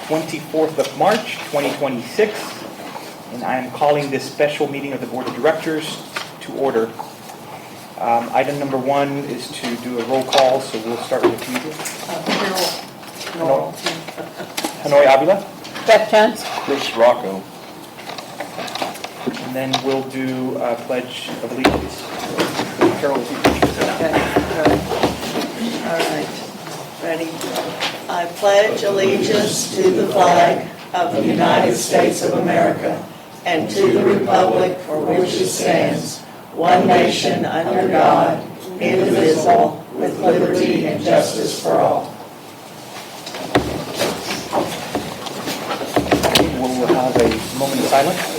24th of March, 2026, and I am calling this special meeting of the Board of Directors to order. Item number 1 is to do a roll call, so we'll start with you. Hanoi Avila. Beth Chance. Chris Rocco. And then we'll do a Pledge of Allegiance. Carol, if you could use it Okay, now. all right. Ready? I pledge allegiance to the flag of the United States of America and to the republic for which it stands, one nation under God, indivisible, with liberty and justice for all. We'll have a moment of silence.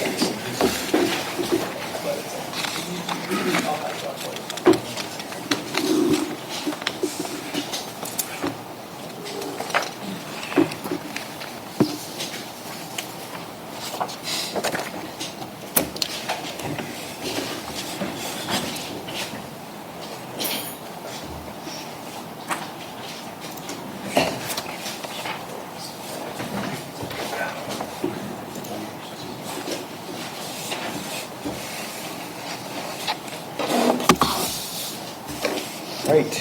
Right.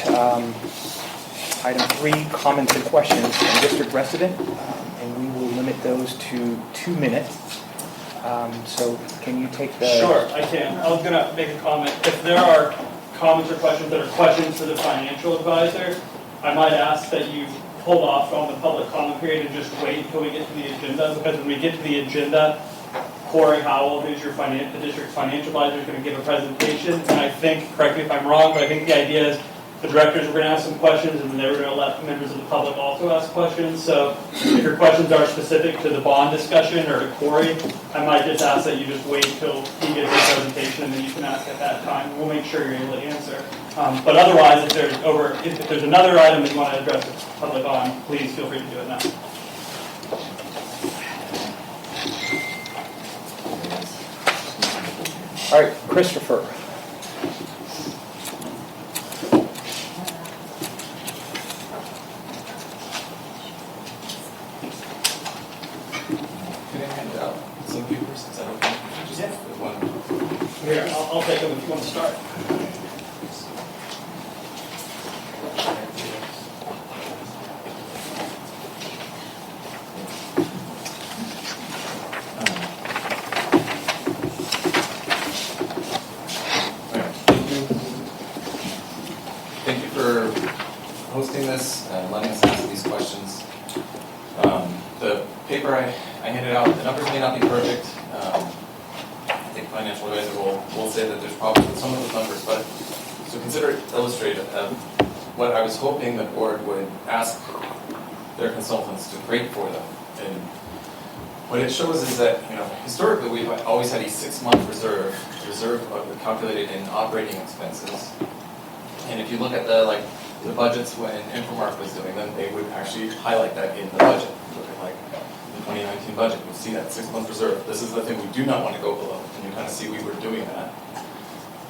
Item 3, comments and questions from district resident, and we will limit those to 2 minutes. So can you take the... Sure, I can. I was going to make a comment. If there are comments or questions that are questions for the financial advisor, I might ask that you hold off on the public comment period and just wait until we get to the agenda, because when we get to the agenda, Corey Howell, who's your the district's financial advisor, is going to give a presentation. And I think, correct me if I'm wrong, but I think the idea is the directors were going to ask some questions, and then they were going to let members of the public also ask questions. So if your questions are specific to the bond discussion or to Corey, I might just ask that you just wait until he gives his presentation, and then you can ask at that time. We'll make sure you're able to answer. But otherwise, if there's another item that you want to address the public on, please feel free to do it now. All right, Christopher. Can I hand out some papers since I don't think just one? Here, I'll take them if you want to start. Thank you for hosting this and letting us ask these questions. The paper I handed out, the numbers may not be perfect. I think financial advisor will say that there's problems with some of those numbers, but so consider it illustrative of what I was hoping the board would ask their consultants to grade for them. And what it shows is that, historically we've always had a 6-month reserve calculated in operating expenses. And if you look at the budgets when Infomark was doing them, they would actually highlight that in the budget. Look at the 2019 budget, you'll see that 6-month reserve. This is the thing we do not want to go below, and you kind of see we were doing that.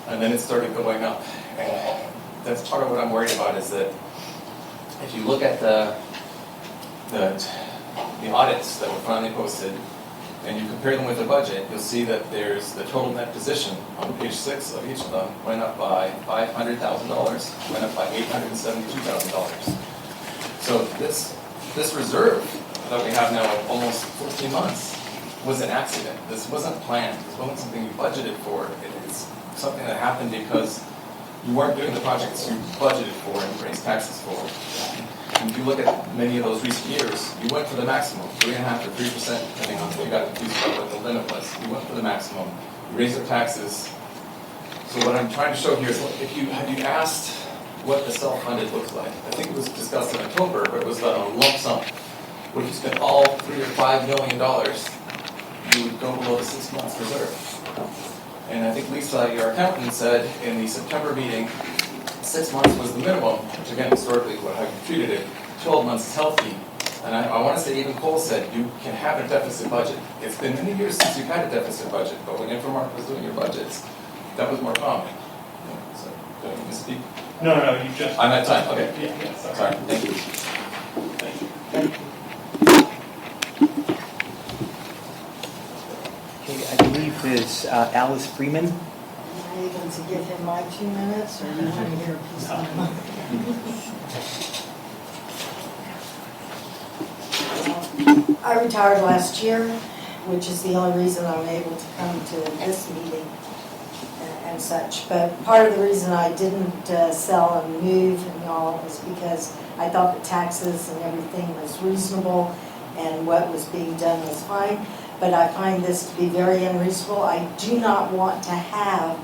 And then it started going up. And that's part of what I'm worried about, is that if you look at the audits that were finally posted, and you compare them with the budget, you'll see that there's the total net position on page 6 of each of them went up by $500,000, went up by $872,000. So this reserve that we have now of almost 14 months was an accident. This wasn't planned. This wasn't something you budgeted for. It's something that happened because you weren't doing the projects you budgeted for and raised taxes for. And if you look at many of those recent years, you went for the maximum, 3.5% to 3%, depending on if you got confused about what the limit was. You went for the maximum. You raised your taxes. So what I'm trying to show here is, have you asked what the self-funded looks like? I think it was discussed in October, but it was a lump sum. What if you spent all $3 or $5 million, you would go below the 6 months reserve. And I think Lisa, your accountant, said in the September meeting, 6 months was the minimum, which again, historically, how you treated it. 12 months is healthy. And I want to say even Cole said you can have a deficit budget. It's been many years since you've had a deficit budget, but when Infomark was doing your budgets, that was more common. So, do I need to speak? No, you just... I'm at time, okay. Yeah, sorry. Sorry, thank you. Thank you. is Alice Freeman. Am I able to give him my 2 minutes, or do you want to hear a piece of my mind? I retired last year, which is the only reason I'm able to come to this meeting and such. But part of the reason I didn't sell and move and all is because I thought the taxes and everything was reasonable and what was being done was fine. But I find this to be very unreasonable. I do not want to have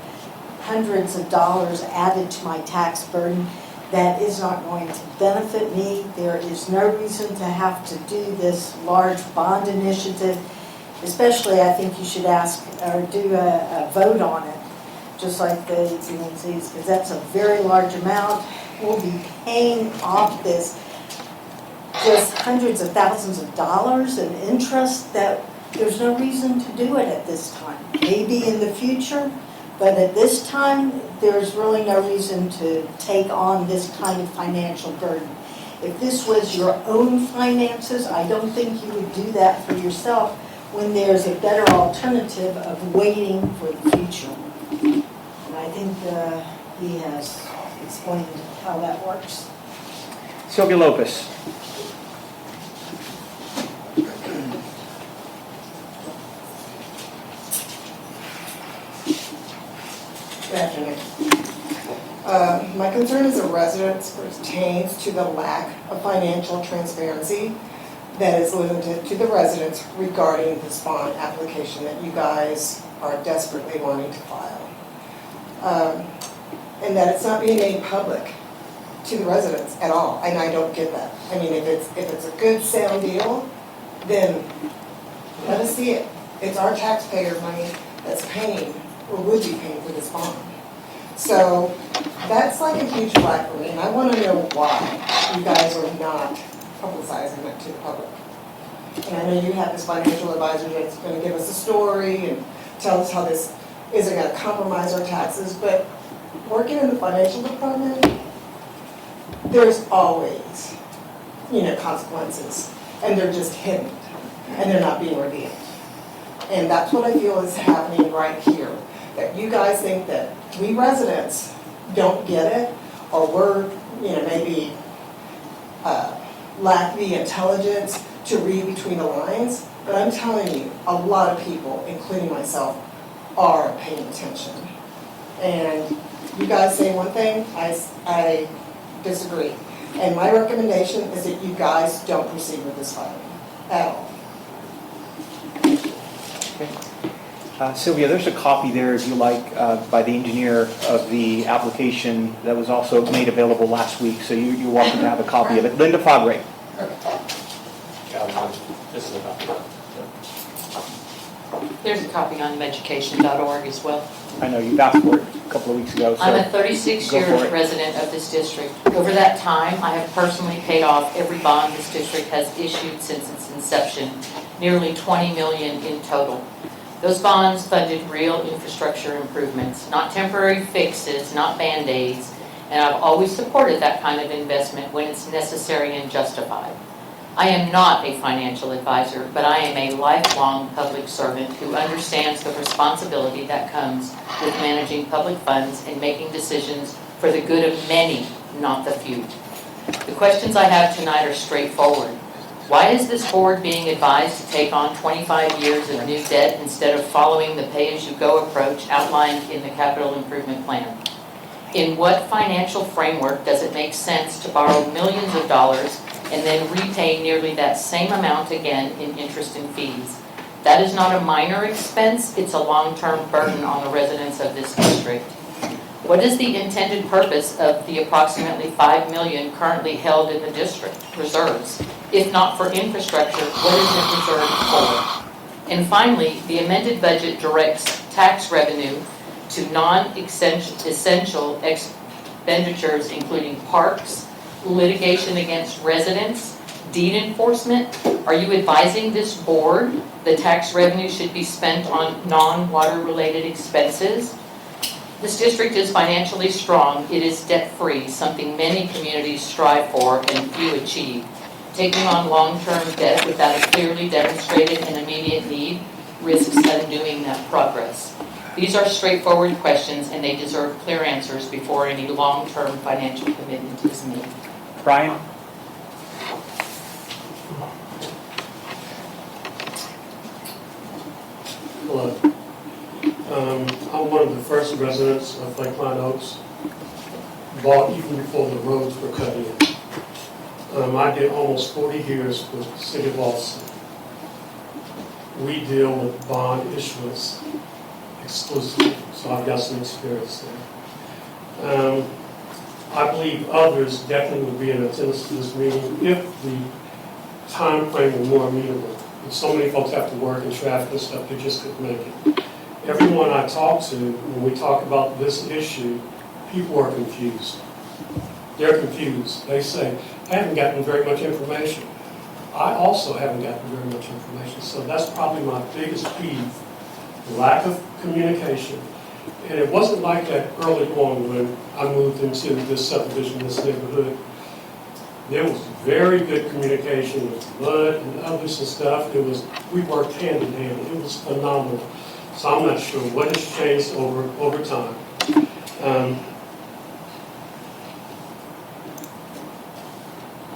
hundreds of dollars added to my tax burden. That is not going to benefit me. There is no reason to have to do this large bond initiative. Especially, I think you should ask or do a vote on it, just like the TNCs, because that's a very large amount. We'll be paying off this just hundreds of thousands of dollars in interest that there's no reason to do it at this time. Maybe in the future, but at this time, there's really no reason to take on this kind of financial burden. If this was your own finances, I don't think you would do that for yourself when there's a better alternative of waiting for the future. And I think he has explained how that works. Sylvia Lopez. Good afternoon. My concern as a resident pertains to the lack of financial transparency that is limited to the residents regarding this bond application that you guys are desperately wanting to file. And that it's not being made public to the residents at all, and I don't get that. I mean, if it's a good sound deal, then let us see it. It's our taxpayer money that's paying, or would be paying for this bond. So that's like a huge flag for me, and I want to know why you guys are not publicizing it to the public. And I know you have this financial advisor that's going to give us a story and tell us how this isn't going to compromise our taxes, but working in the financial department, there's always, consequences, and they're just hidden, and they're not being revealed. And that's what I feel is happening right here, that you guys think that we residents don't get it, or we're, maybe lack the intelligence to read between the lines, but I'm telling you, a lot of people, including myself, are paying attention. And you guys say one thing, I disagree. And my recommendation is that you guys don't proceed with this filing at all. Okay. Sylvia, there's a copy there, if you like, by the engineer of the application that was also made available last week, so you're welcome to have a copy of it. Linda Fagre. This is a copy. There's a copy on education.org as well. I know you've asked for it a couple of weeks ago. So I'm a 36-year go for it. resident of this district. Over that time, I have personally paid off every bond this district has issued since its inception, nearly $20 million in total. Those bonds funded real infrastructure improvements, not temporary fixes, not Band-Aids, and I've always supported that kind of investment when it's necessary and justified. I am not a financial advisor, but I am a lifelong public servant who understands the responsibility that comes with managing public funds and making decisions for the good of many, not the few. The questions I have tonight are straightforward. Why is this board being advised to take on 25 years of new debt instead of following the pay-as-you-go approach outlined in the capital improvement plan? In what financial framework does it make sense to borrow millions of dollars and then repay nearly that same amount again in interest and fees? That is not a minor expense, it's a long-term burden on the residents of this district. What is the intended purpose of the approximately $5 million currently held in the district reserves? If not for infrastructure, what is it reserved for? And finally, the amended budget directs tax revenue to non-essential expenditures including parks, litigation against residents, deed enforcement. Are you advising this board the tax revenue should be spent on non-water related expenses? This district is financially strong. It is debt-free, something many communities strive for and few achieve. Taking on long-term debt without a clearly demonstrated and immediate need risks undoing that progress? These are straightforward questions, and they deserve clear answers before any long-term financial commitment is made. Brian? Hello. I'm one of the first residents of Lakeline Oaks, bought even before the roads were cut in. I did almost 40 years with the City of Austin. We deal with bond issuance exclusively, so I've got some experience there. I believe others definitely would be in attendance to this meeting if the time frame were more amenable. So many folks have to work in traffic and stuff, they just couldn't make it. Everyone I talk to, when we talk about this issue, people are confused. They're confused. They say, I haven't gotten very much information. I also haven't gotten very much information. So that's probably my biggest peeve, lack of communication. And it wasn't like that early on when I moved into this subdivision, this neighborhood. There was very good communication with Bud and others and stuff. We worked hand in hand. It was phenomenal. So I'm not sure what has changed over time.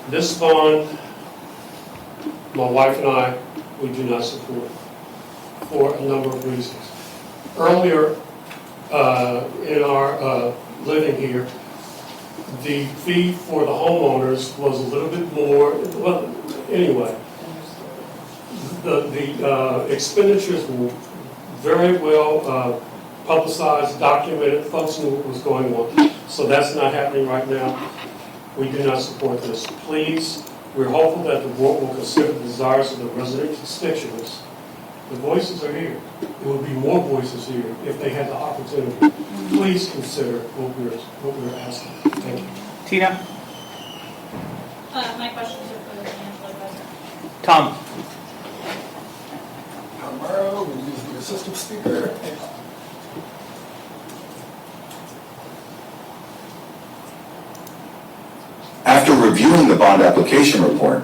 This bond, my wife and I, we do not support for a number of reasons. Earlier in our living here, the fee for the homeowners was a little bit more, well, anyway, the expenditures were very well publicized, documented, folks knew what was going on. So that's not happening right now. We do not support this. Please, we're hopeful that the board will consider the desires of the resident constituents. The voices are here. There will be more voices here if they had the opportunity. Please consider what we're asking. Thank you. Tina? My questions are for the financial advisor. Tom? Tomorrow, we use the assistant speaker. After reviewing the bond application report,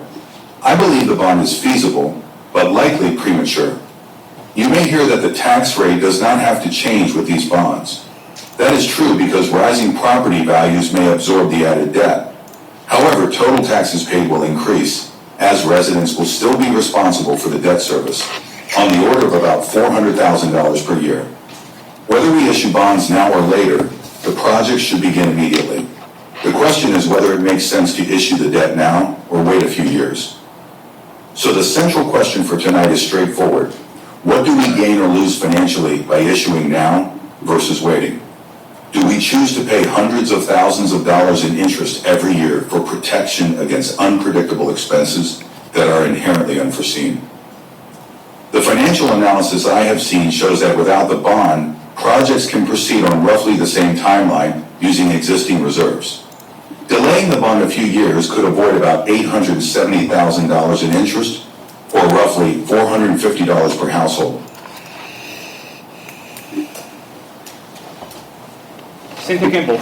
I believe the bond is feasible, but likely premature. You may hear that the tax rate does not have to change with these bonds. That is true because rising property values may absorb the added debt. However, total taxes paid will increase, as residents will still be responsible for the debt service, on the order of about $400,000 per year. Whether we issue bonds now or later, the project should begin immediately. The question is whether it makes sense to issue the debt now or wait a few years. So the central question for tonight is straightforward. What do we gain or lose financially by issuing now versus waiting? Do we choose to pay hundreds of thousands of dollars in interest every year for protection against unpredictable expenses that are inherently unforeseen? The financial analysis I have seen shows that without the bond, projects can proceed on roughly the same timeline using existing reserves. Delaying the bond a few years could avoid about $870,000 in interest, or roughly $450 per household. Cynthia Kimball?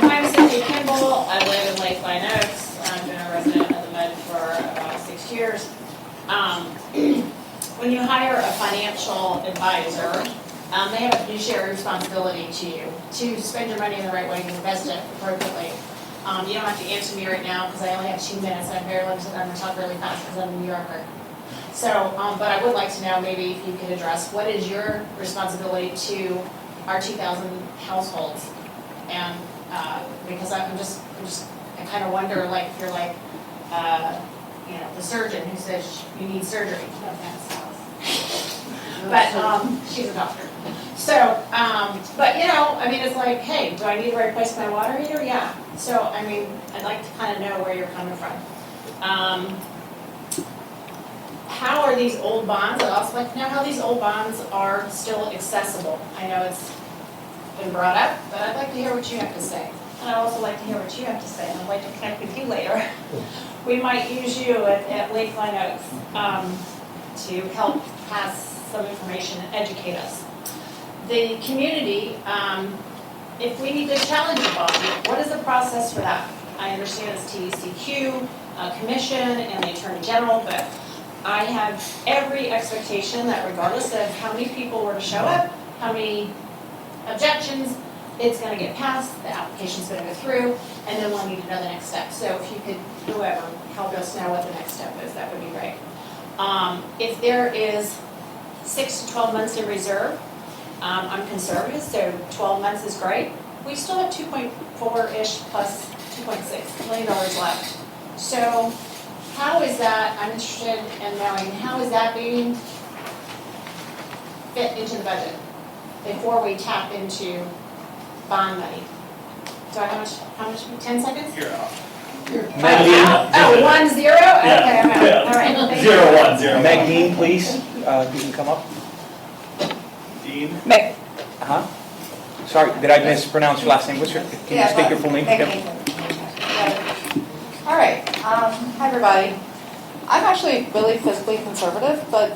I'm Cynthia Kimball. I live in Lakeline Oaks. I've been a resident of the MUD for about 6 years. When you hire a financial advisor, they have a fiduciary responsibility to you to spend your money in the right way and invest it appropriately. You don't have to answer me right now because I only have 2 minutes and I'm very limited. I'm going to talk really fast because I'm a New Yorker. So, but I would like to know maybe if you could address what is your responsibility to our 2,000 households, and because I kind of wonder, like, if you're like, you know, the surgeon who says you need surgery. No offense, but she's a doctor. So, but you know, I mean, it's like, hey, do I need to replace my water heater? Yeah. So, I mean, I'd like to kind of know where you're coming from. How are these old bonds? I'd also like to know how these old bonds are still accessible. I know it's been brought up, but I'd like to hear what you have to say. And I'd also like to hear what you have to say, and I'd like to connect with you later. We might use you at Lakeline Oaks to help pass some information and educate us. The community if we need to challenge a bond, what is the process for that? I understand it's TDCQ, commission, and the Attorney General, but I have every expectation that regardless of how many people were to show up, how many objections, it's gonna get passed, the application's gonna go through, and then we'll need to know the next step. So if you could, whoever, help us know what the next step is, that would be great. If there is 6 to 12 months in reserve, I'm conservative, so 12 months is great. We still have 2.4-ish plus $2.6 million left. So how is that, I'm interested in knowing, how is that being fit into the budget before we tap into bond money? So how much, 10 seconds? You're off. Oh, 1, 0? Okay, I'm out. All right. Thank you. 0, 1, 0. Magdine, please, you can come up. Dean? Meg. Uh-huh. Sorry, did I mispronounce your last name? Can you state your full name? Yep. All right, hi everybody. I'm actually really fiscally conservative, but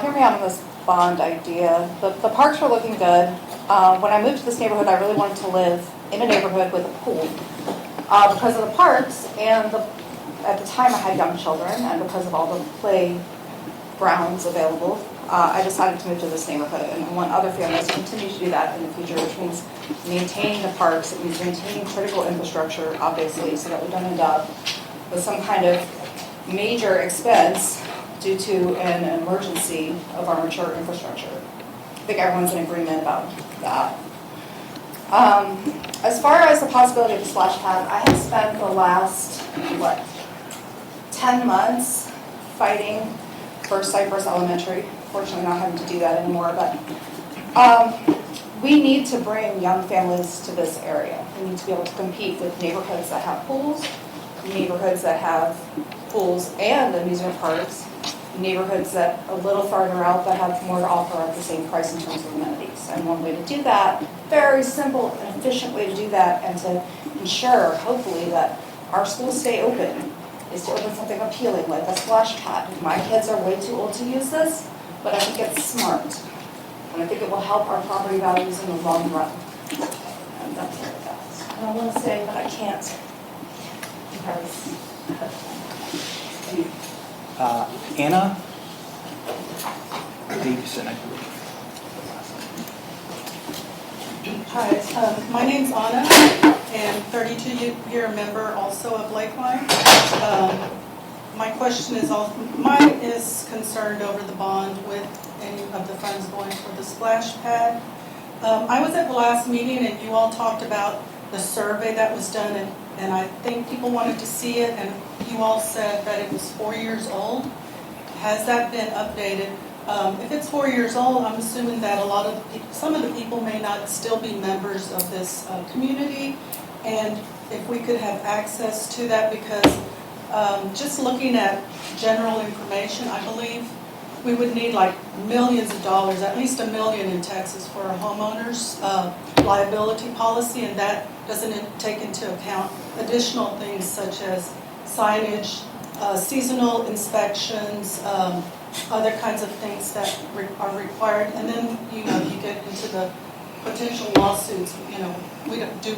hear me out on this bond idea. The parks were looking good. When I moved to this neighborhood, I really wanted to live in a neighborhood with a pool. Because of the parks and at the time I had young children and because of all the playgrounds available, I decided to move to this neighborhood, and I want other families to continue to do that in the future, which means maintaining the parks, it means maintaining critical infrastructure, obviously, so that we don't end up with some kind of major expense due to an emergency of our mature infrastructure. I think everyone's in agreement about that. As far as the possibility of a splash pad, I have spent the last, 10 months fighting for Cypress Elementary. Fortunately, not having to do that anymore, but we need to bring young families to this area. We need to be able to compete with neighborhoods that have pools, neighborhoods that have pools and amusement parks, neighborhoods that a little farther out that have more to offer at the same price in terms of amenities. And one way to do that, very simple and efficient way to do that, and to ensure, hopefully, that our schools stay open, is to open something appealing like a splash pad. My kids are way too old to use this, but I think it's smart. And I think it will help our property values in the long run. And that's what it does. And I want to say that I can't because Anna Davison, I believe. Hi, my name's Anna, and 32-year member also of Lakeline. My question is, mine is concerned over the bond with any of the funds going for the splash pad. I was at the last meeting and you all talked about the survey that was done, and I think people wanted to see it, and you all said that it was 4 years old. Has that been updated? If it's 4 years old, I'm assuming that some of the people may not still be members of this community, and if we could have access to that, because just looking at general information, I believe we would need like millions of dollars, at least $1 million in Texas for a homeowner's liability policy, and that doesn't take into account additional things such as signage, seasonal inspections, other kinds of things that are required, and then you get into the potential lawsuits. We don't do.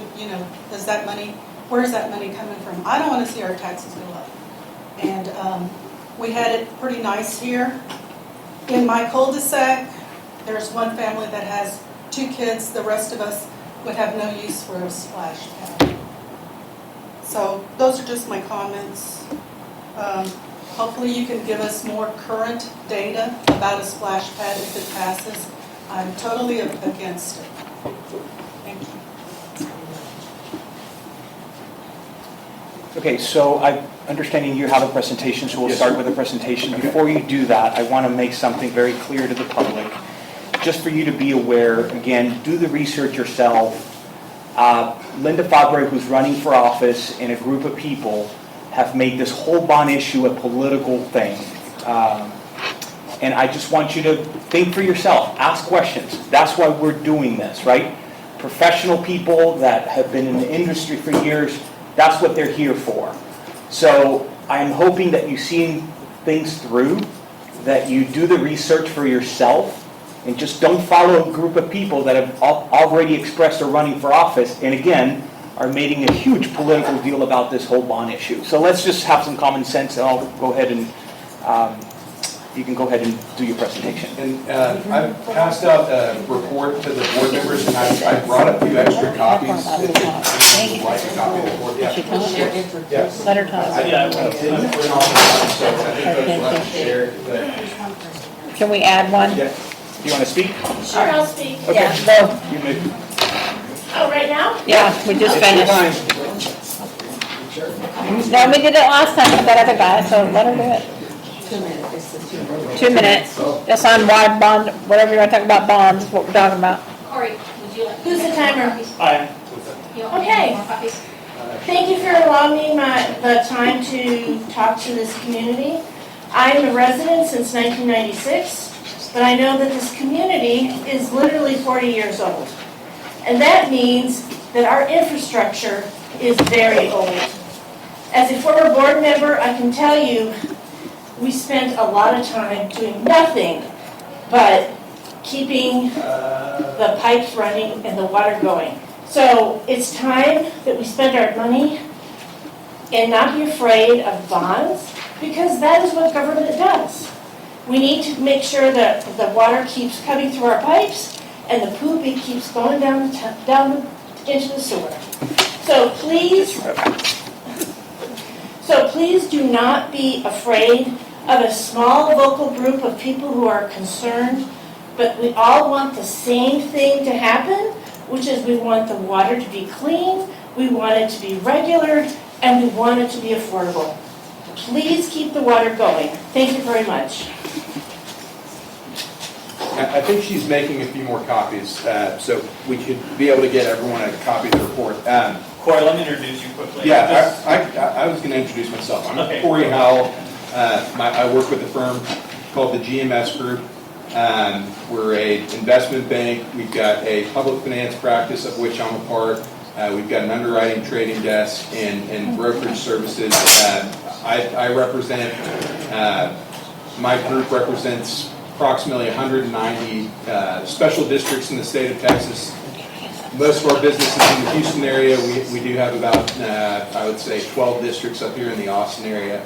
Does that money? Where is that money coming from? I don't want to see our taxes go up. And we had it pretty nice here. In my cul-de-sac, there's one family that has 2 kids. The rest of us would have no use for a splash pad. So those are just my comments. Hopefully you can give us more current data about a splash pad if it passes. I'm totally against it. Thank you. Okay, so I'm understanding you have a presentation, so we'll start with a presentation. Before you do that, I want to make something very clear to the public. Just for you to be aware, again, do the research yourself. Linda Fabre, who's running for office, and a group of people have made this whole bond issue a political thing. And I just want you to think for yourself, ask questions. That's why we're doing this, right? Professional people that have been in the industry for years, that's what they're here for. So I'm hoping that you've seen things through, that you do the research for yourself, and just don't follow a group of people that have already expressed they're running for office, and again, are making a huge political deal about this whole bond issue. So let's just have some common sense, and I'll go ahead and, you can go ahead and do your presentation. And I passed out a report to the board members, and I brought a few extra copies. If you'd like a copy of the report, yeah. Let her talk. I didn't put it on the line, so I think those will have to share, but Can we add one? Yeah. You want to speak? Sure, I'll speak. Okay. Go. You may. Oh, right now? Yeah, we just finished. No, we did it last time with that other guy, so let her do it. 2 minutes. Just on wide bond, whatever you want to talk about bonds, is what we're talking about. Corey, would you like? Who's the timer? Aye. Okay. Thank you for allowing me the time to talk to this community. I'm a resident since 1996, but I know that this community is literally 40 years old. And that means that our infrastructure is very old. As a former board member, I can tell you, we spent a lot of time doing nothing but keeping the pipes running and the water going. So it's time that we spend our money and not be afraid of bonds, because that is what government does. We need to make sure that the water keeps coming through our pipes and the poop keeps going down into the sewer. So please do not be afraid of a small vocal group of people who are concerned, but we all want the same thing to happen, which is we want the water to be clean, we want it to be regular, and we want it to be affordable. Please keep the water going. Thank you very much. I think she's making a few more copies, so we should be able to get everyone a copy of the report. Corey, let me introduce you quickly. Yeah, I was going to introduce myself. I'm Okay. Corey Howell. I work with a firm called the GMS Group. We're an investment bank. We've got a public finance practice of which I'm a part. We've got an underwriting trading desk and brokerage services. I represent, my group represents approximately 190 special districts in the state of Texas. Most of our business is in the Houston area. We do have about, I would say, 12 districts up here in the Austin area.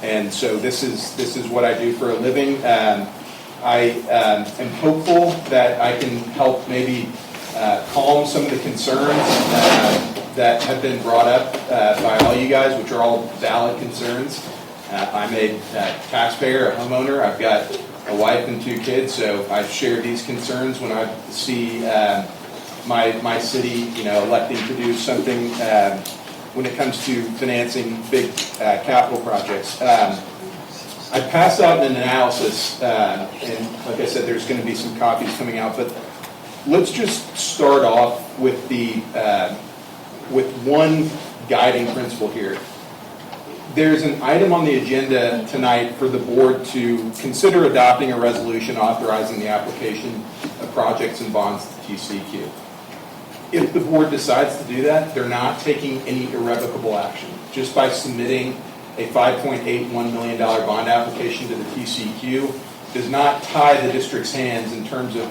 And so this is what I do for a living. I am hopeful that I can help maybe calm some of the concerns that have been brought up by all you guys, which are all valid concerns. I'm a taxpayer, a homeowner. I've got a wife and 2 kids, so I share these concerns when I see my city, electing to do something when it comes to financing big capital projects. I passed out an analysis, and like I said, there's going to be some copies coming out, but let's just start off with with one guiding principle here. There's an item on the agenda tonight for the board to consider adopting a resolution authorizing the application of projects and bonds to TCEQ. If the board decides to do that, they're not taking any irrevocable action. Just by submitting a $5.81 million bond application to the TCEQ does not tie the district's hands in terms of,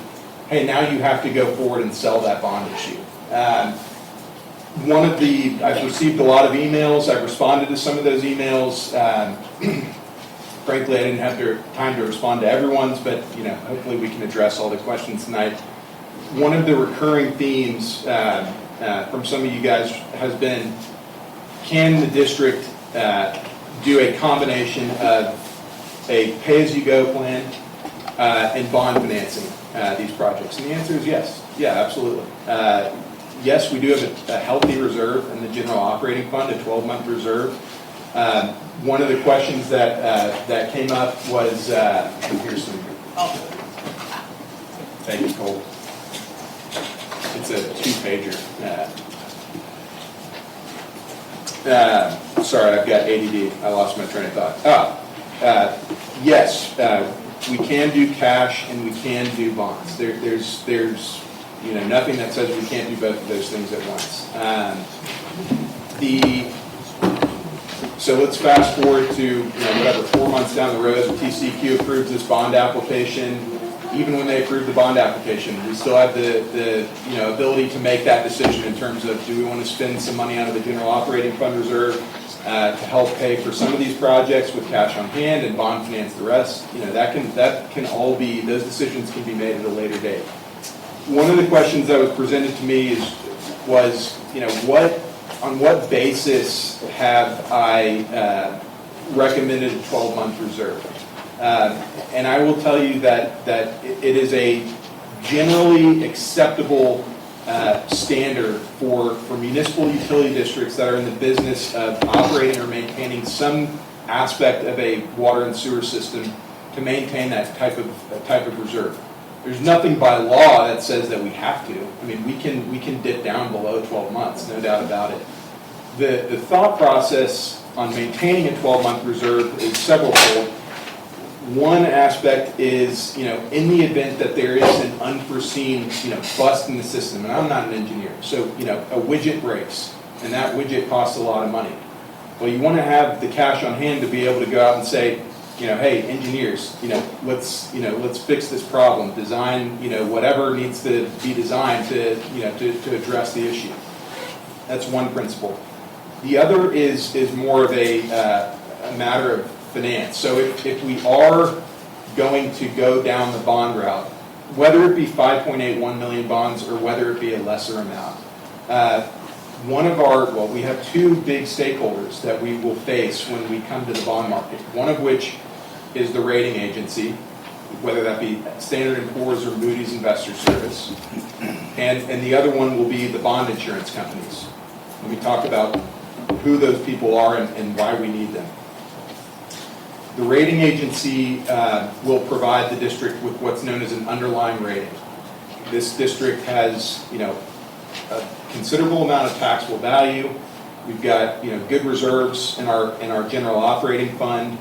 hey, now you have to go forward and sell that bond issue. I've received a lot of emails. I've responded to some of those emails. Frankly, I didn't have time to respond to everyone's, but hopefully we can address all the questions tonight. One of the recurring themes from some of you guys has been, can the district do a combination of a pay-as-you-go plan and bond financing these projects? And the answer is yes. Yeah, absolutely. Yes, we do have a healthy reserve in the general operating fund, a 12-month reserve. One of the questions that came up was, here's some. Thank you, Cole. It's a 2-pager. Sorry, I've got ADD. I lost my train of thought. Yes, we can do cash and we can do bonds. There's nothing that says we can't do both of those things at once. So let's fast forward to 4 months down the road. The TCEQ approves this bond application. even when they approve the bond application. We still have the ability to make that decision in terms of, do we want to spend some money out of the general operating fund reserve to help pay for some of these projects with cash on hand and bond finance the rest. That can all be, those decisions can be made at a later date. One of the questions that was presented to me was on what basis have I recommended a 12-month reserve? And I will tell you that it is a generally acceptable standard for municipal utility districts that are in the business of operating or maintaining some aspect of a water and sewer system to maintain that type of reserve. There's nothing by law that says that we have to. I mean, we can dip down below 12 months, no doubt about it. The thought process on maintaining a 12-month reserve is severalfold. One aspect is, in the event that there is an unforeseen, bust in the system, and I'm not an engineer, so, a widget breaks, and that widget costs a lot of money. Well, you want to have the cash on hand to be able to go out and say, hey, engineers, let's fix this problem, design, whatever needs to be designed to address the issue. That's one principle. The other is more of a matter of finance. So if we are going to go down the bond route, whether it be 5.81 million bonds or whether it be a lesser amount, we have two big stakeholders that we will face when we come to the bond market. One of which is the rating agency, whether that be Standard & Poor's or Moody's Investor Service, and the other one will be the bond insurance companies. Let me talk about who those people are and why we need them. The rating agency will provide the district with what's known as an underlying rating. This district has, a considerable amount of taxable value. We've got, good reserves in our general operating fund.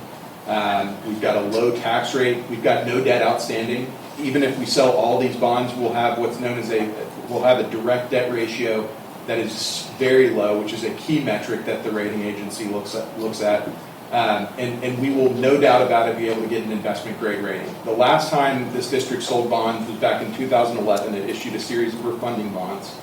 We've got a low tax rate. We've got no debt outstanding. Even if we sell all these bonds, we'll have what's known as a direct debt ratio that is very low, which is a key metric that the rating agency looks at. And we will, no doubt about it, be able to get an investment grade rating. The last time this district sold bonds was back in 2011. It issued a series of refunding bonds,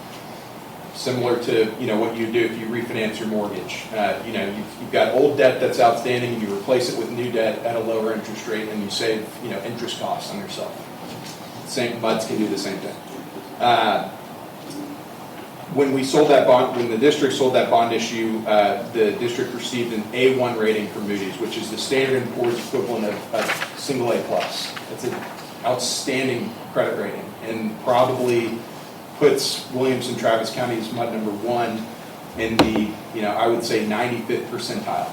similar to what you do if you refinance your mortgage. You've got old debt that's outstanding, and you replace it with new debt at a lower interest rate, and you save interest costs on yourself. MUDs can do the same thing. When the district sold that bond issue, the district received an A1 rating from Moody's, which is the Standard & Poor's equivalent of single A+. That's an outstanding credit rating, and probably puts Williamson Travis County as MUD number 1 in the, I would say 95th percentile.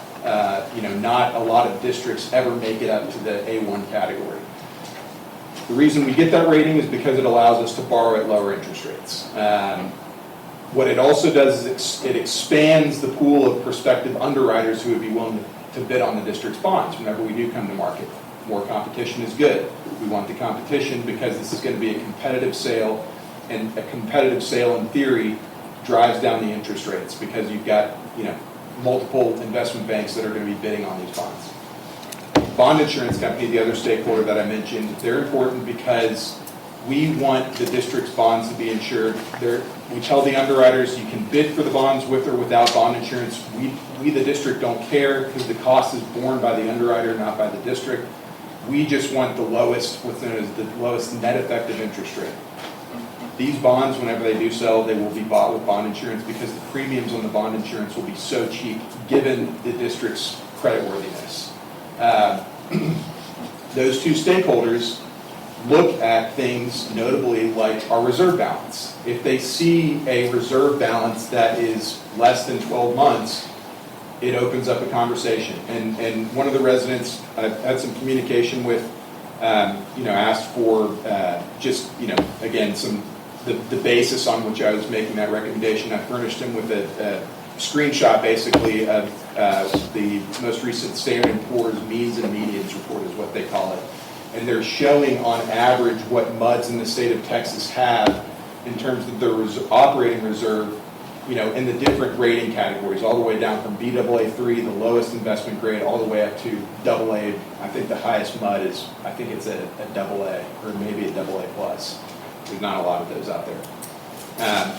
Not a lot of districts ever make it up to the A1 category. The reason we get that rating is because it allows us to borrow at lower interest rates. What it also does is it expands the pool of prospective underwriters who would be willing to bid on the district's bonds whenever we do come to market. More competition is good. We want the competition because this is going to be a competitive sale, and a competitive sale in theory drives down the interest rates because you've got multiple investment banks that are going to be bidding on these bonds. Bond insurance company, the other stakeholder that I mentioned, they're important because we want the district's bonds to be insured. We tell the underwriters you can bid for the bonds with or without bond insurance. We the district, don't care because the cost is borne by the underwriter, not by the district. We just want the lowest, what's known as the lowest net effective interest rate. These bonds, whenever they do sell, they will be bought with bond insurance because the premiums on the bond insurance will be so cheap given the district's creditworthiness. Those two stakeholders look at things notably like our reserve balance. If they see a reserve balance that is less than 12 months, it opens up a conversation. And one of the residents I've had some communication with, asked for again, the basis on which I was making that recommendation. I furnished him with a screenshot basically of the most recent Standard & Poor's means and medians report is what they call it. And they're showing on average what MUDs in the state of Texas have in terms of their operating reserve in the different rating categories, all the way down from Baa3, the lowest investment grade, all the way up to AA. I think the highest MUD is, I think it's a AA, or maybe a AA plus. There's not a lot of those out there.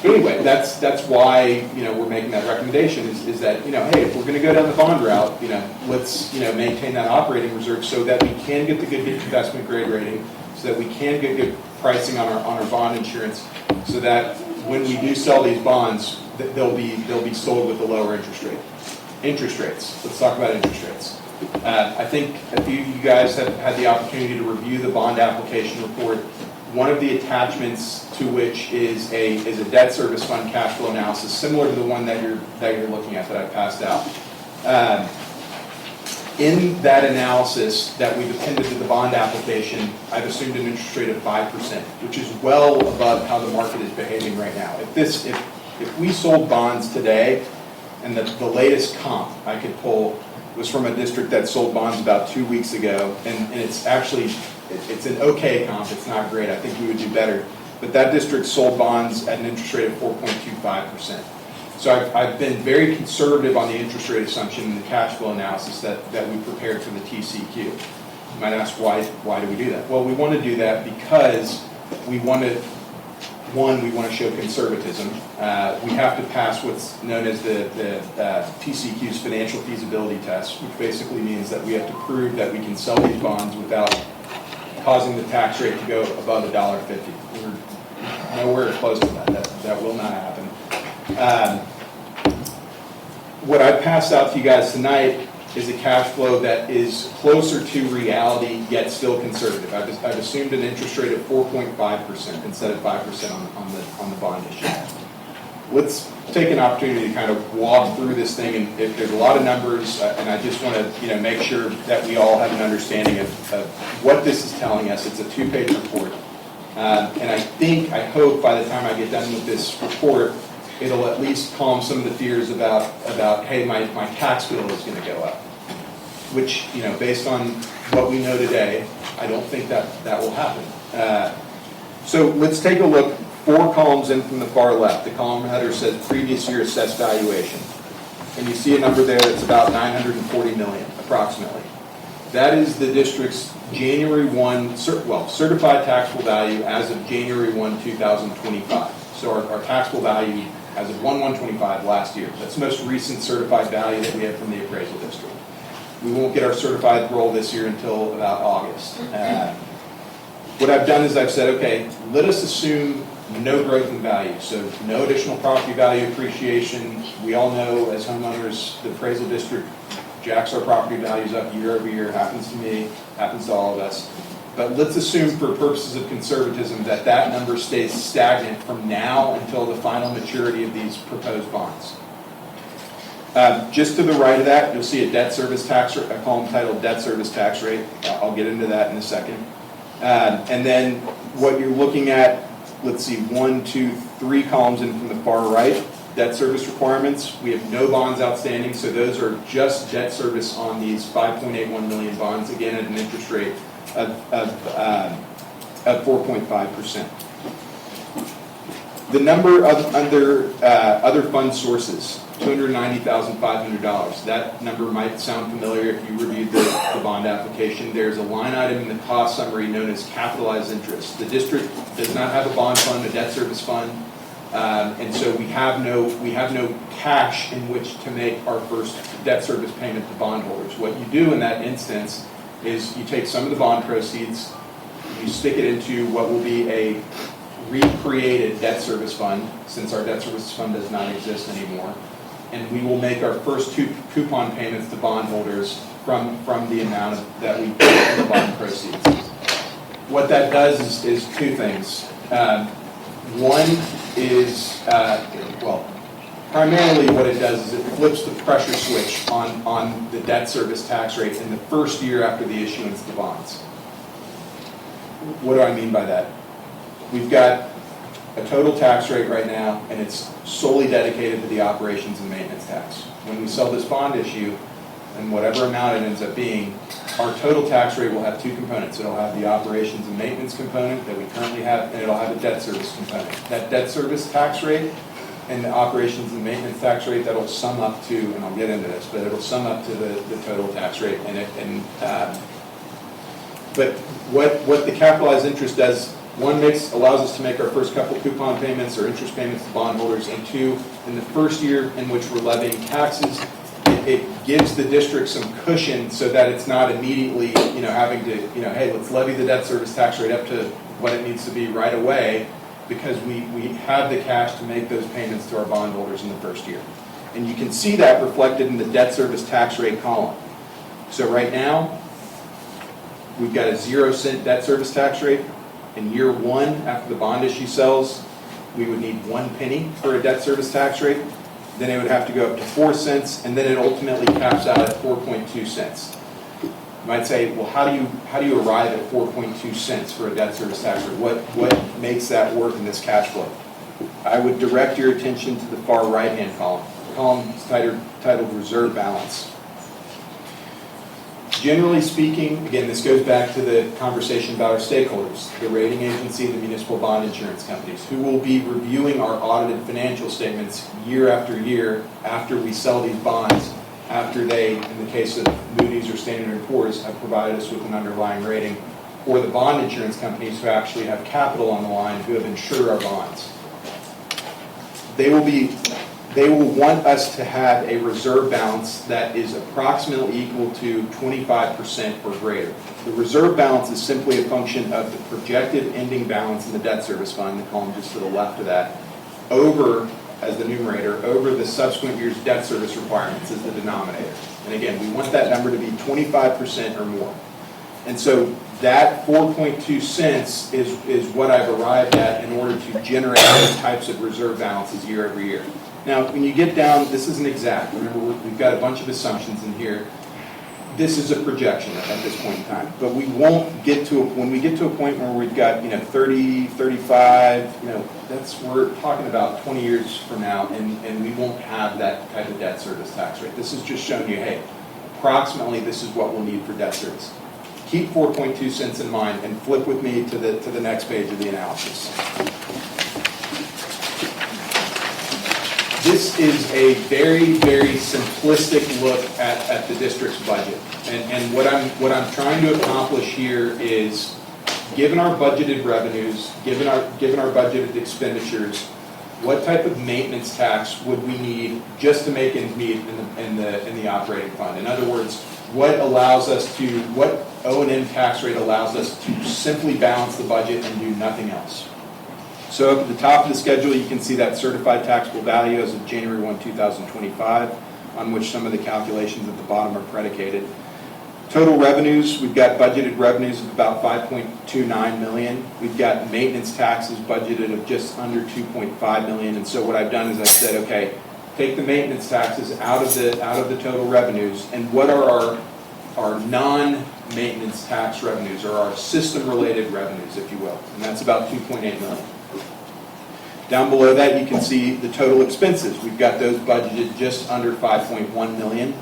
Anyway, that's why we're making that recommendation is that hey, if we're going to go down the bond route, let's maintain that operating reserve so that we can get the good investment grade rating, so that we can get good pricing on our bond insurance, so that when we do sell these bonds, they'll be sold with a lower interest rate. Interest rates. Let's talk about interest rates. I think a few of you guys have had the opportunity to review the bond application report. One of the attachments to which is a debt service fund cash flow analysis, similar to the one that you're looking at that I passed out. In that analysis that we've appended to the bond application, I've assumed an interest rate of 5%, which is well above how the market is behaving right now. If we sold bonds today, and the latest comp I could pull was from a district that sold bonds about 2 weeks ago, and it's actually, it's an okay comp, it's not great, I think we would do better. But that district sold bonds at an interest rate of 4.25%. So I've been very conservative on the interest rate assumption in the cash flow analysis that we prepared for the TCQ. You might ask, why do we do that? Well, we want to do that because we want to show conservatism. We have to pass what's known as the TCQ's financial feasibility test, which basically means that we have to prove that we can sell these bonds without causing the tax rate to go above $1.50. We're nowhere close to that. That will not happen. What I passed out to you guys tonight is a cash flow that is closer to reality, yet still conservative. I've assumed an interest rate of 4.5% instead of 5% on the bond issue. Let's take an opportunity to kind of walk through this thing, and if there's a lot of numbers, and I just want to make sure that we all have an understanding of what this is telling us. It's a 2-page report, and I hope by the time I get done with this report, it'll at least calm some of the fears about hey, my tax bill is going to go up, which, based on what we know today, I don't think that will happen. So let's take a look, 4 columns in from the far left. The column header says previous year assessed valuation. And you see a number there that's about $940 million, approximately. That is the district's January 1, certified taxable value as of January 1, 2025. So our taxable value as of 1/1/25 last year. That's the most recent certified value that we have from the appraisal district. We won't get our certified roll this year until about August. What I've done is I've said, okay, let us assume no growth in value, so no additional property value appreciation. We all know as homeowners, the appraisal district jacks our property values up year over year. Happens to me, happens to all of us. But let's assume for purposes of conservatism that number stays stagnant from now until the final maturity of these proposed bonds. Just to the right of that, you'll see a debt service tax rate, a column titled debt service tax rate. I'll get into that in a second. And then what you're looking at, let's see, 1, 2, 3 columns in from the far right, debt service requirements. We have no bonds outstanding, so those are just debt service on these 5.81 million bonds, again at an interest rate of 4.5%. The number under other fund sources, $290,500. That number might sound familiar if you reviewed the bond application. There's a line item in the cost summary known as capitalized interest. The district does not have a bond fund, a debt service fund, and so we have no cash in which to make our first debt service payment to bondholders. What you do in that instance is you take some of the bond proceeds, you stick it into what will be a recreated debt service fund, since our debt service fund does not exist anymore, and we will make our first 2 coupon payments to bondholders from the amount that we get in the bond proceeds. What that does is 2 things. One is, primarily what it does is it flips the pressure switch on the debt service tax rate in the first year after the issuance of the bonds. What do I mean by that? We've got a total tax rate right now, and it's solely dedicated to the operations and maintenance tax. When we sell this bond issue, and whatever amount it ends up being, our total tax rate will have 2 components. It'll have the operations and maintenance component that we currently have, and it'll have a debt service component. That debt service tax rate and the operations and maintenance tax rate, that'll sum up to, and I'll get into this, but it'll sum up to the total tax rate. But what the capitalized interest does, one, allows us to make our first couple coupon payments or interest payments to bondholders, and two, in the first year in which we're levying taxes, it gives the district some cushion so that it's not immediately, having to, hey, let's levy the debt service tax rate up to what it needs to be right away, because we have the cash to make those payments to our bondholders in the first year. And you can see that reflected in the debt service tax rate column. So right now, we've got a 0-cent debt service tax rate. In year one, after the bond issue sells, we would need 1 penny for a debt service tax rate. Then it would have to go up to 4 cents, and then it ultimately caps out at 4.2 cents. You might say, well, how do you arrive at 4.2 cents for a debt service tax rate? What makes that work in this cash flow? I would direct your attention to the far right-hand column. The column is titled Reserve Balance. Generally speaking, again, this goes back to the conversation about our stakeholders, the rating agency, the municipal bond insurance companies, who will be reviewing our audited financial statements year after year after we sell these bonds, after they, in the case of Moody's or Standard & Poor's, have provided us with an underlying rating, or the bond insurance companies who actually have capital on the line, who have insured our bonds. They will want us to have a reserve balance that is approximately equal to 25% or greater. The reserve balance is simply a function of the projected ending balance in the debt service fund, the column just to the left of that, over, as the numerator, over the subsequent year's debt service requirements as the denominator. And again, we want that number to be 25% or more. And so that 4.2 cents is what I've arrived at in order to generate those types of reserve balances year over year. Now, when you get down, this isn't exact. Remember, we've got a bunch of assumptions in here. This is a projection at this point in time. But we won't get to, when we get to a point where we've got, 30, 35, we're talking about 20 years from now, and we won't have that type of debt service tax rate. This is just showing you, hey, approximately this is what we'll need for debt service. Keep 4.2 cents in mind and flip with me to the next page of the analysis. This is a very, very simplistic look at the district's budget. And what I'm trying to accomplish here is, given our budgeted revenues, given our budgeted expenditures, what type of maintenance tax would we need just to make ends meet in the operating fund? In other words, what O&M tax rate allows us to simply balance the budget and do nothing else? So up at the top of the schedule, you can see that certified taxable value as of January 1, 2025, on which some of the calculations at the bottom are predicated. Total revenues, we've got budgeted revenues of about $5.29 million. We've got maintenance taxes budgeted of just under $2.5 million. And so what I've done is I've said, okay, take the maintenance taxes out of the total revenues, and what are our non-maintenance tax revenues, or our system-related revenues, if you will. And that's about $2.8 million. Down below that, you can see the total expenses. We've got those budgeted just under $5.1 million.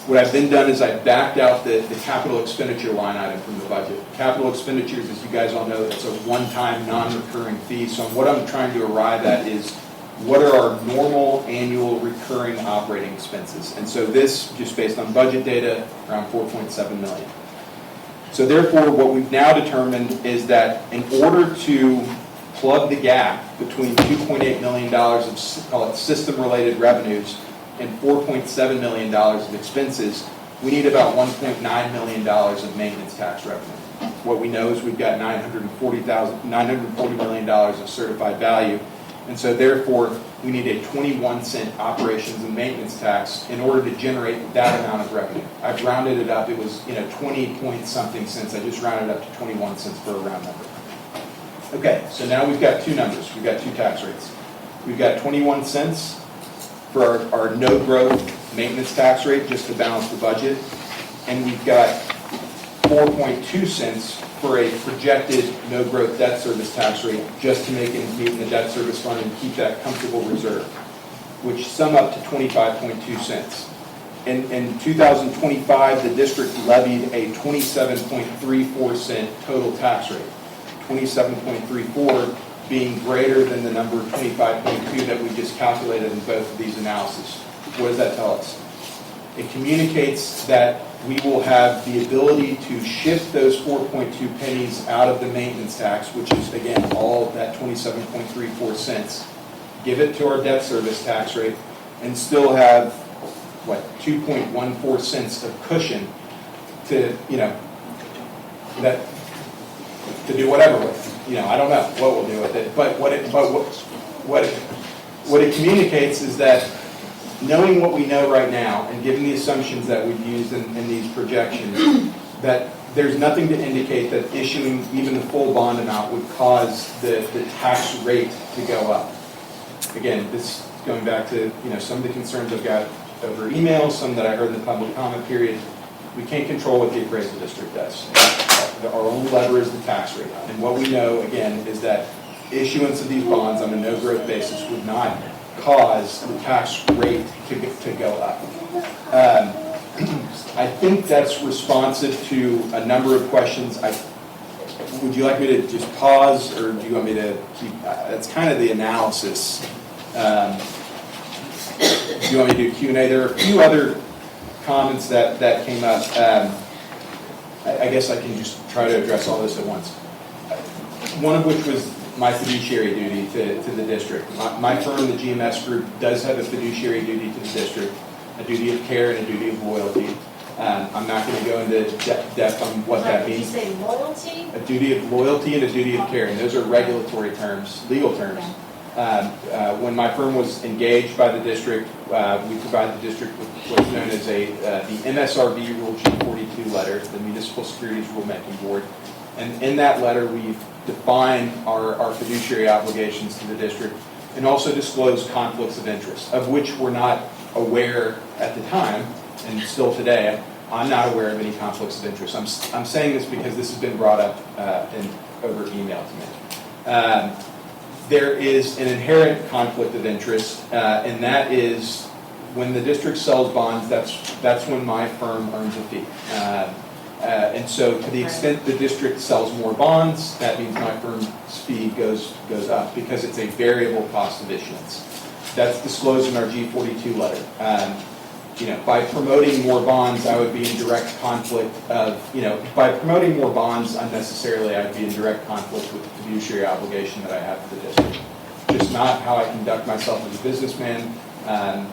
What I've then done is I've backed out the capital expenditure line item from the budget. Capital expenditures, as you guys all know, that's a one-time, non-recurring fee. So what I'm trying to arrive at is, what are our normal annual recurring operating expenses? And so this, just based on budget data, around $4.7 million. So therefore, what we've now determined is that in order to plug the gap between $2.8 million of, call it, system-related revenues and $4.7 million of expenses, we need about $1.9 million of maintenance tax revenue. What we know is we've got $940 million of certified value, and so therefore we need a 21-cent operations and maintenance tax in order to generate that amount of revenue. I've rounded it up. It was 20 point something cents. I just rounded up to 21 cents for a round number. Okay, so now we've got two numbers. We've got two tax rates. We've got 21 cents for our no-growth maintenance tax rate, just to balance the budget. And we've got 4.2 cents for a projected no-growth debt service tax rate, just to make it meet in the debt service fund and keep that comfortable reserve, which sum up to 25.2 cents. In 2025, the district levied a 27.34 cent total tax rate. 27.34 being greater than the number 25.2 that we just calculated in both of these analyses. What does that tell us? It communicates that we will have the ability to shift those 4.2 pennies out of the maintenance tax, which is, again, all that 27.34 cents, give it to our debt service tax rate, and still have, 2.14 cents of cushion to, that, to do whatever with. I don't know what we'll do with it, but what it communicates is that knowing what we know right now and given the assumptions that we've used in these projections, that there's nothing to indicate that issuing even the full bond amount would cause the tax rate to go up. Again, this is going back to some of the concerns I've got over email, some that I heard in the public comment period. We can't control what the appraisal district does. Our only lever is the tax rate. And what we know, again, is that issuance of these bonds on a no-growth basis would not cause the tax rate to go up. I think that's responsive to a number of questions. Would you like me to just pause, or do you want me to keep? That's kind of the analysis. Do you want me to do Q&A? There are a few other comments that came up. I guess I can just try to address all this at once. One of which was my fiduciary duty to the district. My firm, the GMS Group, does have a fiduciary duty to the district, a duty of care and a duty of loyalty. I'm not going to go into depth on what that means. Did you say loyalty? A duty of loyalty and a duty of care, and those are regulatory terms, legal terms. When my firm was engaged by the district, we provided the district with what's known as the MSRB Rule G42 letter, the Municipal Securities Rulemaking Board. And in that letter, we've defined our fiduciary obligations to the district and also disclosed conflicts of interest, of which we're not aware at the time, and still today, I'm not aware of any conflicts of interest. I'm saying this because this has been brought up over email to me. There is an inherent conflict of interest, and that is when the district sells bonds, that's when my firm earns a fee. And so to the extent the district sells more bonds, that means my firm's fee goes up because it's a variable cost of issuance. That's disclosed in our G42 letter. By promoting more bonds, I would be in direct conflict of, by promoting more bonds unnecessarily, I'd be in direct conflict with the fiduciary obligation that I have to the district. Just not how I conduct myself as a businessman. I'm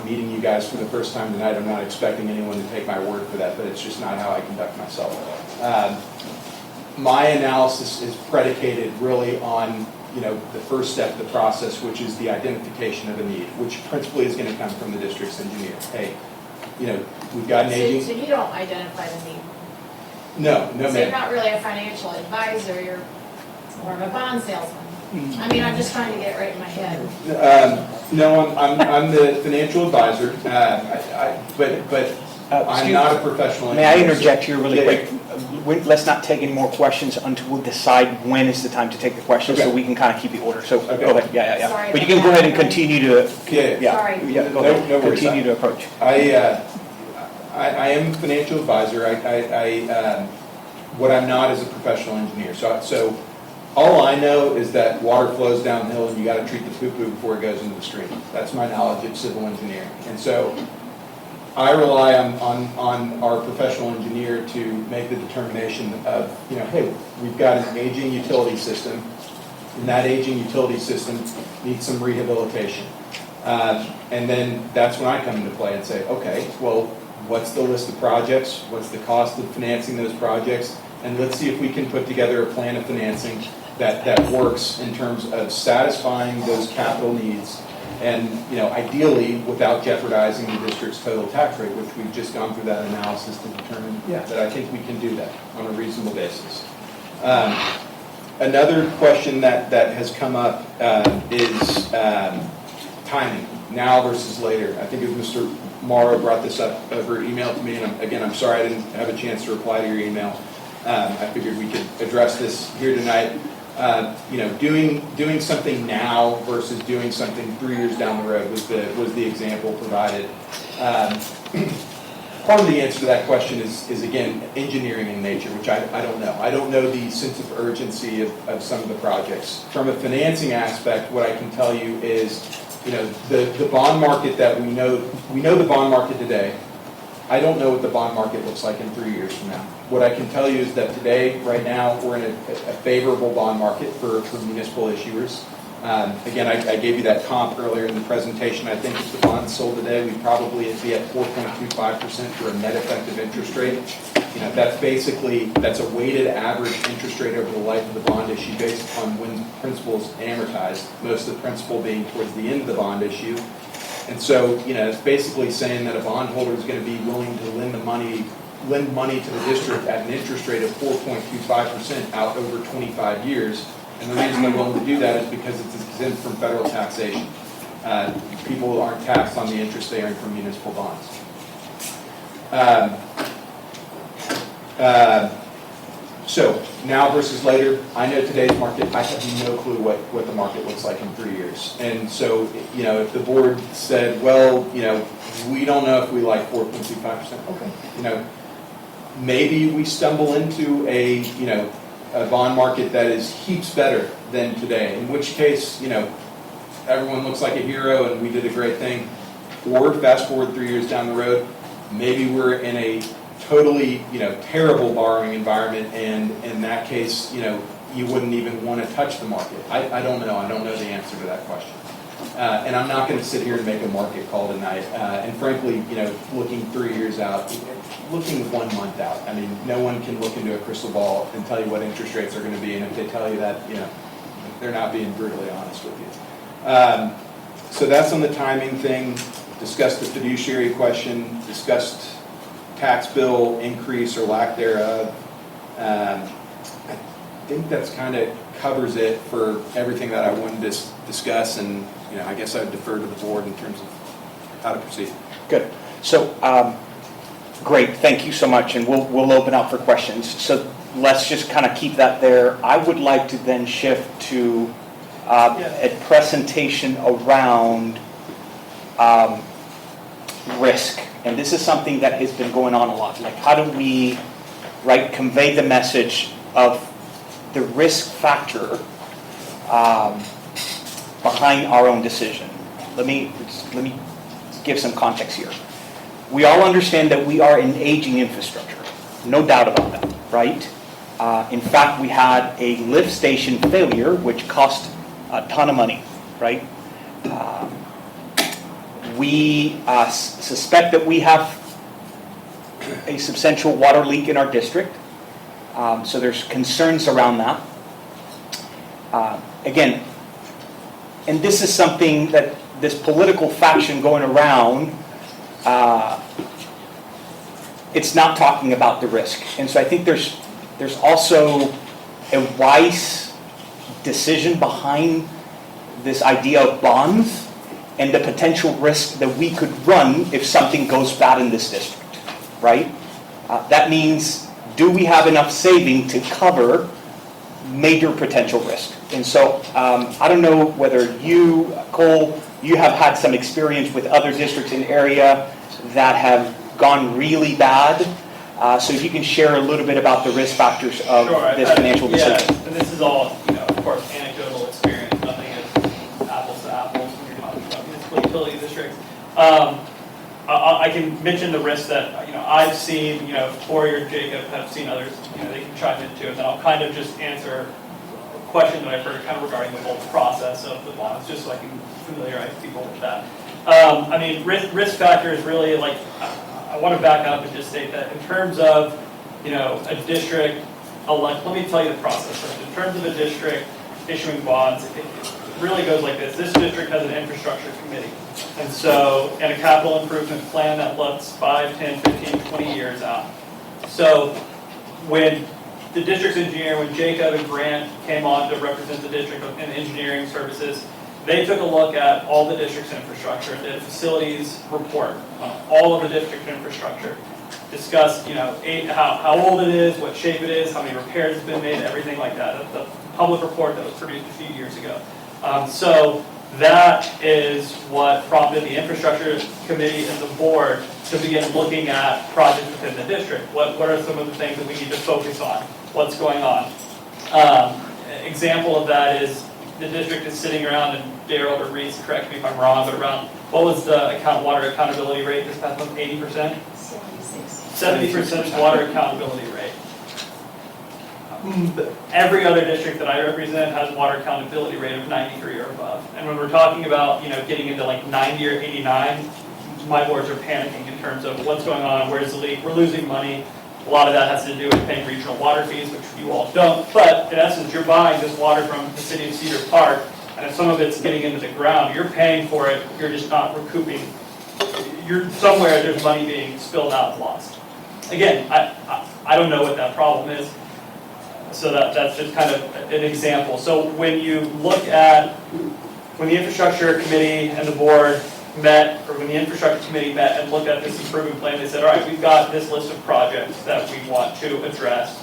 meeting you guys for the first time tonight. I'm not expecting anyone to take my word for that, but it's just not how I conduct myself. My analysis is predicated really on the first step of the process, which is the identification of a need, which principally is going to come from the district's engineer. Hey, we've got an aging. So you don't identify the need? No, So you're ma'am. not really a financial advisor, you're more of a bond salesman? I mean, I'm just trying to get it right in my head. No, I'm the financial advisor, but I'm not a professional May I engineer. interject here really Yeah, quick? Let's not take any more questions until we decide when is the time to take the questions, so Okay. we can kind of keep the order. So Okay. go ahead, yeah. Sorry But you about can go ahead and that. continue to, Sorry. yeah, go ahead. No worries. Continue to approach. I am a financial advisor. What I'm not is a professional engineer. So all I know is that water flows downhill and you got to treat the poo-poo before it goes into the stream. That's my knowledge of civil engineering. And so I rely on our professional engineer to make the determination of, hey, we've got an aging utility system, and that aging utility system needs some rehabilitation. And then that's when I come into play and say, okay, well, what's the list of projects? What's the cost of financing those projects? And let's see if we can put together a plan of financing that works in terms of satisfying those capital needs and, ideally without jeopardizing the district's total tax rate, which we've just gone through that analysis to determine that I think we can do that on a reasonable basis. Another question that has come up is timing, now versus later. I think it was Mr. Morrow brought this up over email to me, and I'm sorry I didn't have a chance to reply to your email. I figured we could address this here tonight. Doing something now versus doing something 3 years down the road was the example provided. part of the answer to that question is again, engineering in nature, which I don't know. I don't know the sense of urgency of some of the projects. From a financing aspect, what I can tell you is, the bond market that we know the bond market today. I don't know what the bond market looks like in 3 years from now. What I can tell you is that today, right now, we're in a favorable bond market for municipal issuers. Again, I gave you that comp earlier in the presentation. I think if the bonds sold today, we'd probably be at 4.25% for a net effective interest rate. That's a weighted average interest rate over the life of the bond issue based upon when principal is amortized, most of the principal being towards the end of the bond issue. And so, it's basically saying that a bondholder is going to be willing to lend money to the district at an interest rate of 4.25% out over 25 years. And the reason they're willing to do that is because it's exempt from federal taxation. People aren't taxed on the interest they earn from municipal bonds. So now versus later, I know today's market, I have no clue what the market looks like in 3 years. And so, if the board said, well, we don't know if we like 4.25%, okay. Maybe we stumble into a bond market that is heaps better than today, in which case, everyone looks like a hero and we did a great thing. Or fast forward 3 years down the road, maybe we're in a totally, terrible borrowing environment, and in that case, you wouldn't even want to touch the market. I don't know. I don't know the answer to that question. And I'm not going to sit here and make a market call tonight. And frankly, looking 3 years out, looking 1 month out, I mean, no one can look into a crystal ball and tell you what interest rates are going to be. And if they tell you that, they're not being brutally honest with you. So that's on the timing thing. Discussed the fiduciary question. Discussed tax bill increase or lack thereof. I think that's kind of covers it for everything that I wanted to discuss, and I guess I'd defer to the board in terms of how to proceed. Good. So, great. Thank you so much, and we'll open up for questions. So let's just kind of keep that there. I would like to then shift to a presentation around risk. And this is something that has been going on a lot. Like, how do we, convey the message of the risk factor behind our own decision? Let me give some context here. We all understand that we are an aging infrastructure, no doubt about that, right? In fact, we had a lift station failure, which cost a ton of money, right? We suspect that we have a substantial water leak in our district, so there's concerns around that. Again, and this is something that this political faction going around, it's not talking about the risk. And so I think there's also a wise decision behind this idea of bonds and the potential risk that we could run if something goes bad in this district, right? That means, do we have enough saving to cover major potential risk? And so I don't know whether you, Cole, you have had some experience with other districts in the area that have gone really bad. So if you can share a little bit about the risk factors of this financial decision. Yeah, and this is all, of course, anecdotal experience. Nothing is apples to apples when you're talking about municipal utility districts. I can mention the risks that I've seen. Corey or Jacob have seen others. They can chime in too, and then I'll kind of just answer a question that I've heard kind of regarding the whole process of the bonds, just so I can familiarize people with that. Risk factor is really like. I want to back up and just state that in terms of, a district, let me tell you the process first. In terms of a district issuing bonds, it really goes like this. This district has an infrastructure committee. And a capital improvement plan that looks 5, 10, 15, 20 years out. So when the district's engineer, when Jacob and Grant came on to represent the district in engineering services, they took a look at all the district's infrastructure, did a facilities report on all of the district infrastructure, discussed, how old it is, what shape it is, how many repairs have been made, everything like that. That's the public report that was produced a few years ago. So that is what prompted the infrastructure committee and the board to begin looking at projects within the district. What are some of the things that we need to focus on? What's going on? Example of that is the district is sitting around, and Daryl or Reese, correct me if I'm wrong, but around, what was the water accountability rate this past month, 80%? 70% water accountability rate. Every other district that I represent has water accountability rate of 93 or above. And when we're talking about, getting into like 90 or 89, my boards are panicking in terms of what's going on, where's the leak, we're losing money. A lot of that has to do with paying regional water fees, which you all don't. But in essence, you're buying this water from the city of Cedar Park, and if some of it's getting into the ground, you're paying for it, you're just not recouping. You're somewhere there's money being spilled out and lost. Again, I don't know what that problem is. So that's just kind of an example. So when you look at, when the infrastructure committee and the board met, or when the infrastructure committee met and looked at this improvement plan, they said, all right, we've got this list of projects that we want to address.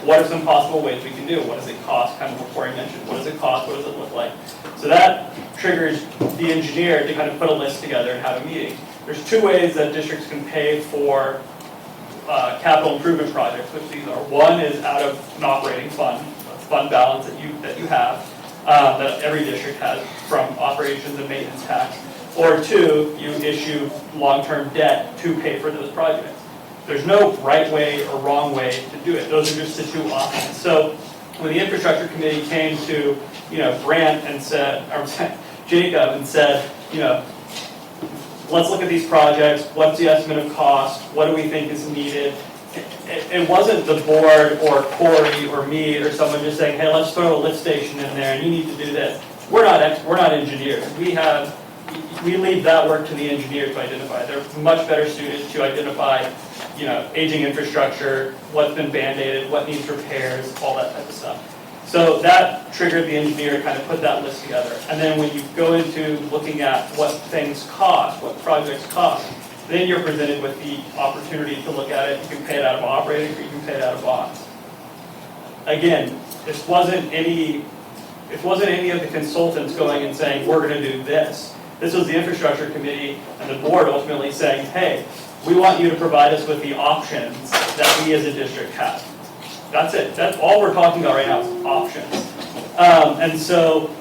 What are some possible ways we can do? What does it cost? Kind of what Corey mentioned. What does it cost? What does it look like? So that triggers the engineer to kind of put a list together and have a meeting. There's two ways that districts can pay for capital improvement projects, which these are. One is out of an operating fund, a fund balance that you have, that every district has from operations and maintenance tax. Or two, you issue long-term debt to pay for those projects. There's no right way or wrong way to do it. Those are just the two options. So when the infrastructure committee came to, Brant and said, or Jacob and said, let's look at these projects. What's the estimate of cost? What do we think is needed? It wasn't the board or Corey or me or someone just saying, hey, let's throw a lift station in there and you need to do this. We're not engineers. We leave that work to the engineer to identify. They're much better suited to identify, aging infrastructure, what's been band-aided, what needs repairs, all that type of stuff. So that triggered the engineer to kind of put that list together. And then when you go into looking at what things cost, what projects cost, then you're presented with the opportunity to look at it. You can pay it out of operating or you can pay it out of bonds. Again, this wasn't any of the consultants going and saying, we're going to do this. This was the infrastructure committee and the board ultimately saying, hey, we want you to provide us with the options that we as a district have. That's it. That's all we're talking about right now is options. And so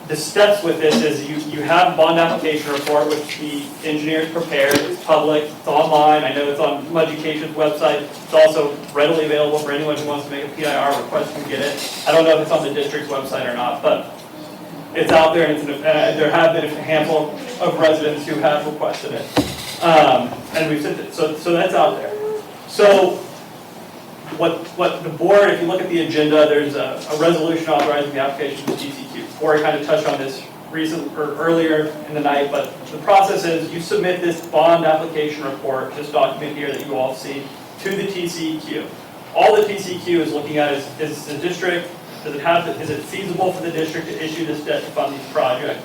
the steps with this is you have a bond application report, which the engineers prepared. It's public. It's online. I know it's on Education's website. It's also readily available for anyone who wants to make a PIR request can get it. I don't know if it's on the district's website or not, but it's out there, and there have been a handful of residents who have requested it. And we've sent it. So that's out there. So what the board, if you look at the agenda, there's a resolution authorizing the application to the TCQ. Corey kind of touched on this earlier in the night, but the process is you submit this bond application report, this document here that you all see, to the TCQ. All the TCQ is looking at is the district, is it feasible for the district to issue this debt to fund these projects?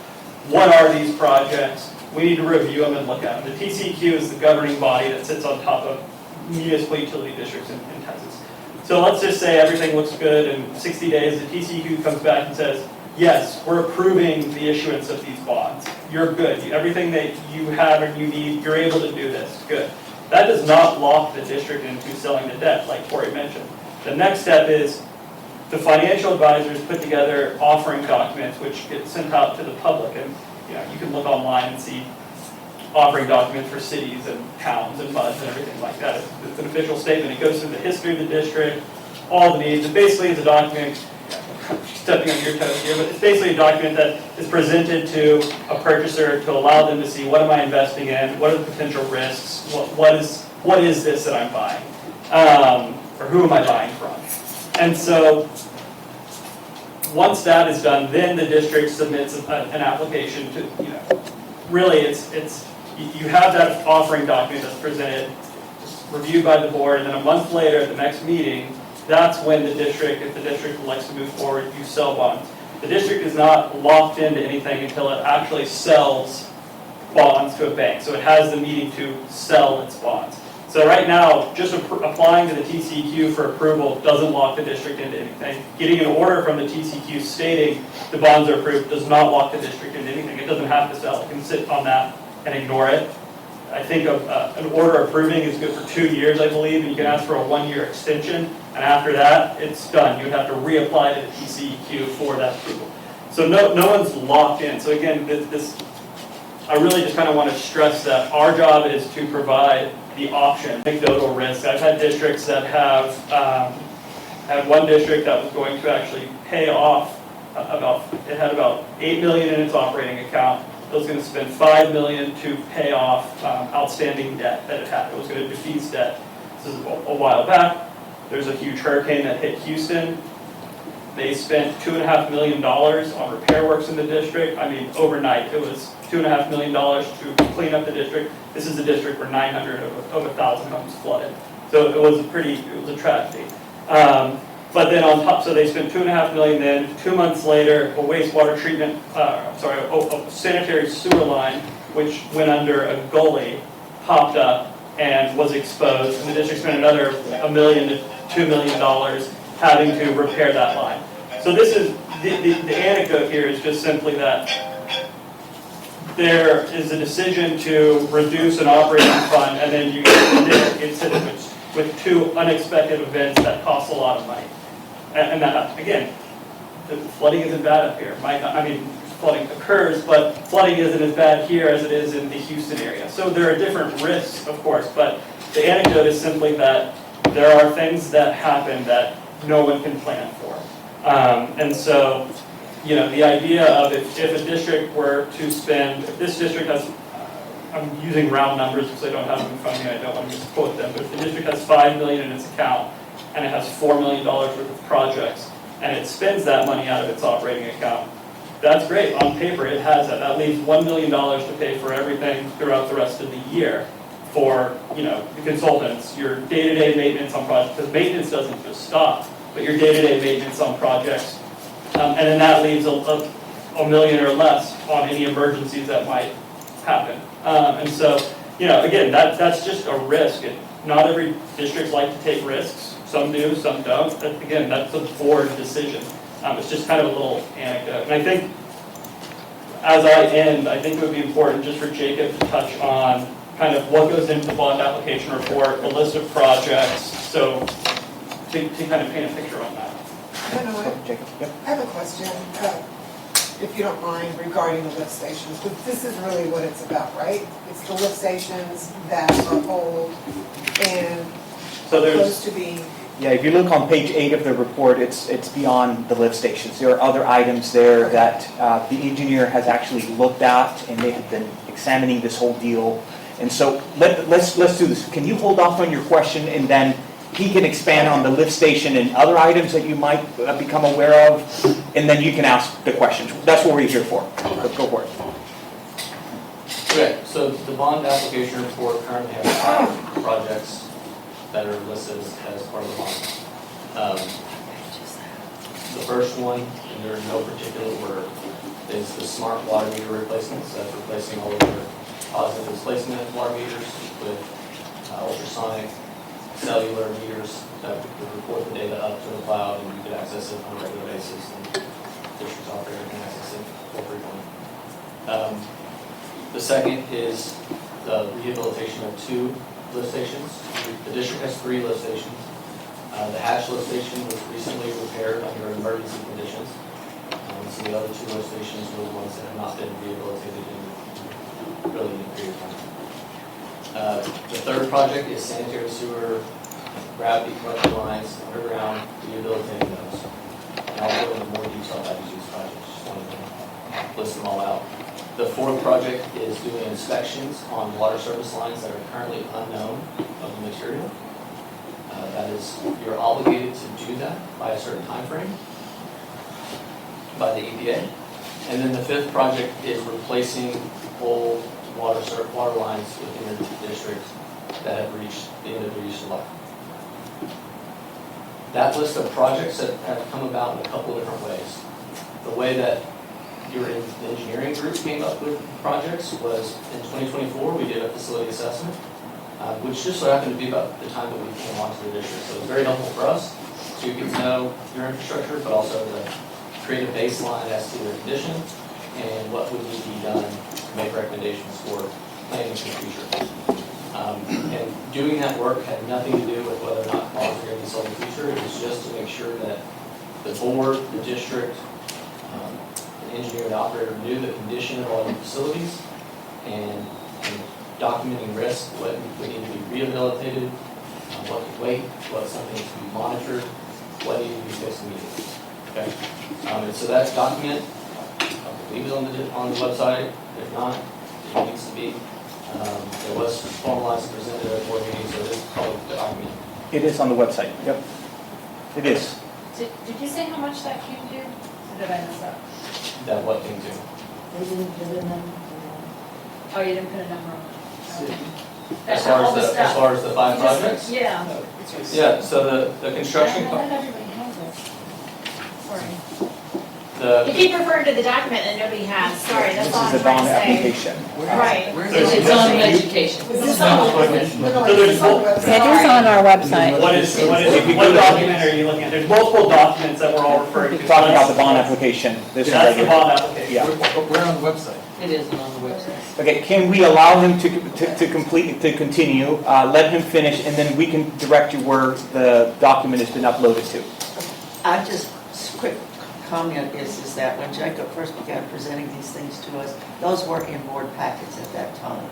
What are these projects? We need to review them and look at them. The TCQ is the governing body that sits on top of municipal utility districts in Texas. So let's just say everything looks good in 60 days, the TCQ comes back and says, yes, we're approving the issuance of these bonds. You're good. Everything that you have and you need, you're able to do this. Good. That does not lock the district into selling the debt, like Corey mentioned. The next step is the financial advisors put together offering documents which get sent out to the public. And you can look online and see offering documents for cities and towns and MUDs and everything like that. It's an official statement. It goes through the history of the district, all the needs. And basically it's a document, stepping on your toes here, but it's basically a document that is presented to a purchaser to allow them to see what am I investing in, what are the potential risks, what is this that I'm buying, or who am I buying from. And so once that is done, then the district submits an application to, really it's you have that offering document that's presented, reviewed by the board, and then a month later at the next meeting, that's when the district, if the district elects to move forward, you sell bonds. The district is not locked into anything until it actually sells bonds to a bank. So it has the meeting to sell its bonds. So right now, just applying to the TCQ for approval doesn't lock the district into anything. Getting an order from the TCQ stating the bonds are approved does not lock the district into anything. It doesn't have to sell. It can sit on that and ignore it. I think an order approving is good for 2 years, I believe, and you can ask for a 1-year extension, and after that, it's done. You would have to reapply to the TCEQ for that approval. So no one's locked in. So again, I really just kind of want to stress that our job is to provide the option, anecdotal risk. I've had districts that have, had one district that was going to actually pay off it had about $8 million in its operating account. It was going to spend $5 million to pay off outstanding debt that it had. It was going to defease debt. This is a while back. There's a huge hurricane that hit Houston. They spent $2.5 million on repair works in the district. I mean, overnight, it was $2.5 million to clean up the district. This is a district where 900 of 1,000 homes flooded. So it was a tragedy. But then on top, so they spent $2.5 million then. 2 months later, a wastewater treatment, a sanitary sewer line, which went under a gully, popped up and was exposed. And the district spent another $1 million to $2 million having to repair that line. So this is, the anecdote here is just simply that there is a decision to reduce an operating fund, and then you get with 2 unexpected events that cost a lot of money. And that, again, the flooding isn't bad up here. Flooding occurs, but flooding isn't as bad here as it is in the Houston area. So there are different risks, of course, but the anecdote is simply that there are things that happen that no one can plan for. And so, you know, the idea of if a district were to spend, if this district has, I'm using round numbers because I don't have them in front of me, I don't want to misquote them, but if the district has $5 million in its account and it has $4 million worth of projects and it spends that money out of its operating account, that's great. On paper, it has that. That leaves $1 million to pay for everything throughout the rest of the year for, you know, the consultants, your day-to-day maintenance on projects, because maintenance doesn't just stop, but your day-to-day maintenance on projects. And then that leaves a million or less on any emergencies that might happen. And so, you know, again, that's just a risk. Not every district likes to take risks. Some do, some don't. But again, that's a board decision. It's just kind of a little anecdote. And I think, as I end, I think it would be important just for Jacob to touch on kind of what goes into the bond application report, a list of projects, so to kind of paint a picture on that. I don't know, Jacob, yep. I have a question, if you don't mind, regarding the lift stations. But this is really what it's about, right? It's the lift stations that are old and So supposed to be. Yeah, if you look on page 8 of the report, it's beyond the lift stations. There are other items there that the engineer has actually looked at, and they have been examining this whole deal. And so let's do this. Can you hold off on your question, and then he can expand on the lift station and other items that you might become aware of, and then you can ask the questions. That's what we're here for. Go for it. Okay, so the bond application report currently has 5 projects that are listed as part of the bond. The first one, and they're in no particular order, is the smart water meter replacements. That's replacing all of the positive displacement water meters with ultrasonic cellular meters that would report the data up to the cloud, and you could access it on a regular basis, and district operator can access it for frequently. The second is the rehabilitation of 2 lift stations. The district has 3 lift stations. The hatch lift station was recently repaired under emergency conditions. So the other 2 lift stations were the ones that have not been rehabilitated in really any period of time. The third project is sanitary sewer gravity collector lines underground, rehabilitating those. And I'll go into more detail about each of these projects. Just wanted to list them all out. The fourth project is doing inspections on water service lines that are currently unknown of the material. That is, you're obligated to do that by a certain time frame by the EPA. And then the fifth project is replacing old water lines within the district that have reached the end of their useful life. That list of projects that have come about in a couple of different ways. The way that your engineering group came up with projects was in 2024 we did a facility assessment, which just so happened to be about the time that we came onto the district. So it was very helpful for us to get to know your infrastructure, but also to create a baseline as to their condition and what would need to be done to make recommendations for planning for the future. And doing that work had nothing to do with whether or not bonds are going to be sold in the future. It was just to make sure that the board, the district, the engineer, the operator knew the condition of all the facilities and documenting risk, what would need to be rehabilitated, what could wait, what something needs to be monitored, what needed to be fixed immediately. Okay? And so that document, I believe is on the website. If not, it needs to be. It was formalized and presented at a board meeting, so it is a public document. It is on the website, yep. It is. Did you say how much that came to? Or did I mess up? That what came to. They didn't put a number. Oh, you didn't put a number on it? Okay. As That's far all the as the, stuff. as far as the 5 Just- projects? Yeah. Yeah, so the construction, Not everybody has it. Sorry. the, You keep referring to the document that nobody has, sorry, that's all I'm This is a trying bond to say. application. Right. It's on education. Is this on the website? No, So there's it's on the website. It is on our website. What document are you looking at? There's multiple documents that we're all referring to. Talking about the bond application. This is That's right the here. bond application. Yeah. We're on the website. It isn't on the website. Okay, can we allow him to continue, let him finish, and then we can direct you where the document has been uploaded to? I just, quick comment is that when Jacob first began presenting these things to us, those were in board packets at that time.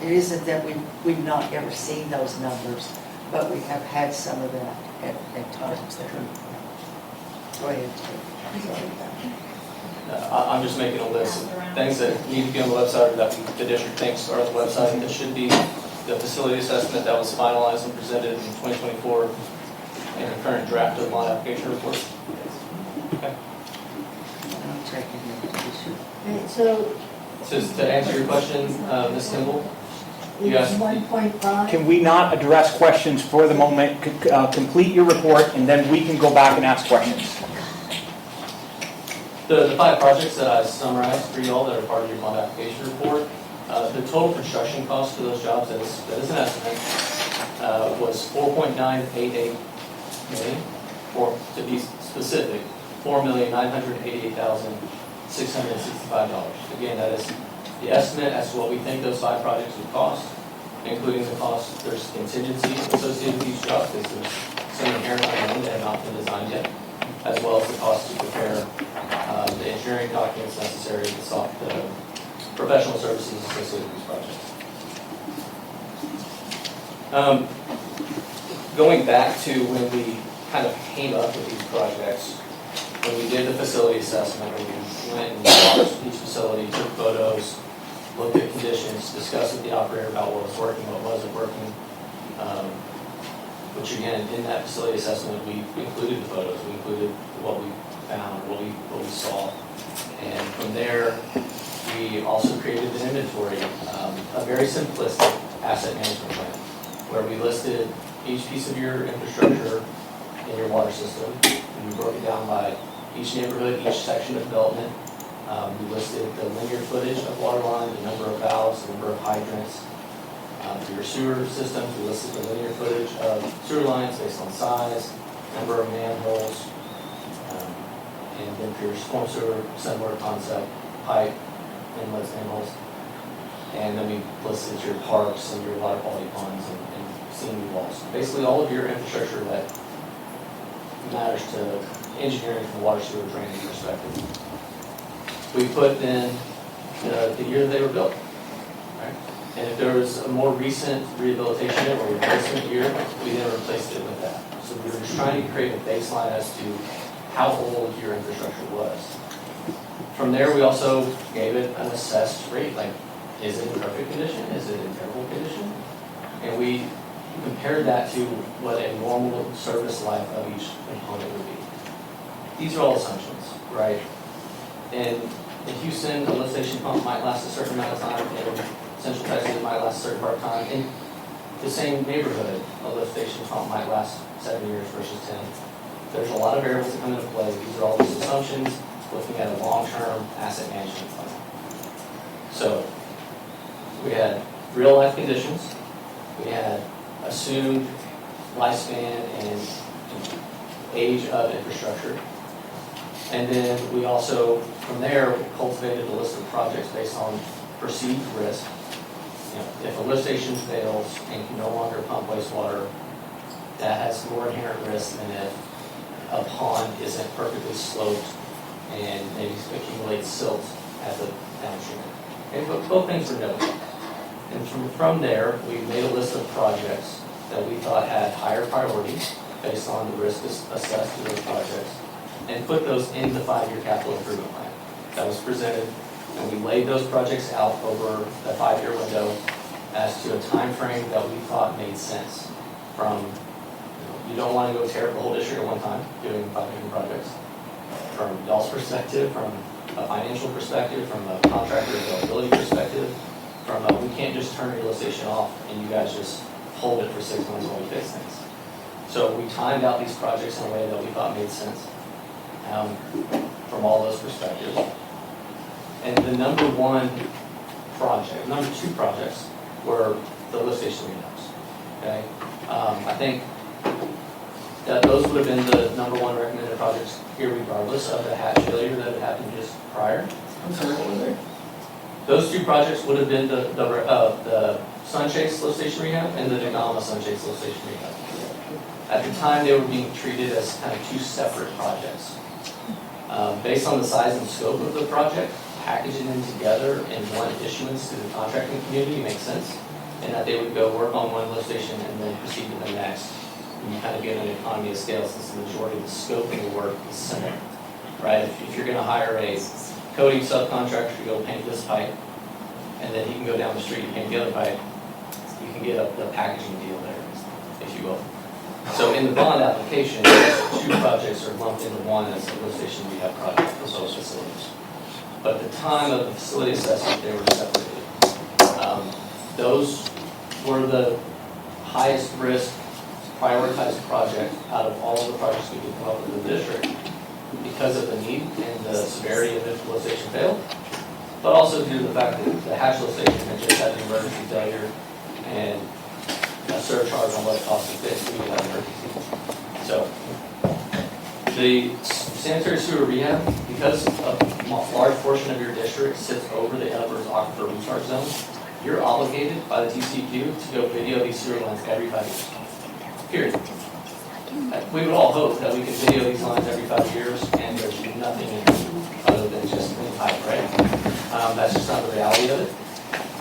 It isn't that we've not ever seen those numbers, but we have had some of that at times there. Go ahead. I'm just making a list of things that need to be on the website or that the district thinks are on the website. It should be the facility assessment that was finalized and presented in 2024 and the current draft of the bond application report. Okay. I'm checking it. So, So to answer your question, Ms. Kimball, you it's asked, 1.5? Can we not address questions for the moment? Complete your report, and then we can go back and ask questions. the 5 projects that I summarized for you all that are part of your bond application report, the total construction cost for those jobs, that is an estimate, was $4.988 million, or to be specific, $4,988,665. Again, that is the estimate as to what we think those 5 projects would cost, including the cost, there's contingency associated with each job, because there's some inherent unknown that have not been designed yet, as well as the cost to prepare the engineering documents necessary, the professional services associated with these projects. Going back to when we kind of came up with these projects, when we did the facility assessment, we went and watched each facility, took photos, looked at conditions, discussed with the operator about what was working, what wasn't working. Which again, in that facility assessment, we included the photos, we included what we found, what we saw. And from there, we also created an inventory, a very simplistic asset management plan, where we listed each piece of your infrastructure in your water system, and we broke it down by each neighborhood, each section of development. We listed the linear footage of water line, the number of valves, the number of hydrants. For your sewer systems, we listed the linear footage of sewer lines based on size, number of manholes, and then for your storm sewer, similar concept, pipe, inlets, manholes. And then we listed your parks and your water quality ponds and scenery walls. Basically, all of your infrastructure that matters to engineering from a water sewer drainage perspective. We put in the year they were built. Right? And if there was a more recent rehabilitation or replacement year, we then replaced it with that. So we were just trying to create a baseline as to how old your infrastructure was. From there, we also gave it an assessed rate, like, is it in perfect condition? Is it in terrible condition? And we compared that to what a normal service life of each component would be. These are all assumptions, right? And in Houston, a lift station pump might last a certain amount of time, and in Central Texas, it might last a certain part of time. In the same neighborhood, a lift station pump might last 7 years versus 10. There's a lot of variables that come into play. These are all just assumptions, looking at a long-term asset management plan. So we had real-life conditions. We had assumed lifespan and age of infrastructure. And then we also, from there, cultivated a list of projects based on perceived risk. if a lift station fails and can no longer pump wastewater, that has more inherent risk than if a pond isn't perfectly sloped and maybe accumulates silt at the downstream. Okay, but both things are noted. And from there, we made a list of projects that we thought had higher priorities based on the risk assessed to those projects, and put those in the 5-year capital improvement plan that was presented. And we laid those projects out over the 5-year window as to a time frame that we thought made sense. From, you don't want to go tear up the whole district at one time doing 5 different projects. From y'all's perspective, from a financial perspective, from a contractor availability perspective, from a, we can't just turn your lift station off and you guys just hold it for 6 months while we fix things. So we timed out these projects in a way that we thought made sense from all those perspectives. And the number 2 projects were the lift station rehabs. Okay, I think that those would have been the number 1 recommended projects here, regardless of the hatch failure that had happened just prior. I'm sorry, what were they? Those 2 projects would have been the Sunchase lift station rehab and the Nagama Sunchase lift station rehab. At the time, they were being treated as kind of 2 separate projects. Based on the size and scope of the project, packaging them together in one issuance to the contracting community makes sense, and that they would go work on one lift station and then proceed to the next. And you kind of get an economy of scale since the majority of the scope of the work is similar, right? If you're going to hire a coating subcontractor to go paint this pipe, and then he can go down the street and paint the other pipe, you can get the packaging deal there, if you will. So in the bond application, those 2 projects are lumped into one as a lift station rehab project for both facilities. But at the time of the facility assessment, they were separated. Those were the highest risk prioritized project out of all of the projects we could come up with in the district because of the need and the severity of if the lift station failed, but also due to the fact that the hatch lift station had just had an emergency failure and a surcharge on what it costs to fix due to that emergency. So the sanitary sewer rehab, because a large portion of your district sits over the Edwards Aquifer Recharge Zone, you're obligated by the TCEQ to go video these sewer lines every 5 years. Period. We would all hope that we could video these lines every 5 years and there's nothing in it other than just clean pipe, right? That's just not the reality of it.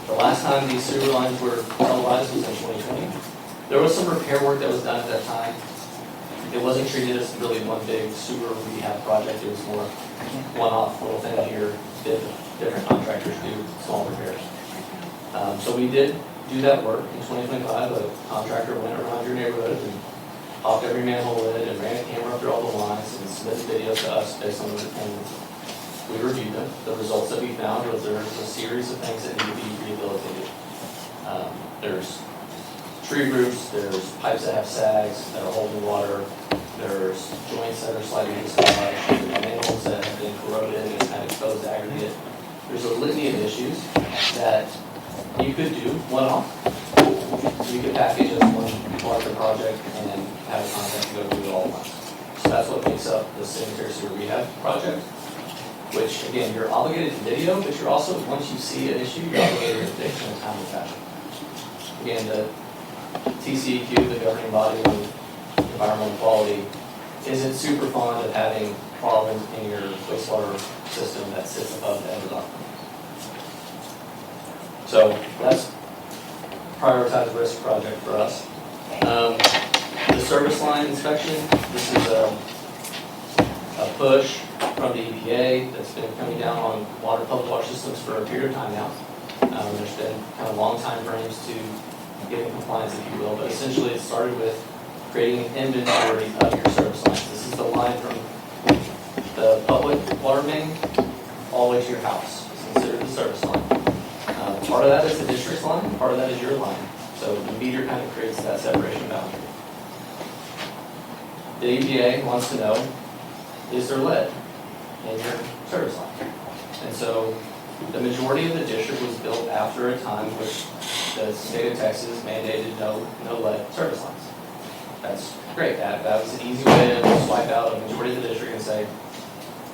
The last time these sewer lines were televised was in 2020. There was some repair work that was done at that time. It wasn't treated as really one big sewer rehab project. It was more one-off little thing here, different contractors do small repairs. So we did do that work in 2025. A contractor went around your neighborhood and popped every manhole lid and ran a camera through all the lines and submitted videos to us based on the and we reviewed them. The results that we found was there was a series of things that need to be rehabilitated. There's tree roots, there's pipes that have sags that are holding water, there's joints that are slightly dislodged, manholes that have been corroded and kind of exposed to aggregate. There's a litany of issues that you could do one-off. You could package as one larger project and have a contract go do it all at once. So that's what makes up the sanitary sewer rehab project, which again, you're obligated to video, but you're also, once you see an issue, you're obligated to fix in a timely fashion. Again, the TCEQ, the governing body of environmental quality, isn't super fond of having problems in your wastewater system that sits above the Edwards Aquifer. So that's prioritized risk project for us. The service line inspection, this is a push from the EPA that's been coming down on public water systems for a period of time now. There's been kind of long time frames to get in compliance, if you will, but essentially it started with creating an inventory of your service lines. This is the line from the public water main all the way to your house. It's considered the service line. Part of that is the district's line, part of that is your line. So the meter kind of creates that separation boundary. The EPA wants to know, is there lead in your service line? And so the majority of the district was built after a time which the state of Texas mandated no lead service lines. That's great. That was an easy way to swipe out a majority of the district and say,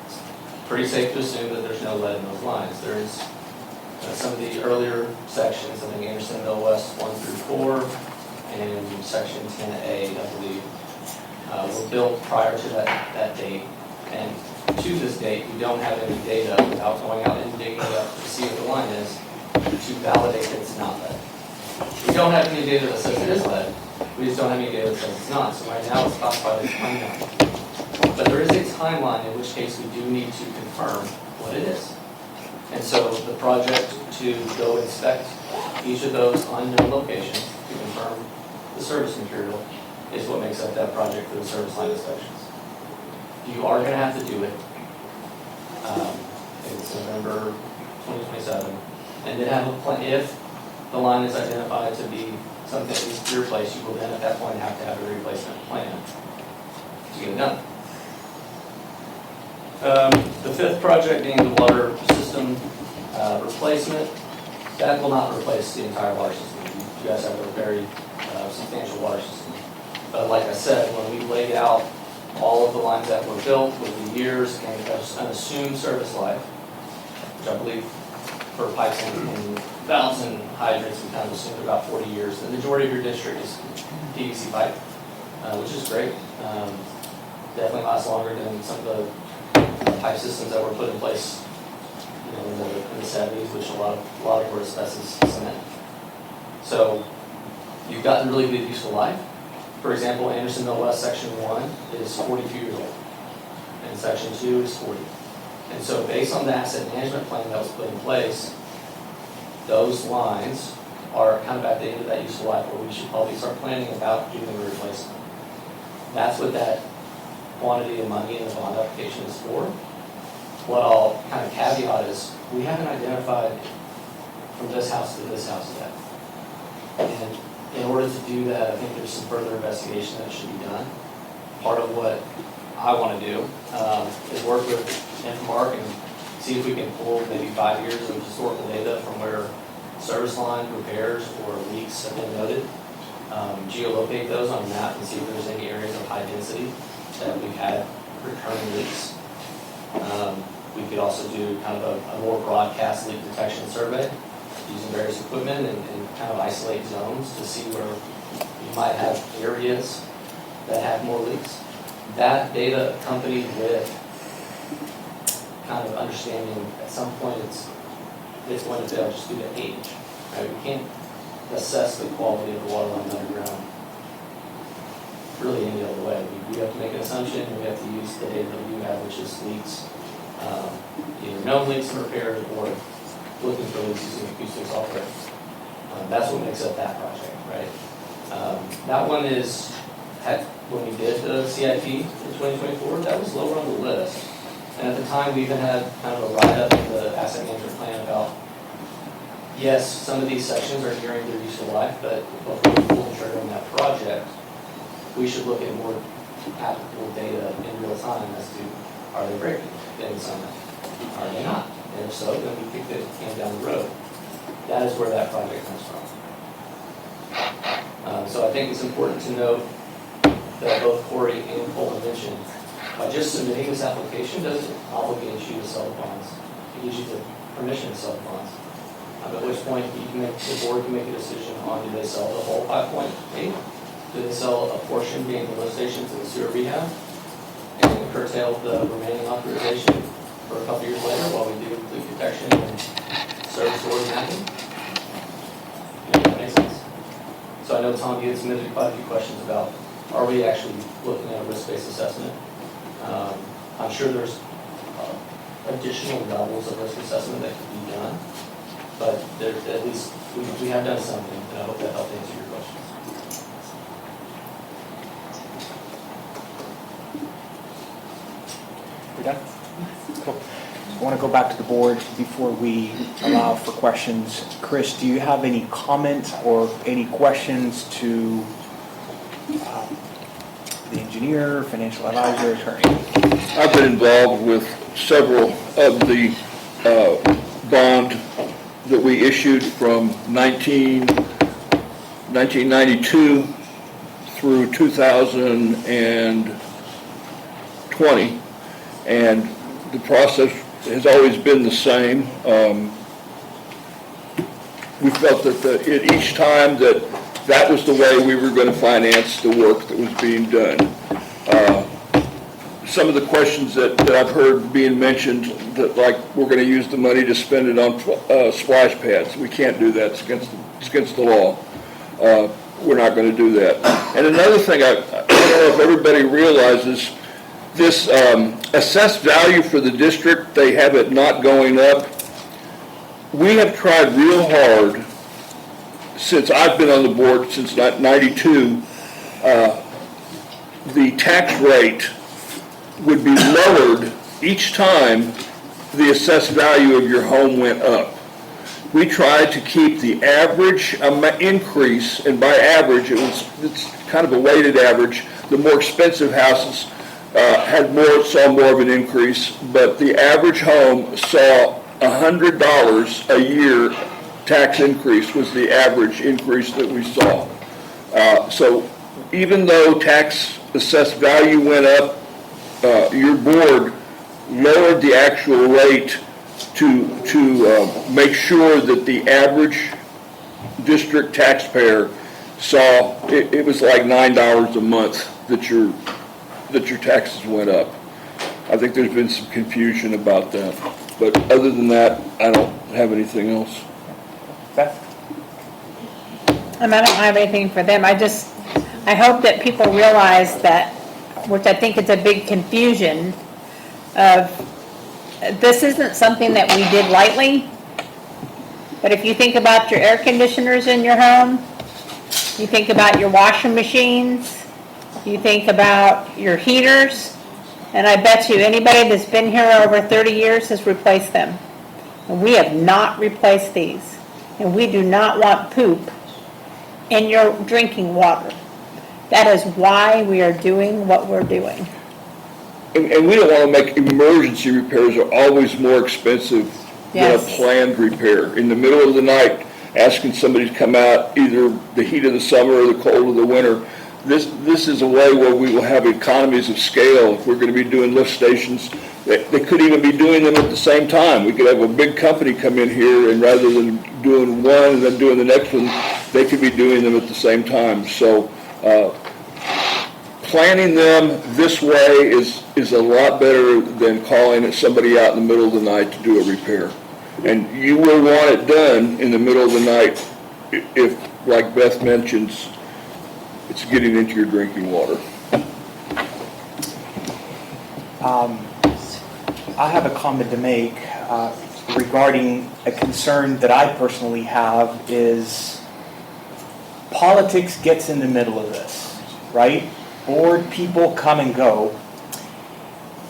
it's pretty safe to assume that there's no lead in those lines. There's Some of the earlier sections, I think Anderson Mill West 1 through 4, and section 10A, I believe, were built prior to that date. And to this date, we don't have any data without going out and digging it up to see what the line is to validate that it's not lead. We don't have any data that says it is lead. We just don't have any data that says it's not. So right now it's classified as unknown. But there is a timeline in which case we do need to confirm what it is. And so the project to go inspect each of those unknown locations to confirm the service material is what makes up that project for the service line inspections. You are going to have to do it. It's November 2027. And then have a plan. If the line is identified to be something that needs to be replaced, you will then at that point have to have a replacement plan to get it done. The fifth project being the water system replacement, that will not replace the entire water system. You guys have a very substantial water system. But like I said, when we laid out all of the lines that were built with the years and an assumed service life, which I believe for pipes and valves and hydrants, we kind of assumed about 40 years. The majority of your district is PVC pipe, which is great. Definitely lasts longer than some of the pipe systems that were put in place, in the 70s, which a lot of were asbestos cement. So you've got the really good useful life. For example, Anderson Mill West Section 1 is 42 years old, and Section 2 is 40. And so based on the asset management plan that was put in place, those lines are kind of at the end of that useful life where we should probably start planning about doing a replacement. That's what that quantity of money in the bond application is for. What I'll kind of caveat is we haven't identified from this house to this house yet. And in order to do that, I think there's some further investigation that should be done. Part of what I want to do is work with Infomark and see if we can pull maybe 5 years of historical data from where service line repairs or leaks have been noted, geolocate those on a map and see if there's any areas of high density that we've had recurring leaks. We could also do kind of a more broadcast leak detection survey using various equipment and kind of isolate zones to see where you might have areas that have more leaks. That data accompanied with kind of understanding at some point it's going to fail just due to age. Right? We can't assess the quality of the water line underground really any other way. We have to make an assumption and we have to use the data that we have, which is leaks, either known leaks and repairs or looking for leaks using acoustic software. That's what makes up that project, right? That one is, when we did the CIP in 2024, that was lower on the list. And at the time, we even had kind of a write-up in the asset management plan about, yes, some of these sections are nearing their useful life, but before we pull the trigger on that project, we should look at more applicable data in real time as to, are they breaking in some? Are they not? And if so, then we kick the can down the road. That is where that project comes from. So I think it's important to note that both Corey and Cole mentioned, by just submitting this application doesn't obligate you to sell the bonds. It gives you the permission to sell the bonds. At which point the board can make a decision on do they sell the whole 5.8? Do they sell a portion being the lift station to the sewer rehab and curtail the remaining authorization for a couple years later while we do leak detection and service order mapping? That makes sense. So I know, Tom, you had submitted quite a few questions about, are we actually looking at a risk-based assessment? I'm sure there's additional levels of risk assessment that can be done, but there's at least, we have done something, and I hope that helped answer your questions. We done? Cool. I want to go back to the board before we allow for questions. Chris, do you have any comments or any questions to the engineer, financial advisor, attorney? I've been involved with several of the bond that we issued from 1992 through 2020, and the process has always been the same. we felt that at each time that was the way we were going to finance the work that was being done. Some of the questions that I've heard being mentioned, that like we're going to use the money to spend it on splash pads. We can't do that. It's against the law. We're not going to do that. And another thing, I don't know if everybody realizes, this assessed value for the district, they have it not going up. We have tried real hard since I've been on the board, since 92, the tax rate would be lowered each time the assessed value of your home went up. We tried to keep the average increase, and by average, it's kind of a weighted average. The more expensive houses saw more of an increase, but the average home saw $100 a year tax increase was the average increase that we saw. So even though tax assessed value went up, your board lowered the actual rate to make sure that the average district taxpayer saw, it was like $9 a month that your taxes went up. I think there's been some confusion about that. But other than that, I don't have anything else. Beth? I don't have anything for them. I hope that people realize that, which I think is a big confusion of, this isn't something that we did lightly, but if you think about your air conditioners in your home, you think about your washing machines, you think about your heaters, and I bet you anybody that's been here over 30 years has replaced them. And we have not replaced these. And we do not want poop in your drinking water. That is why we are doing what we're doing. And we don't want to make emergency repairs are always more expensive than a Yes. planned repair. In the middle of the night, asking somebody to come out, either the heat of the summer or the cold of the winter, this is a way where we will have economies of scale. If we're going to be doing lift stations, they could even be doing them at the same time. We could have a big company come in here, and rather than doing one and then doing the next one, they could be doing them at the same time. So planning them this way is a lot better than calling somebody out in the middle of the night to do a repair. And you will want it done in the middle of the night if, like Beth mentions, it's getting into your drinking water. I have a comment to make regarding a concern that I personally have is politics gets in the middle of this, right? Board people come and go.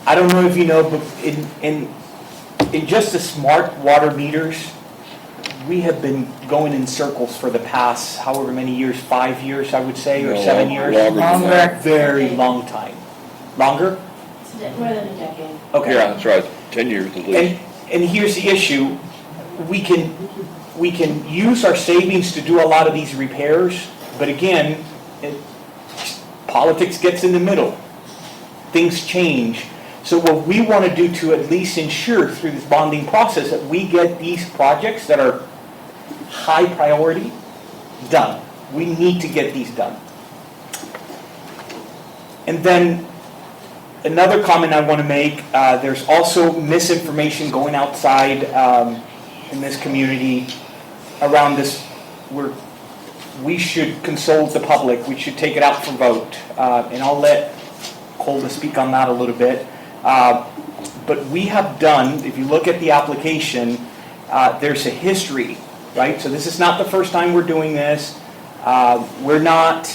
I don't know if you know, but in just the smart water meters, we have been going in circles for the past however many years, 5 years, I would say, or 7 years. Longer. Very long time. Longer? More than a decade. Okay. Yeah, that's right, 10 years at least. And here's the issue, we can use our savings to do a lot of these repairs, but again, politics gets in the middle. Things change. So what we want to do to at least ensure through this bonding process that we get these projects that are high priority done. We need to get these done. And then another comment I want to make, there's also misinformation going outside in this community around this, where we should consult the public, we should take it out for vote. And I'll let Colda speak on that a little bit. But we have done, if you look at the application, there's a history, right? So this is not the first time we're doing this. We're not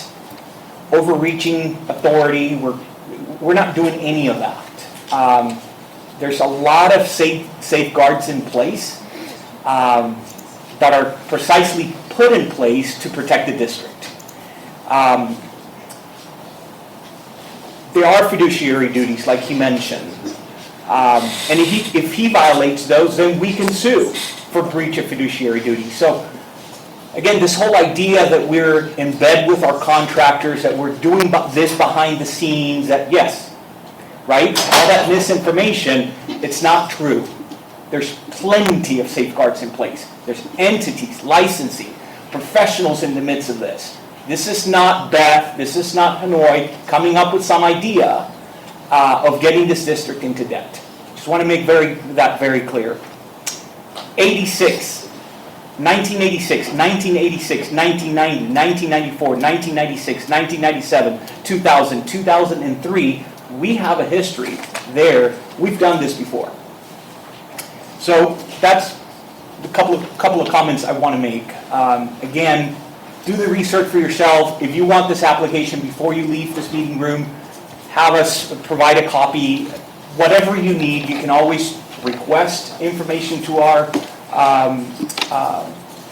overreaching authority. We're not doing any of that. There's a lot of safeguards in place that are precisely put in place to protect the district. There are fiduciary duties, like he mentioned. And if he violates those, then we can sue for breach of fiduciary duty. So, again, this whole idea that we're in bed with our contractors, that we're doing this behind the scenes, that yes, right? All that misinformation, it's not true. There's plenty of safeguards in place. There's entities, licensing, professionals in the midst of this. This is not Beth, this is not Hanoi coming up with some idea of getting this district into debt. Just want to make that very clear. 1986, 1990, 1994, 1996, 1997, 2000, 2003, we have a history there. We've done this before. So that's a couple of comments I want to make. Again, do the research for yourself. If you want this application before you leave this meeting room, have us provide a copy. Whatever you need, you can always request information to our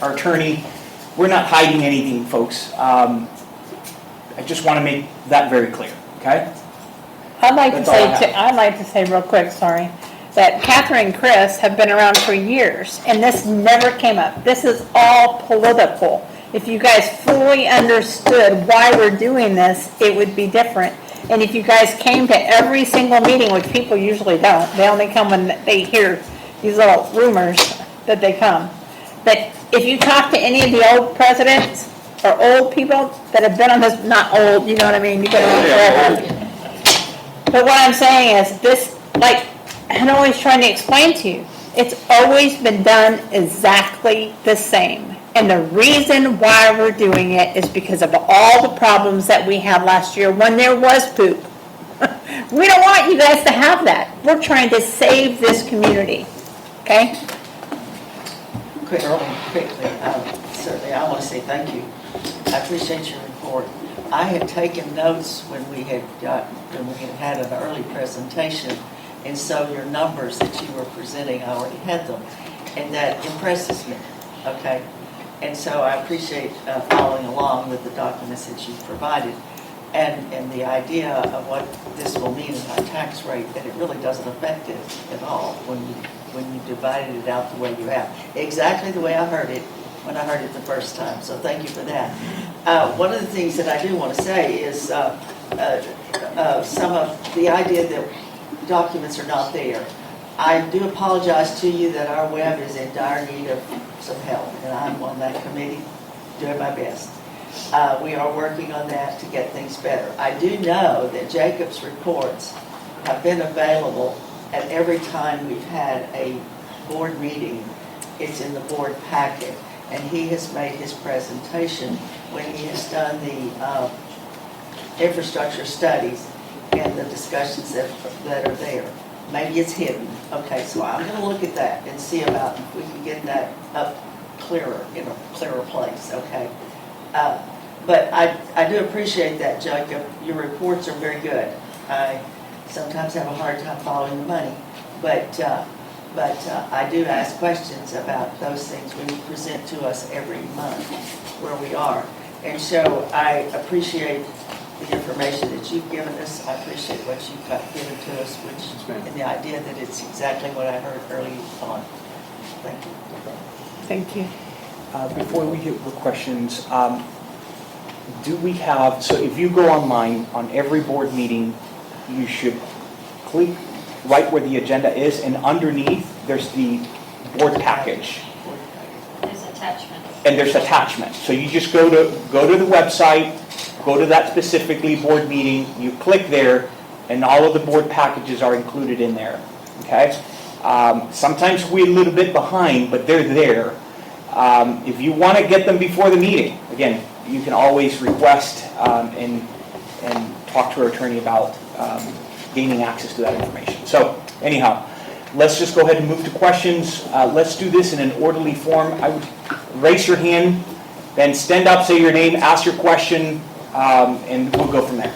attorney. We're not hiding anything, folks. I just want to make that very clear, okay? I'd like That's to say real quick, sorry, that Catherine and Chris have been around for years, and this never came up. This is all political. If you guys fully understood why we're doing this, it would be different. And if you guys came to every single meeting, which people usually don't, they only come when they hear these little rumors that they come. But if you talk to any of the old presidents or old people that have been on this, not old, you know what I mean, you've been around forever. But what I'm saying is this, like I'm always trying to explain to you, it's always been done exactly the same. And the reason why we're doing it is because of all the problems that we had last year when there was poop. We don't want you guys to have that. We're trying to save this community, okay? Quickly, certainly I want to say thank you. I appreciate your report. I had taken notes when we had had an early presentation, and so your numbers that you were presenting, I already had them, and that impresses me, okay? And so I appreciate following along with the documents that you've provided, and the idea of what this will mean in our tax rate, that it really doesn't affect it at all when you divided it out the way you have. Exactly the way I heard it when I heard it the first time, so thank you for that. One of the things that I do want to say is some of the idea that documents are not there. I do apologize to you that our web is in dire need of some help, and I'm on that committee doing my best. We are working on that to get things better. I do know that Jacob's reports have been available at every time we've had a board meeting. It's in the board packet, and he has made his presentation when he has done the infrastructure studies and the discussions that are there. Maybe it's hidden. Okay, so I'm going to look at that and see about if we can get that up clearer, in a clearer place, okay? But I do appreciate that, Jacob. Your reports are very good. I sometimes have a hard time following the money, but I do ask questions about those things when you present to us every month where we are. And so I appreciate the information that you've given us. I appreciate what you've got given to us, and the idea that it's exactly what I heard early on. Thank you. Thank you. Before we hit with questions, do we have, so if you go online on every board meeting, you should click right where the agenda is, and underneath there's the board package. There's attachments. And there's attachments. So you just go to the website, go to that specifically board meeting, you click there, and all of the board packages are included in there, okay? Sometimes we're a little bit behind, but they're there. If you want to get them before the meeting, again, you can always request and talk to our attorney about gaining access to that information. So anyhow, let's just go ahead and move to questions. Let's do this in an orderly form. I would raise your hand, then stand up, say your name, ask your question, and we'll go from there.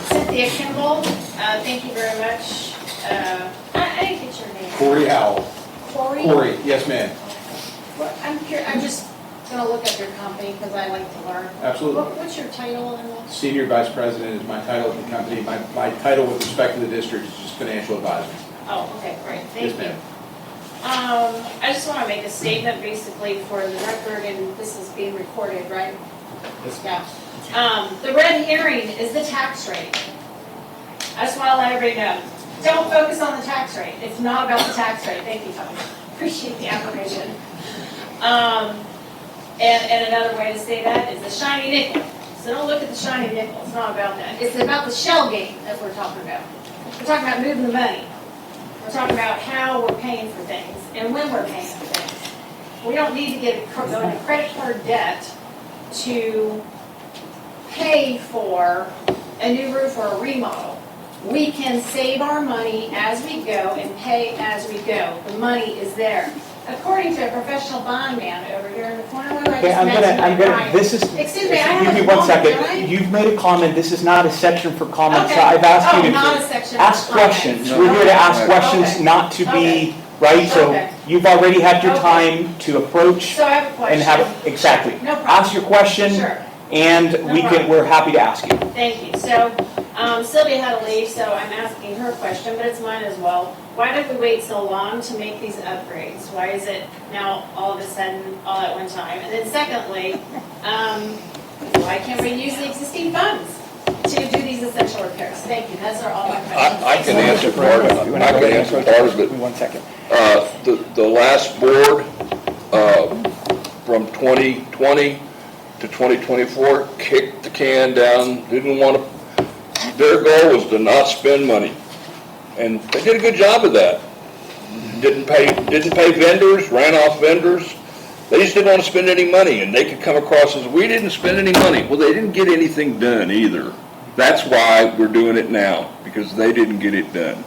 Cynthia Kimball, thank you very much. I didn't get your name. Corey Howell. Corey? Yes, ma'am. Well, I'm just going to look at your company because I like to learn. Absolutely. What's your title in this? Senior Vice President is my title at the company. My title with respect to the district is just financial advisor. Oh, okay, great. Thank Yes, ma'am. you. I just want to make a statement basically for the record, and this is being recorded, right? Yes. Yeah. The red herring is the tax rate. I just want to let everybody know. Don't focus on the tax rate. It's not about the tax rate. Thank you, Tom. appreciate the affirmation. And another way to say that is the shiny nickel. So don't look at the shiny nickel, it's not about that. It's about the shell game that we're talking about. We're talking about moving the money. We're talking about how we're paying for things and when we're paying for things. We don't need to go into credit card debt to pay for a new roof or a remodel. We can save our money as we go and pay as we go. The money is there. According to a professional bond man over here in the corner, who I Okay, just I'm mentioned, gonna, this is, excuse me, I give have me a one moment, second. right? You've made a comment, this is not a section for comments. Okay. I've asked you Oh, to not a section for ask comments. questions. No. We're here to ask Okay. questions, Okay. not to be, Okay. right? So Okay. you've already had your Okay. time to approach So I have a question. and have, exactly. No problem. Ask your question, Sure. and problem. we're happy to ask you. Thank you. So Sylvia had to leave, so I'm asking her question, but it's mine as well. Why did we wait so long to make these upgrades? Why is it now all of a sudden, all at one time? And then secondly, why can't we use the existing funds to do these essential repairs? Thank you. Those are all my questions. I can answer part of it. I can answer part of it. Give me 1 second. The last board, from 2020 to 2024, kicked the can down, didn't want to, their goal was to not spend money. And they did a good job of that. Didn't pay vendors, ran off vendors. They just didn't want to spend any money, and they could come across as, we didn't spend any money. Well, they didn't get anything done either. That's why we're doing it now, because they didn't get it done.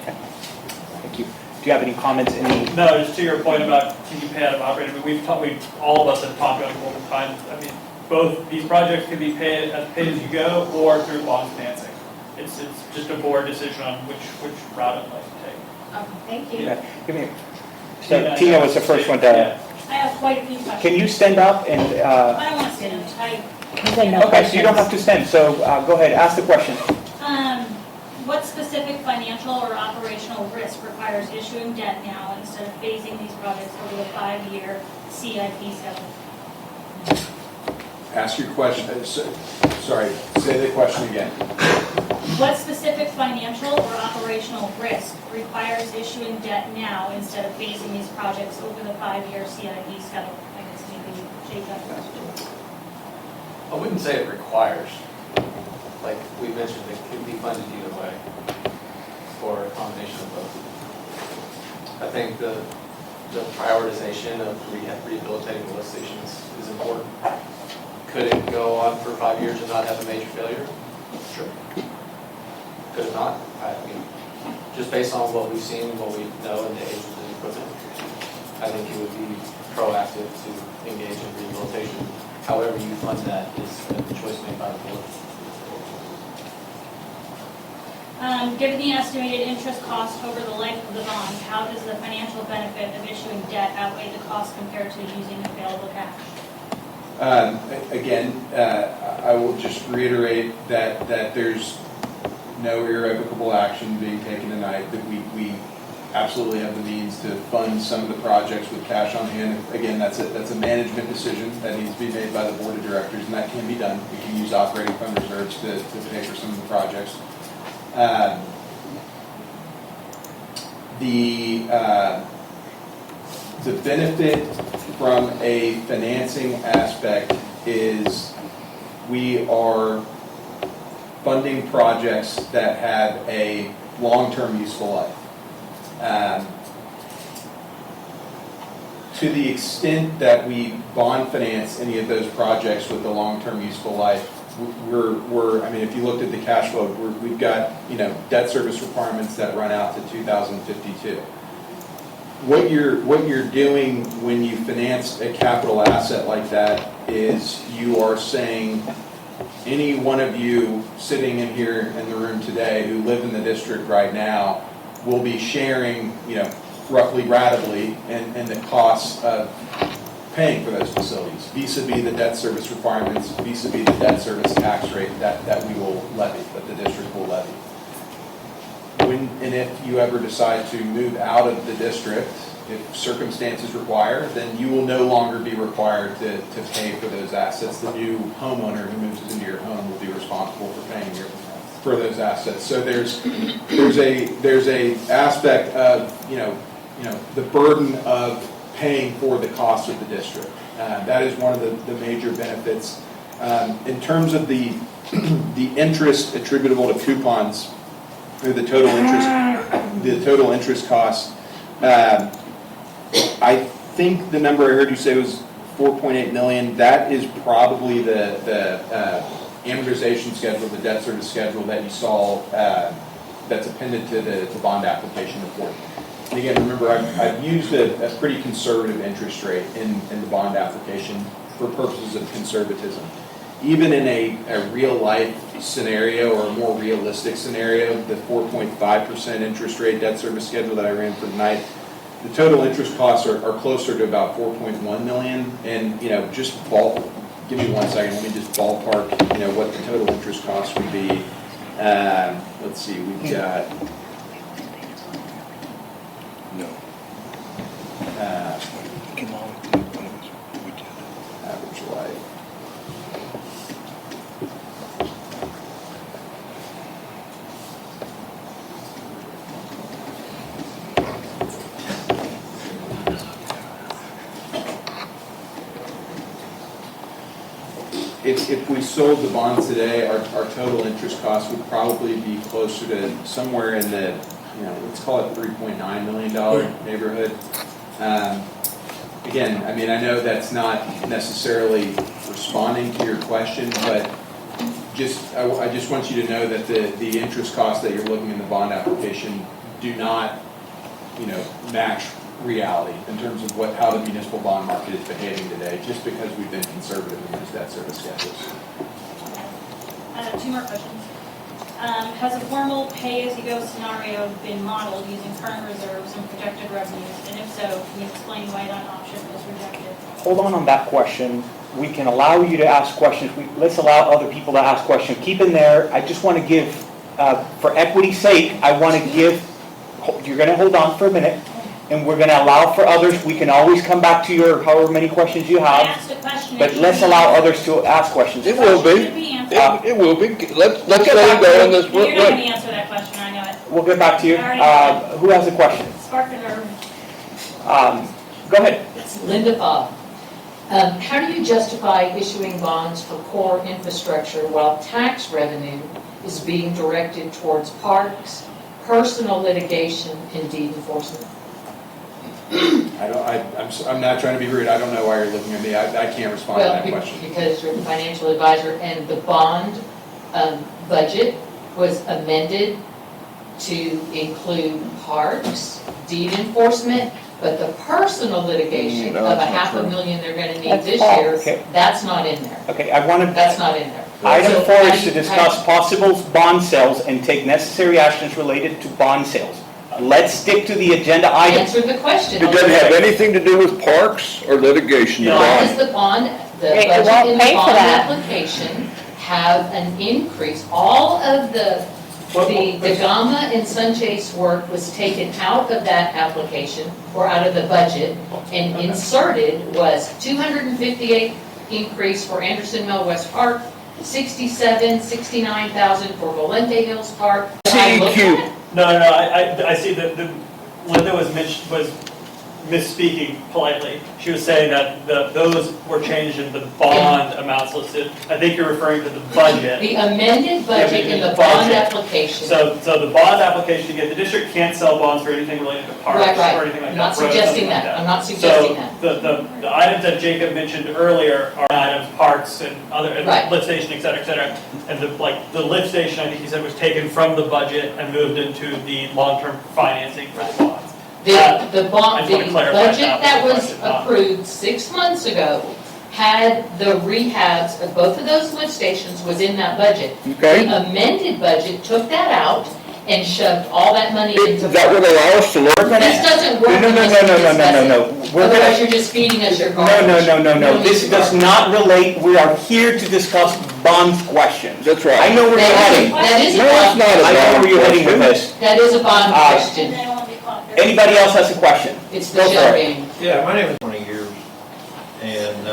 Thank you. Do you have any comments, No, just to your point about can you pay out of operating, I mean, all of us have talked about it multiple times. I mean, both these projects can be paid as you go or through bond financing. It's just a board decision on which route I'd like to take. Okay, thank you. Yeah, give me, so Tina was the first one to, I have quite a few questions. can you stand up and, I don't want to stand up. okay, so you don't have to stand, so go ahead, ask the question. What specific financial or operational risk requires issuing debt now instead of phasing these projects over the 5-year CIP schedule? Ask your question, sorry, say the question again. What specific financial or operational risk requires issuing debt now instead of phasing these projects over the 5-year CIP schedule? I guess maybe shake that question. I wouldn't say it requires. Like we mentioned, it could be funded either way, or a combination of both. I think the prioritization of rehabilitating the lift stations is important. Could it go on for 5 years and not have a major failure? Sure. Could it not? I mean, just based on what we've seen, what we know, and the age of the equipment, I think it would be proactive to engage in rehabilitation. However you fund that is a choice made by the board. Given the estimated interest cost over the life of the bond, how does the financial benefit of issuing debt outweigh the cost compared to using available cash? Again, I will just reiterate that there's no irrevocable action being taken tonight, that we absolutely have the means to fund some of the projects with cash on hand. Again, that's a management decision that needs to be made by the board of directors, and that can be done. We can use operating fund reserves to pay for some of the projects. The benefit from a financing aspect is we are funding projects that have a long-term useful life. To the extent that we bond finance any of those projects with a long-term useful life, I mean, if you looked at the cash flow, we've got, debt service requirements that run out to 2052. What you're doing when you finance a capital asset like that is you are saying, any one of you sitting in here in the room today who live in the district right now will be sharing, roughly ratably in the costs of paying for those facilities, vis-a-vis the debt service requirements, vis-a-vis the debt service tax rate that we will levy, that the district will levy. And if you ever decide to move out of the district, if circumstances require, then you will no longer be required to pay for those assets. The new homeowner who moves into your home will be responsible for paying for those assets. So there's a aspect of, the burden of paying for the cost of the district. That is one of the major benefits. In terms of the interest attributable to coupons, or the total interest cost, I think the number I heard you say was 4.8 million. That is probably the amortization schedule, the debt service schedule that you saw that's appended to the bond application report. And again, remember, I've used a pretty conservative interest rate in the bond application for purposes of conservatism. Even in a real life scenario or a more realistic scenario, the 4.5% interest rate debt service schedule that I ran for tonight, the total interest costs are closer to about 4.1 million. And, just give me 1 second, let me just ballpark, what the total interest cost would be. Let's see, we've got... No. Average life. If we sold the bonds today, our total interest cost would probably be closer to somewhere in the, let's call it $3.9 million neighborhood. Again, I mean, I know that's not necessarily responding to your question, but I just want you to know that the interest costs that you're looking in the bond application do not, match reality in terms of how the municipal bond market is behaving today, just because we've been conservative in those debt service schedules. Two more questions. Has a formal pay-as-you-go scenario been modeled using current reserves and projected revenues? And if so, can you explain why that option was rejected? Hold on that question. We can allow you to ask questions. Let's allow other people to ask questions. Keep in there, I just want to give, for equity's sake, I want to give, you're going to hold on for a minute, and we're going to allow for others. We can always come back to your however many questions you I have. asked a question. But let's allow others to ask questions. It will be. It will be. Let's let it go in this. You're not going to answer that question, I know it. We'll get back to you. Who has a question? Spark the nerve. Go ahead. It's Linda Bob. How do you justify issuing bonds for core infrastructure while tax revenue is being directed towards parks, personal litigation, and deed enforcement? I'm not trying to be rude. I don't know why you're looking at me. I can't respond to that question. Because you're the financial advisor, and the bond budget was amended to include parks, deed enforcement, but the personal litigation of $500,000 they're going to need this year, that's not in there. Okay, That's not in there. Item 4 is to discuss possible bond sales and take necessary actions related to bond sales. Let's stick to the agenda item. Answer the question. It doesn't have anything to do with parks or litigation. The budget in the bond application have an increase. All of the Gama and Sunchase work was taken out of that application or out of the budget and inserted was 258 increase for Anderson Mill West Park, 69,000 for Valente Hills Park. CEQ. No, I see that Linda was misspeaking politely. She was saying that those were changed in the bond amounts listed. I think you're referring to the budget. The amended budget in the bond application. So the bond application, again, the district can't sell bonds for anything related to parks or anything like that. I'm not suggesting that. I'm not suggesting that. So the items that Jacob mentioned earlier are items, parks and other, and lift station, et cetera, et cetera. And the lift station, I think he said, was taken from the budget and moved into the long-term financing for the bonds. The budget that was approved 6 months ago had the rehabs of both of those lift stations was in that budget. Okay. The amended budget took that out and shoved all that money into. That would allow us to learn. This doesn't work. No. Otherwise, you're just feeding us your garbage. No. This does not relate. We are here to discuss bond questions. That's right. I know where you're heading. That is a No, it's bond. not a I know bond where you're heading with question. this. That is a bond question. Anybody else has a question? It's the shell game. Yeah, my name is 20 years, and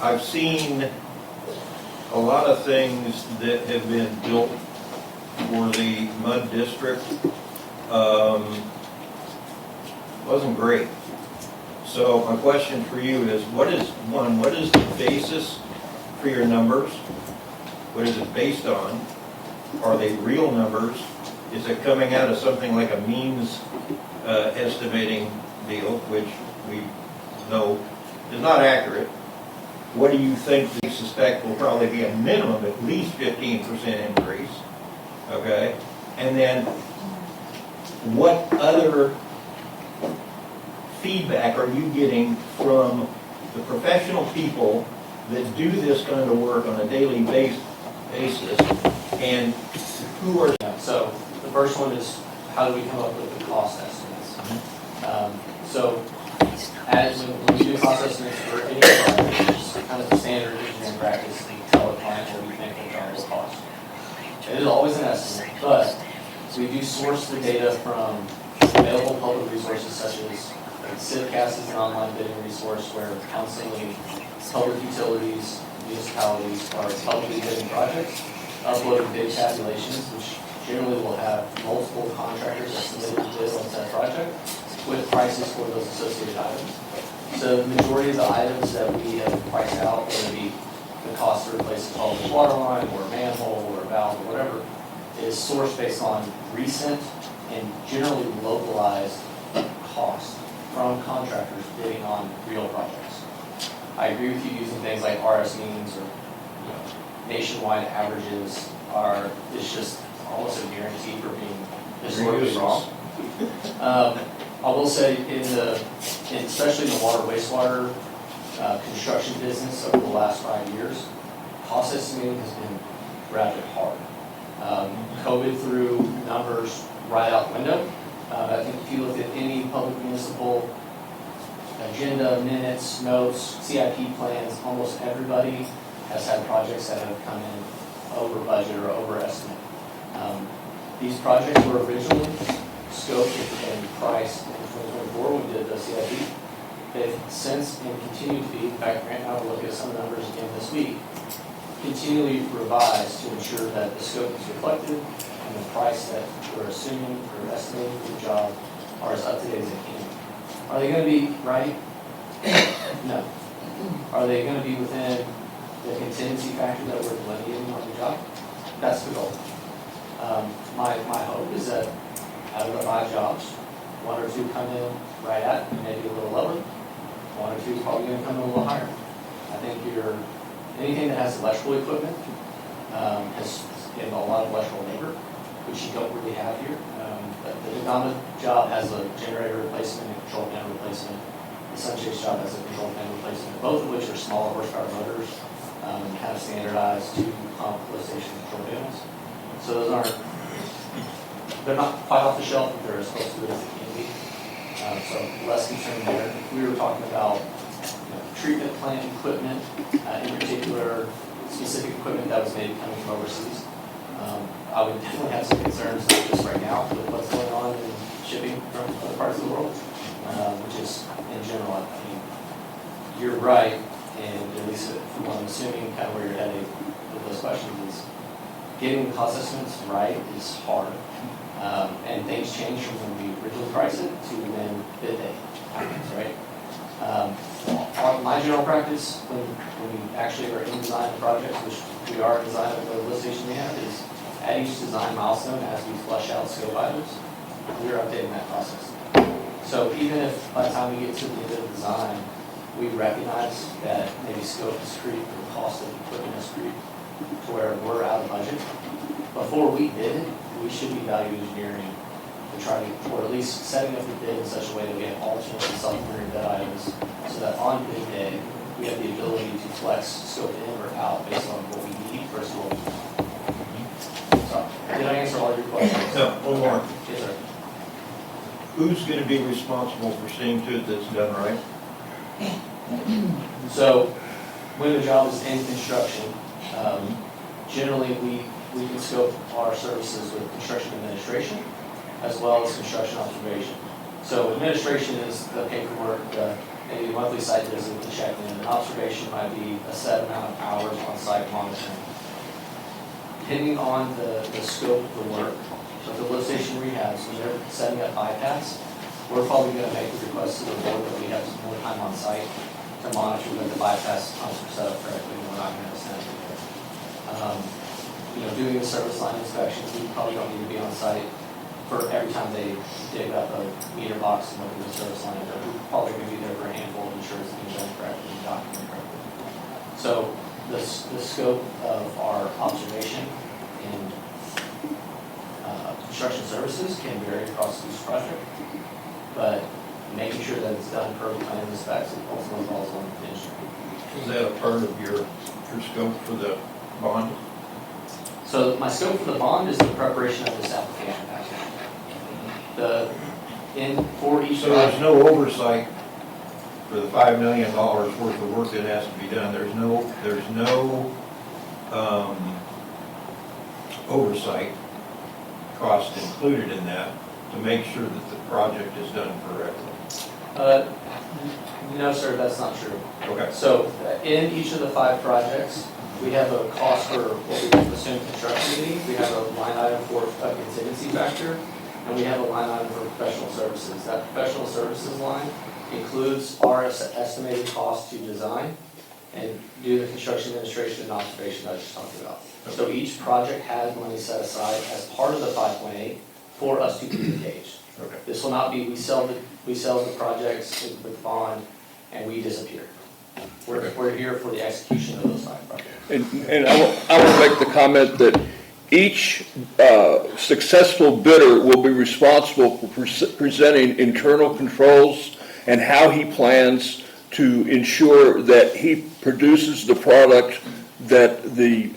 I've seen a lot of things that have been built for the MUD district. wasn't great. So my question for you is, what is the basis for your numbers? What is it based on? Are they real numbers? Is it coming out of something like a means estimating deal, which we know is not accurate? What do you think we suspect will probably be a minimum, at least 15% increase? Okay? And then what other feedback are you getting from the professional people that do this kind of work on a daily basis, and who are... So the first one is, how do we come up with the cost estimates? So as when we do cost estimates for any project, it's kind of the standard engineering practice to tell a client what we think the job will cost. It is always an estimate, but we do source the data from available public resources such as CivCast is an online bidding resource where constantly public utilities, municipalities are publicly bidding projects, uploading bid tabulations, which generally will have multiple contractors estimated to bid on that project with prices for those associated items. So the majority of the items that we have priced out, whether it be the cost to replace a culvert water line or a manhole or a valve or whatever, is sourced based on recent and generally localized costs from contractors bidding on real projects. I agree with you using things like RS means or nationwide averages is just almost a guarantee for being historically wrong. I will say especially in the water wastewater construction business over the last 5 years, cost estimating has been rather hard. COVID threw numbers right out the window. I think if you look at any public municipal agenda, minutes, notes, CIP plans, almost everybody has had projects that have come in over budget or over estimate. These projects were originally scoped and priced in 2024 when we did the CIP. They've since and continue to be, in fact, Grant and I will look at some of the numbers again this week, continually revised to ensure that the scope is reflected and the price that we're assuming or estimating for the job are as up to date as they can. Are they going to be right? No. Are they going to be within the contingency factor that we're delineating on the job? That's the goal. My hope is that out of the 5 jobs, 1 or 2 come in right at, maybe a little lower. 1 or 2 is probably going to come in a little higher. I think anything that has electrical equipment has a lot of electrical labor, which you don't really have here. But the Degama job has a generator replacement and control panel replacement. The Sunchase job has a control panel replacement, both of which are smaller horsepower motors, kind of standardized 2-pump lift station control panels. So they're not quite off the shelf, but they're as close to it as it can be. So less concern there. If we were talking about treatment plant equipment, in particular, specific equipment that was maybe coming from overseas, I would definitely have some concerns, not just right now, with what's going on in shipping from other parts of the world, which is, in general, I mean, you're right, and at least from what I'm assuming, kind of where you're heading with those questions is getting the cost estimates right is hard. And things change from when we originally priced it to when bid day happens, right? My general practice, when we actually are in design of projects, which we are in design of the lift station we have, is at each design milestone, as we flush out scope items, we're updating that process. So even if by the time we get to the end of the design, we recognize that maybe scope is creep or the cost of the equipment is creep to where we're out of budget, before we bid it, we should be value engineering to try to, or at least setting up the bid in such a way that we have alternate and supplementary bid items so that on bid day, we have the ability to flex scope in or out based on what we need versus what we want. So, did I answer all your questions? No, one more. Yes, sir. Who's going to be responsible for seeing to it that's done right? So, when the job is in construction, generally we can scope our services with construction administration as well as construction observation. So administration is the paperwork, maybe a monthly site visit to check in. And observation might be a set amount of hours on site monitoring. Depending on the scope of the work, so if the lift station rehabs, when they're setting up bypass, we're probably gonna make a request to the board that we have some more time on site to monitor that the bypass pumps are set up correctly, and we're not gonna send it there. Doing the service line inspections, we probably don't need to be on site for every time they dig up a meter box and look at the service line, but we're probably gonna be there for a handful of insurance being done correctly and documented correctly. So the scope of our observation and construction services can vary across each project, but making sure that it's done per the plan and specs ultimately falls on the engineer. Is that a part of your scope for the bond? So my scope for the bond is the preparation of this application package. For each. So there's no oversight for the $5 million worth of work that has to be done. There's no oversight cost included in that to make sure that the project is done correctly. No, sir, that's not true. Okay. So in each of the 5 projects, we have a cost for what we assume construction fee. We have a line item for a contingency factor, and we have a line item for professional services. That professional services line includes our estimated cost to design and do the construction administration and observation that I just talked about. So each project has money set aside as part of the 5.8 for us to be engaged. Okay. This will not be we sell the projects with bond and we disappear. We're here for the execution of those 5 projects. And I will make the comment that each successful bidder will be responsible for presenting internal controls and how he plans to ensure that he produces the product that the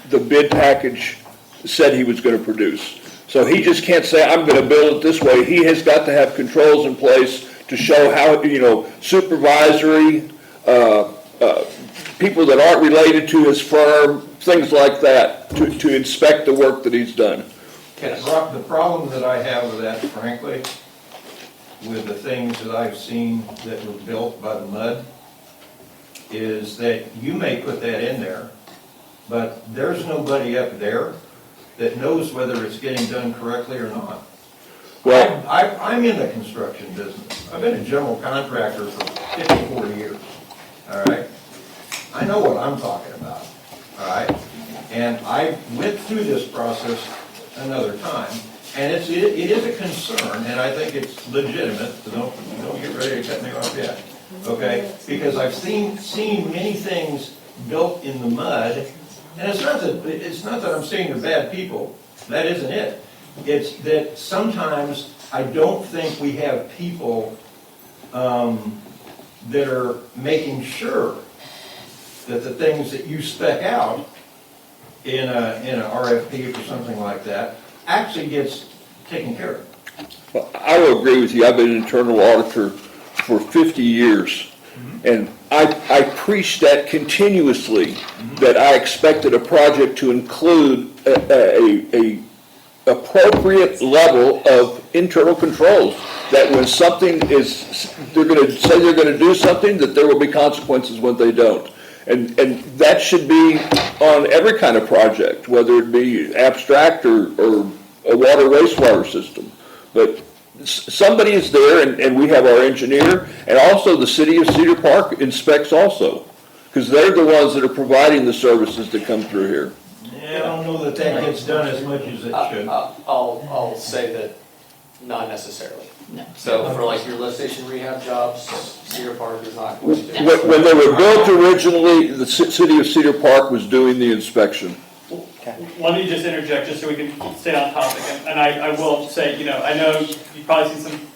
bid package said he was going to produce. So he just can't say, I'm going to build it this way. He has got to have controls in place to show how, supervisory, people that aren't related to his firm, things like that, to inspect the work that he's done. The problem that I have with that, frankly, with the things that I've seen that were built by the MUD, is that you may put that in there, but there's nobody up there that knows whether it's getting done correctly or not. Well, I'm in the construction business. I've been a general contractor for 54 years, all right? I know what I'm talking about, all right? And I went through this process another time, and it is a concern, and I think it's legitimate, so don't get ready to cut me off yet, okay? Because I've seen many things built in the mud, and it's not that I'm saying they're bad people. That isn't it. It's that sometimes I don't think we have people that are making sure that the things that you spec out in a RFP or something like that actually gets taken care of. Well, I will agree with you. I've been an internal auditor for 50 years, and I preached that continuously, that I expected a project to include a appropriate level of internal controls, that when something is, they're going to say they're going to do something, that there will be consequences when they don't. And that should be on every kind of project, whether it be abstract or a water wastewater system. But somebody is there, and we have our engineer, and also the city of Cedar Park inspects also, because they're the ones that are providing the services that come through here. Yeah, I don't know that gets done as much as it should. I'll say that not necessarily. No. So for like your lift station rehab jobs, Cedar Park is not going to. When they were built originally, the city of Cedar Park was doing the inspection. Let me just interject, just so we can stay on topic, and I will say, I know you've probably seen some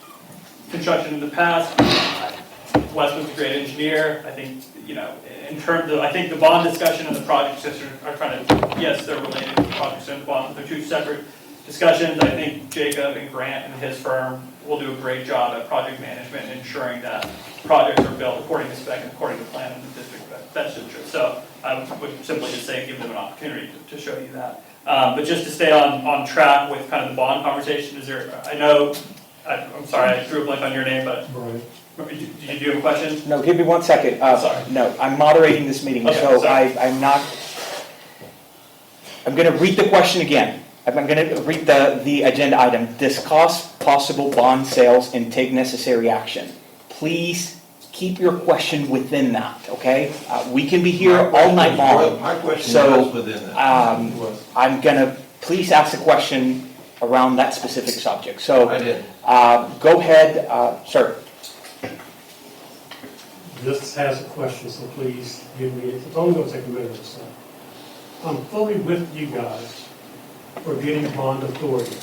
construction in the past. Wes was a great engineer. I think, in terms of, I think the bond discussion and the project sisters are kind of, yes, they're related to the project and bond, but they're two separate discussions. I think Jacob and Grant and his firm will do a great job at project management and ensuring that projects are built according to spec and according to plan in the district. That's just true. So I would simply just say give them an opportunity to show you that. But just to stay on track with kind of the bond conversation, I'm sorry, I drew a blank on your name, but did you have a question? No, give me 1 second. Sorry. No, I'm moderating this meeting, Okay, so sorry. I'm going to read the question again. I'm going to read the agenda item. Discuss possible bond sales and take necessary action. Please keep your question within that, okay? We can be here all night long. My question So, was within that. I'm going to, please ask a question around that specific subject. So, I did. go ahead, sir. This has a question, so please give me, it's only going to take a minute or so. I'm fully with you guys for getting bond authority.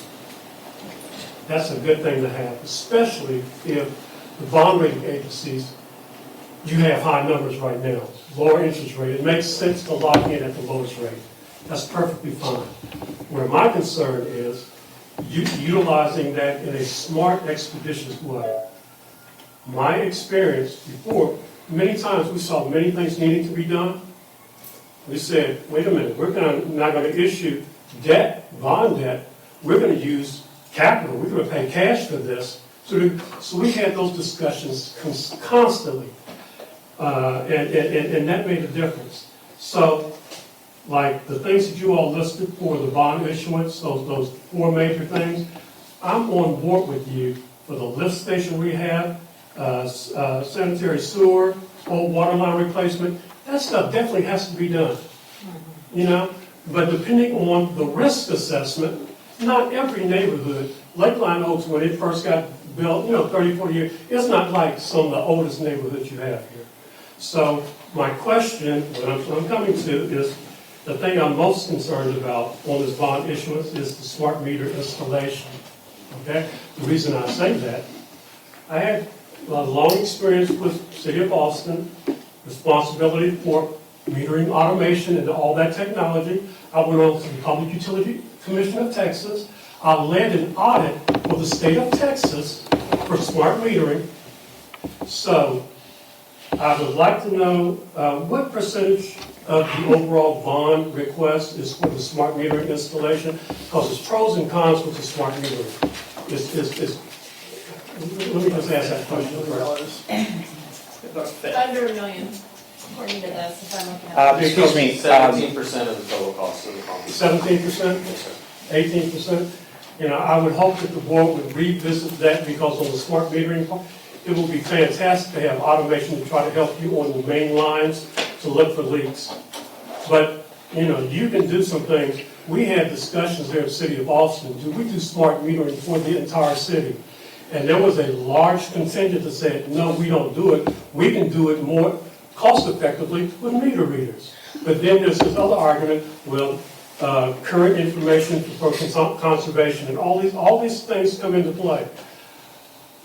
That's a good thing to have, especially if the bond rating agencies, you have high numbers right now, lower interest rate. It makes sense to lock in at the lowest rate. That's perfectly fine. Where my concern is utilizing that in a smart, expeditious way. My experience before, many times we saw many things needing to be done. We said, wait a minute, we're not going to issue debt, bond debt. We're going to use capital. We're going to pay cash for this. So we had those discussions constantly, and that made a difference. So, like the things that you all listed for the bond issuance, those four major things, I'm on board with you for the lift station rehab, sanitary sewer, old water line replacement. That stuff definitely has to be done, you know? But depending on the risk assessment, not every neighborhood, Lakeline Oaks, when it first got built, 30, 40 years, it's not like some of the oldest neighborhoods you have here. So my question, what I'm coming to is, the thing I'm most concerned about on this bond issuance is the smart meter installation, okay? The reason I say that, I had a long experience with City of Austin, responsibility for metering automation and all that technology. I went on to the Public Utility Commission of Texas. I led an audit for the state of Texas for smart metering. So I would like to know what percentage of the overall bond request is for the smart metering installation, because there's pros and cons with the smart metering. Let me just ask that question first. Under $1 million, according to this, if I'm looking at it. Excuse me. 17% of the total cost of the bond. 17%? 18%? I would hope that the board would revisit that, because on the smart metering part, it will be fantastic to have automation to try to help you on the main lines to look for leaks. But, you can do some things. We had discussions there in the City of Austin. Do we do smart metering for the entire city? And there was a large contingent that said, no, we don't do it. We can do it more cost effectively with meter readers. But then there's this other argument, well, current information for conservation, and all these things come into play.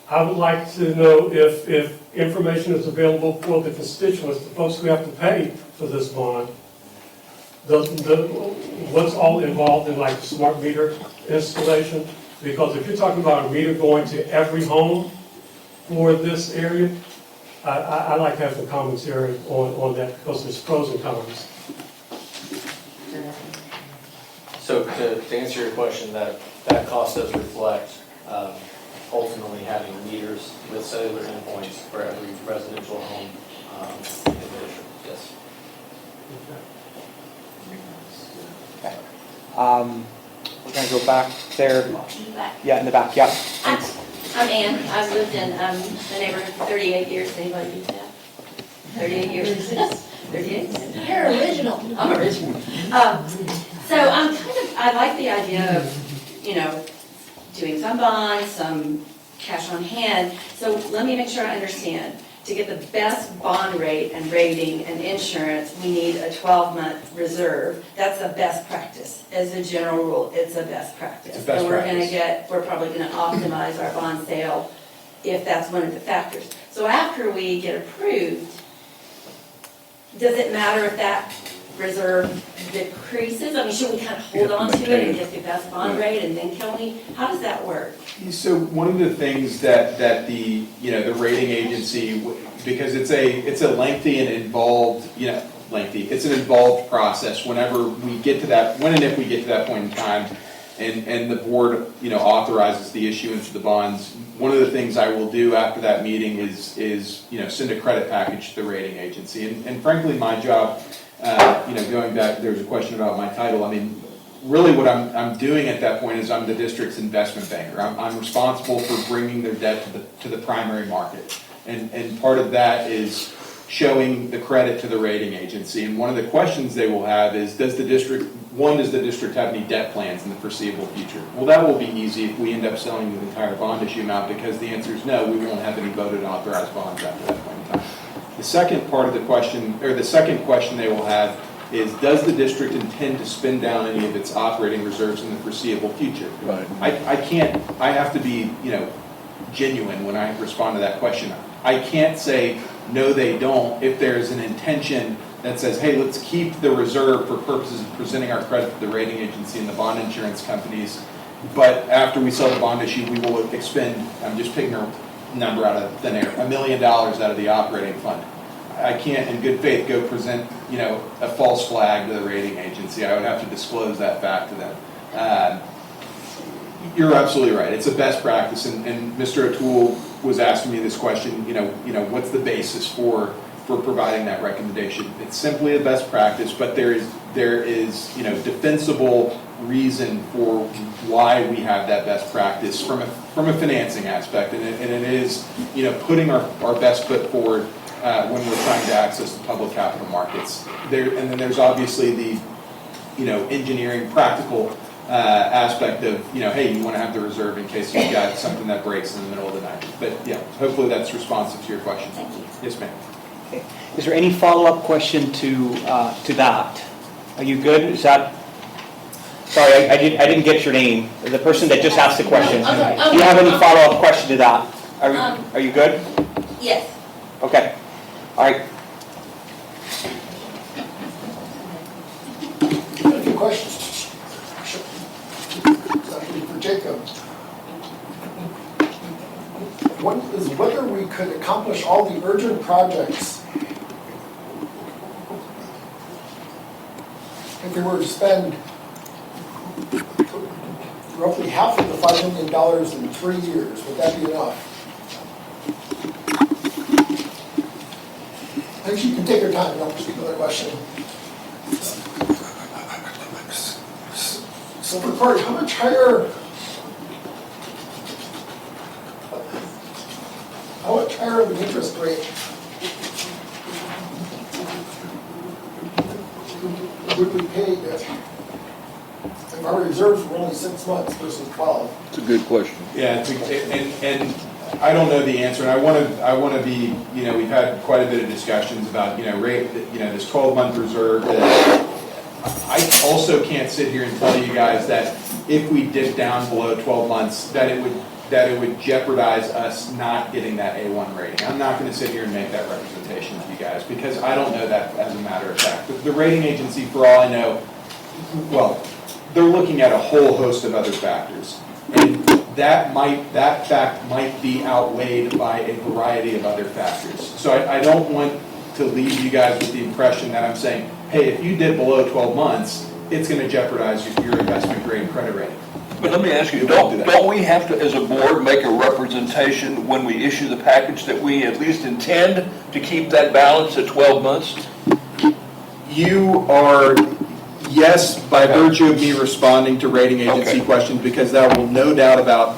I would like to know if information is available for the constituents, the folks who have to pay for this bond, what's all involved in like smart meter installation. Because if you're talking about a meter going to every home for this area, I like to have some commentary on that, because there's pros and cons. So to answer your question, that cost does reflect ultimately having meters with cellular endpoints for every residential home in the district, yes. We're going to go back there. In the back. Yeah, in the back, yeah. I'm Ann. I've lived in the neighborhood for 38 years. Anybody use that? 38 years. 38? You're original. I'm original. So I like the idea of, doing some bonds, some cash on hand. So let me make sure I understand. To get the best bond rate and rating and insurance, we need a 12-month reserve. That's the best practice. As a general rule, it's a best practice. It's a best and we're practice. we're probably gonna optimize our bond sale if that's one of the factors. So after we get approved, does it matter if that reserve decreases? I mean, should we kind of hold on to it and get the best bond rate and then how does that work? So one of the things that the rating agency, because it's a lengthy and involved, it's an involved process whenever we get to that, when and if we get to that point in time, and the board, authorizes the issuance of the bonds. One of the things I will do after that meeting is send a credit package to the rating agency. And frankly, my job, going back, there's a question about my title. I mean, really what I'm doing at that point is I'm the district's investment banker. I'm responsible for bringing their debt to the primary market. And part of that is showing the credit to the rating agency. And one of the questions they will have is, does the district have any debt plans in the foreseeable future? Well, that will be easy if we end up selling the entire bond issue amount, because the answer is no, we won't have any voted and authorized bonds after that point in time. The second part of the question, or the second question they will have is, does the district intend to spend down any of its operating reserves in the foreseeable future? Right. I have to be, genuine when I respond to that question. I can't say, no, they don't, if there's an intention that says, hey, let's keep the reserve for purposes of presenting our credit to the rating agency and the bond insurance companies, but after we sell the bond issue, we will expend, I'm just picking a number out of thin air, $1 million out of the operating fund. I can't, in good faith, go present, a false flag to the rating agency. I would have to disclose that fact to them. You're absolutely right. It's a best practice, and Mr. O'Toole was asking me this question. What's the basis for providing that recommendation? It's simply a best practice, but there is defensible reason for why we have that best practice from a financing aspect, and it is putting our best foot forward when we're trying to access the public capital markets. And then there's obviously the engineering practical aspect of hey, you want to have the reserve in case you've got something that breaks in the middle of the night. But yeah, hopefully that's responsive to your question. Thank you. Yes, ma'am. Okay. Is there any follow-up question to that? Are you good? Is that? Sorry, I didn't get your name. The person that just asked the question. Okay. Do you have any follow-up question to that? Are you good? Yes. Okay. All right. A few questions. For Jacob. One is whether we could accomplish all the urgent projects if we were to spend roughly half of the $5 million in 3 years. Would that be enough? Actually, you can take your time and I'll proceed with another question. So for Cory, how much higher of an interest rate would we pay if our reserves were only 6 months versus 12? It's a good question. Yeah, and I don't know the answer, and I want to be, we've had quite a bit of discussions about, rate, this 12-month reserve. I also can't sit here and tell you guys that if we dip down below 12 months, that it would jeopardize us not getting that A1 rating. I'm not going to sit here and make that representation to you guys, because I don't know that as a matter of fact. The rating agency, for all I know, well, they're looking at a whole host of other factors. And that fact might be outweighed by a variety of other factors. So I don't want to leave you guys with the impression that I'm saying, hey, if you dip below 12 months, it's going to jeopardize your investment grade credit rating. But let me ask you, don't we have to, as a board, make a representation when we issue the package that we at least intend to keep that balance at 12 months? You are, yes, by virtue of me responding to rating agency questions, because that will no doubt that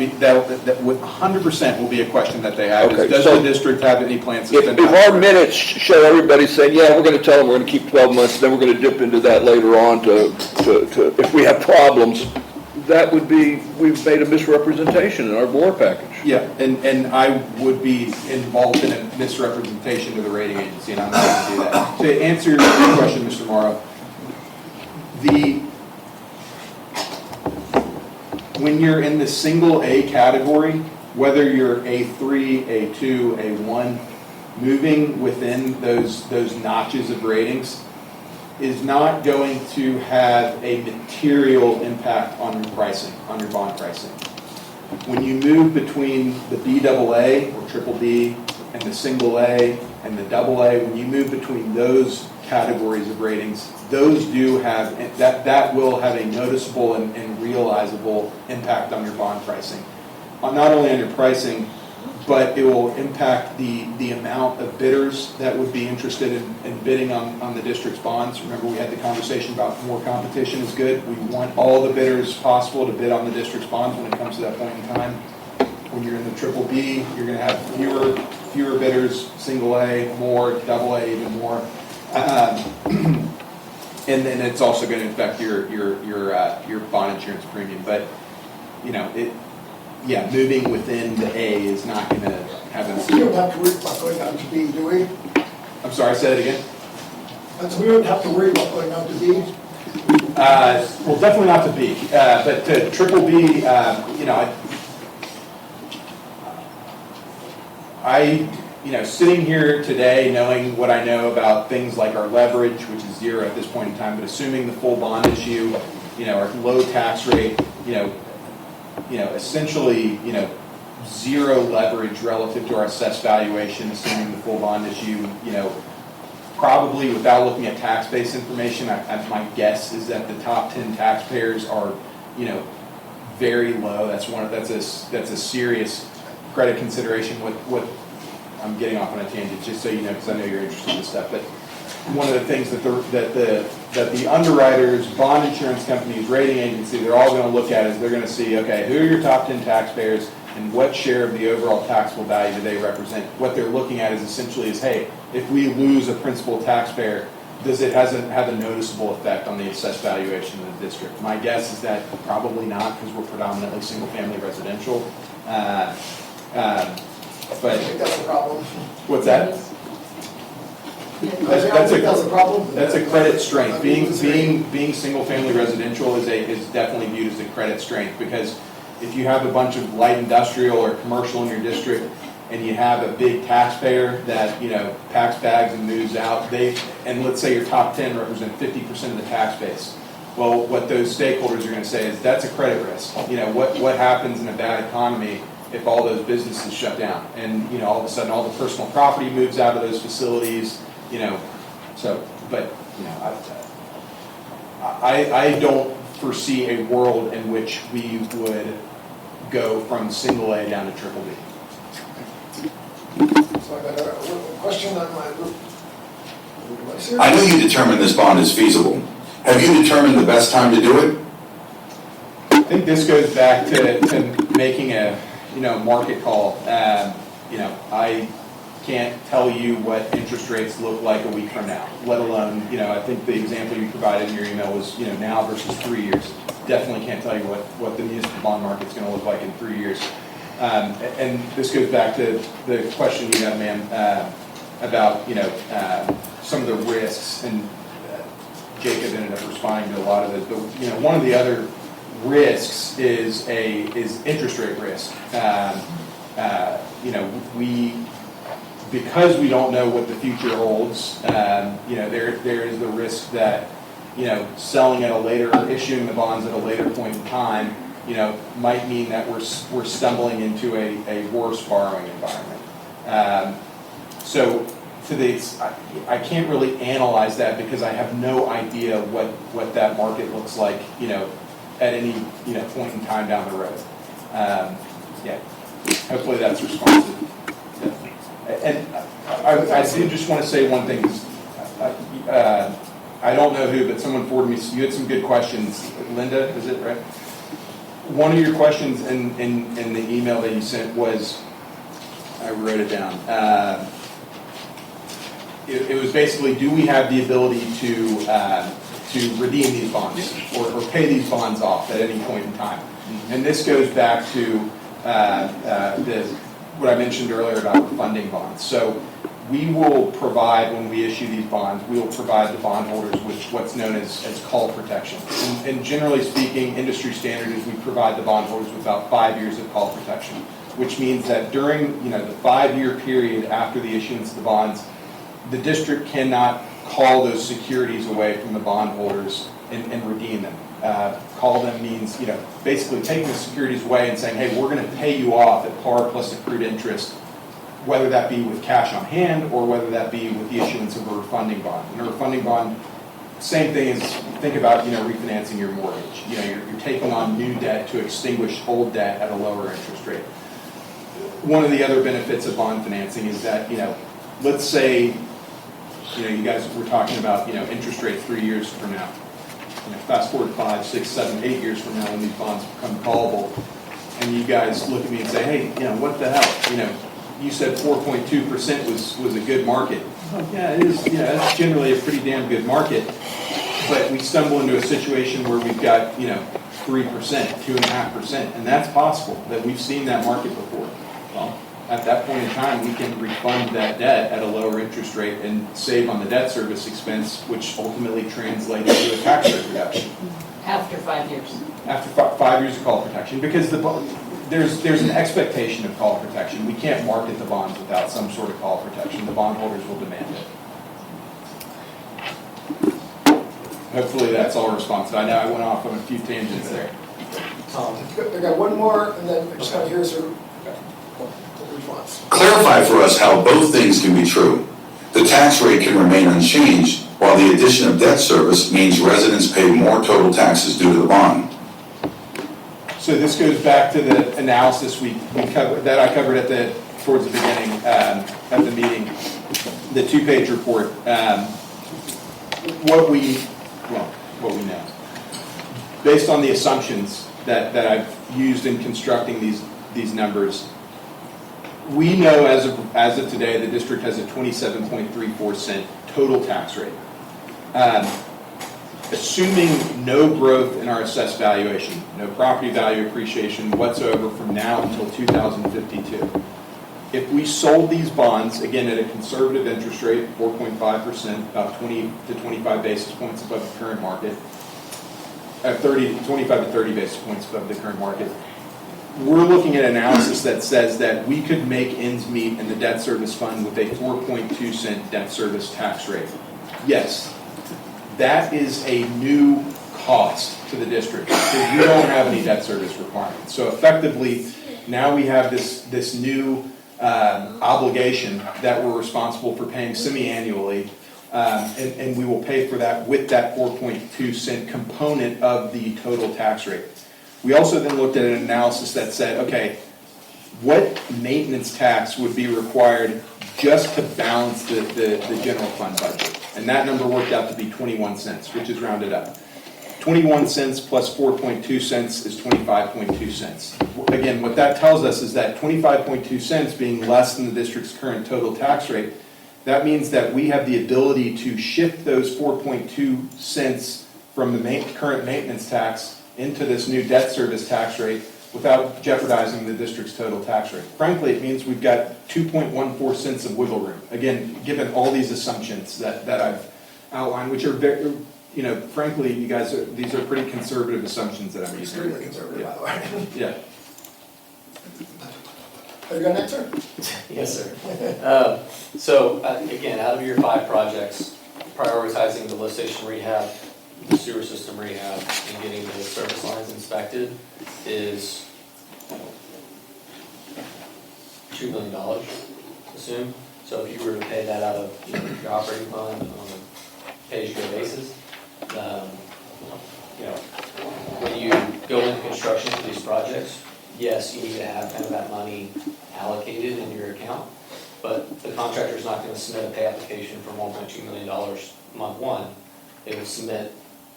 with 100% will be a question that they have. Okay, Does the district have any plans to spend? If our minutes show everybody saying, yeah, we're going to tell them we're going to keep 12 months, then we're going to dip into that later on to if we have problems, that would be, we've made a misrepresentation in our board package. Yeah, and I would be involved in a misrepresentation to the rating agency, and I'm not going to do that. To answer your question, Mr. Morrow, when you're in the single A category, whether you're A3, A2, A1, moving within those notches of ratings is not going to have a material impact on your pricing, on your bond pricing. When you move between the BAA or triple B and the single A and the double A, when you move between those categories of ratings, those do have, that will have a noticeable and realizable impact on your bond pricing. Not only on your pricing, but it will impact the amount of bidders that would be interested in bidding on the district's bonds. Remember, we had the conversation about more competition is good. We want all the bidders possible to bid on the district's bonds when it comes to that point in time. When you're in the triple B, you're going to have fewer bidders, single A, more, double A, even more. And then it's also going to affect your bond insurance premium. But, you know, moving within the A is not going to have a... We don't have to worry about going down to B, do we? I'm sorry, say that again? So we don't have to worry about going down to B? Well, definitely not to B. But to triple B, you know, sitting here today knowing what I know about things like our leverage, which is 0 at this point in time, but assuming the full bond issue, you know, our low tax rate, essentially, 0 leverage relative to our assessed valuation, assuming the full bond issue, probably without looking at tax-based information, my guess is that the top 10 taxpayers are, very low. That's a serious credit consideration. What I'm getting off on a tangent, just so you know, because I know you're interested in this stuff. But one of the things that the underwriters, bond insurance companies, rating agency, they're all going to look at is they're going to see, okay, who are your top 10 taxpayers and what share of the overall taxable value do they represent? What they're looking at is essentially hey, if we lose a principal taxpayer, does it have a noticeable effect on the assessed valuation of the district? My guess is that probably not, because we're predominantly single-family residential. But I think that's a problem. What's that? That's a problem. That's a credit strength. Being single-family residential is definitely viewed as a credit strength, because if you have a bunch of light industrial or commercial in your district, and you have a big taxpayer that packs bags and moves out, and let's say your top 10 represent 50% of the tax base. Well, what those stakeholders are going to say is that's a credit risk. What happens in a bad economy if all those businesses shut down, and all of a sudden all the personal property moves out of those facilities, I don't foresee a world in which we would go from single A down to triple B. So I got a question on my group. I know you determined this bond is feasible. Have you determined the best time to do it? I think this goes back to making a market call. I can't tell you what interest rates look like a week from now, let alone, I think the example you provided in your email was, now versus 3 years. Definitely can't tell you what the municipal bond market's going to look like in 3 years. And this goes back to the question you had, ma'am, about, some of the risks, and Jacob ended up responding to a lot of it. But, one of the other risks is interest rate risk. Because we don't know what the future holds, there is the risk that, selling at a later, issuing the bonds at a later point in time, might mean that we're stumbling into a worse borrowing environment. So I can't really analyze that, because I have no idea what that market looks like, at any point in time down the road. Hopefully that's responsive. And I do just want to say one thing. I don't know who, but someone forwarded me. You had some good questions. Linda, is it right? One of your questions in the email that you sent was, I wrote it down. It was basically, do we have the ability to redeem these bonds or pay these bonds off at any point in time? And this goes back to what I mentioned earlier about refunding bonds. So we will provide, when we issue these bonds, we will provide the bondholders with what's known as call protection. And generally speaking, industry standard is we provide the bondholders with about 5 years of call protection, which means that during the 5-year period after the issuance of the bonds, the district cannot call those securities away from the bondholders and redeem them. Call them means, basically taking the securities away and saying, hey, we're going to pay you off at par plus accrued interest, whether that be with cash on hand or whether that be with the issuance of a refunding bond. And a refunding bond, same thing as, think about, refinancing your mortgage. You're taking on new debt to extinguish old debt at a lower interest rate. one of the other benefits of bond financing is that, let's say, you guys were talking about, interest rate 3 years from now. Fast forward 5, 6, 7, 8 years from now when these bonds become callable, and you guys look at me and say, hey, what the hell? You said 4.2% was a good market. Yeah, it is. That's generally a pretty damn good market. But we stumble into a situation where we've got, 3%, 2.5%, and that's possible. That we've seen that market before. Well, at that point in time, we can refund that debt at a lower interest rate and save on the debt service expense, which ultimately translates to a tax rate reduction. After 5 years. After 5 years of call protection, because there's an expectation of call protection. We can't market the bonds without some sort of call protection. The bondholders will demand it. Hopefully that's all responsive. I know I went off on a few tangents there. I got one more, and then I just got to hear your response. Clarify for us how both things can be true. The tax rate can remain unchanged, while the addition of debt service means residents pay more total taxes due to the bond. So this goes back to the analysis we covered, that I covered towards the beginning of the meeting, the 2-page report. What we know, based on the assumptions that I've used in constructing these numbers, we know as of today the district has a 27.34 cent total tax rate. Assuming no growth in our assessed valuation, no property value appreciation whatsoever from now until 2052. If we sold these bonds, again at a conservative interest rate, 4.5%, about 20 to 25 basis points above the current market, 25 to 30 basis points above the current market, we're looking at analysis that says that we could make ends meet in the debt service fund with a 4.2 cent debt service tax rate. Yes. That is a new cost to the district because we don't have any debt service requirements. So effectively, now we have this new obligation that we're responsible for paying semi-annually, and we will pay for that with that 4.2 cent component of the total tax rate. We also then looked at an analysis that said, okay, what maintenance tax would be required just to balance the general fund budget? And that number worked out to be 21 cents, which is rounded up. 21 cents plus 4.2 cents is 25.2 cents. Again, what that tells us is that 25.2 cents being less than the district's current total tax rate, that means that we have the ability to shift those 4.2 cents from the current maintenance tax into this new debt service tax rate without jeopardizing the district's total tax rate. Frankly, it means we've got 2.14 cents of wiggle room. Again, given all these assumptions that I've outlined, which are very, frankly, you guys, these are pretty conservative assumptions that I'm using. Extremely conservative, by the way. Yeah. Have you got an answer? Yes, sir. So again, out of your 5 projects, prioritizing the lift station rehab, the sewer system rehab, and getting the service lines inspected is $2 million, assume. So if you were to pay that out of your operating fund on a pay-as-you-go basis, when you go into construction for these projects, yes, you need to have kind of that money allocated in your account, but the contractor's not going to submit a pay application for $1.2 million month 1. They will submit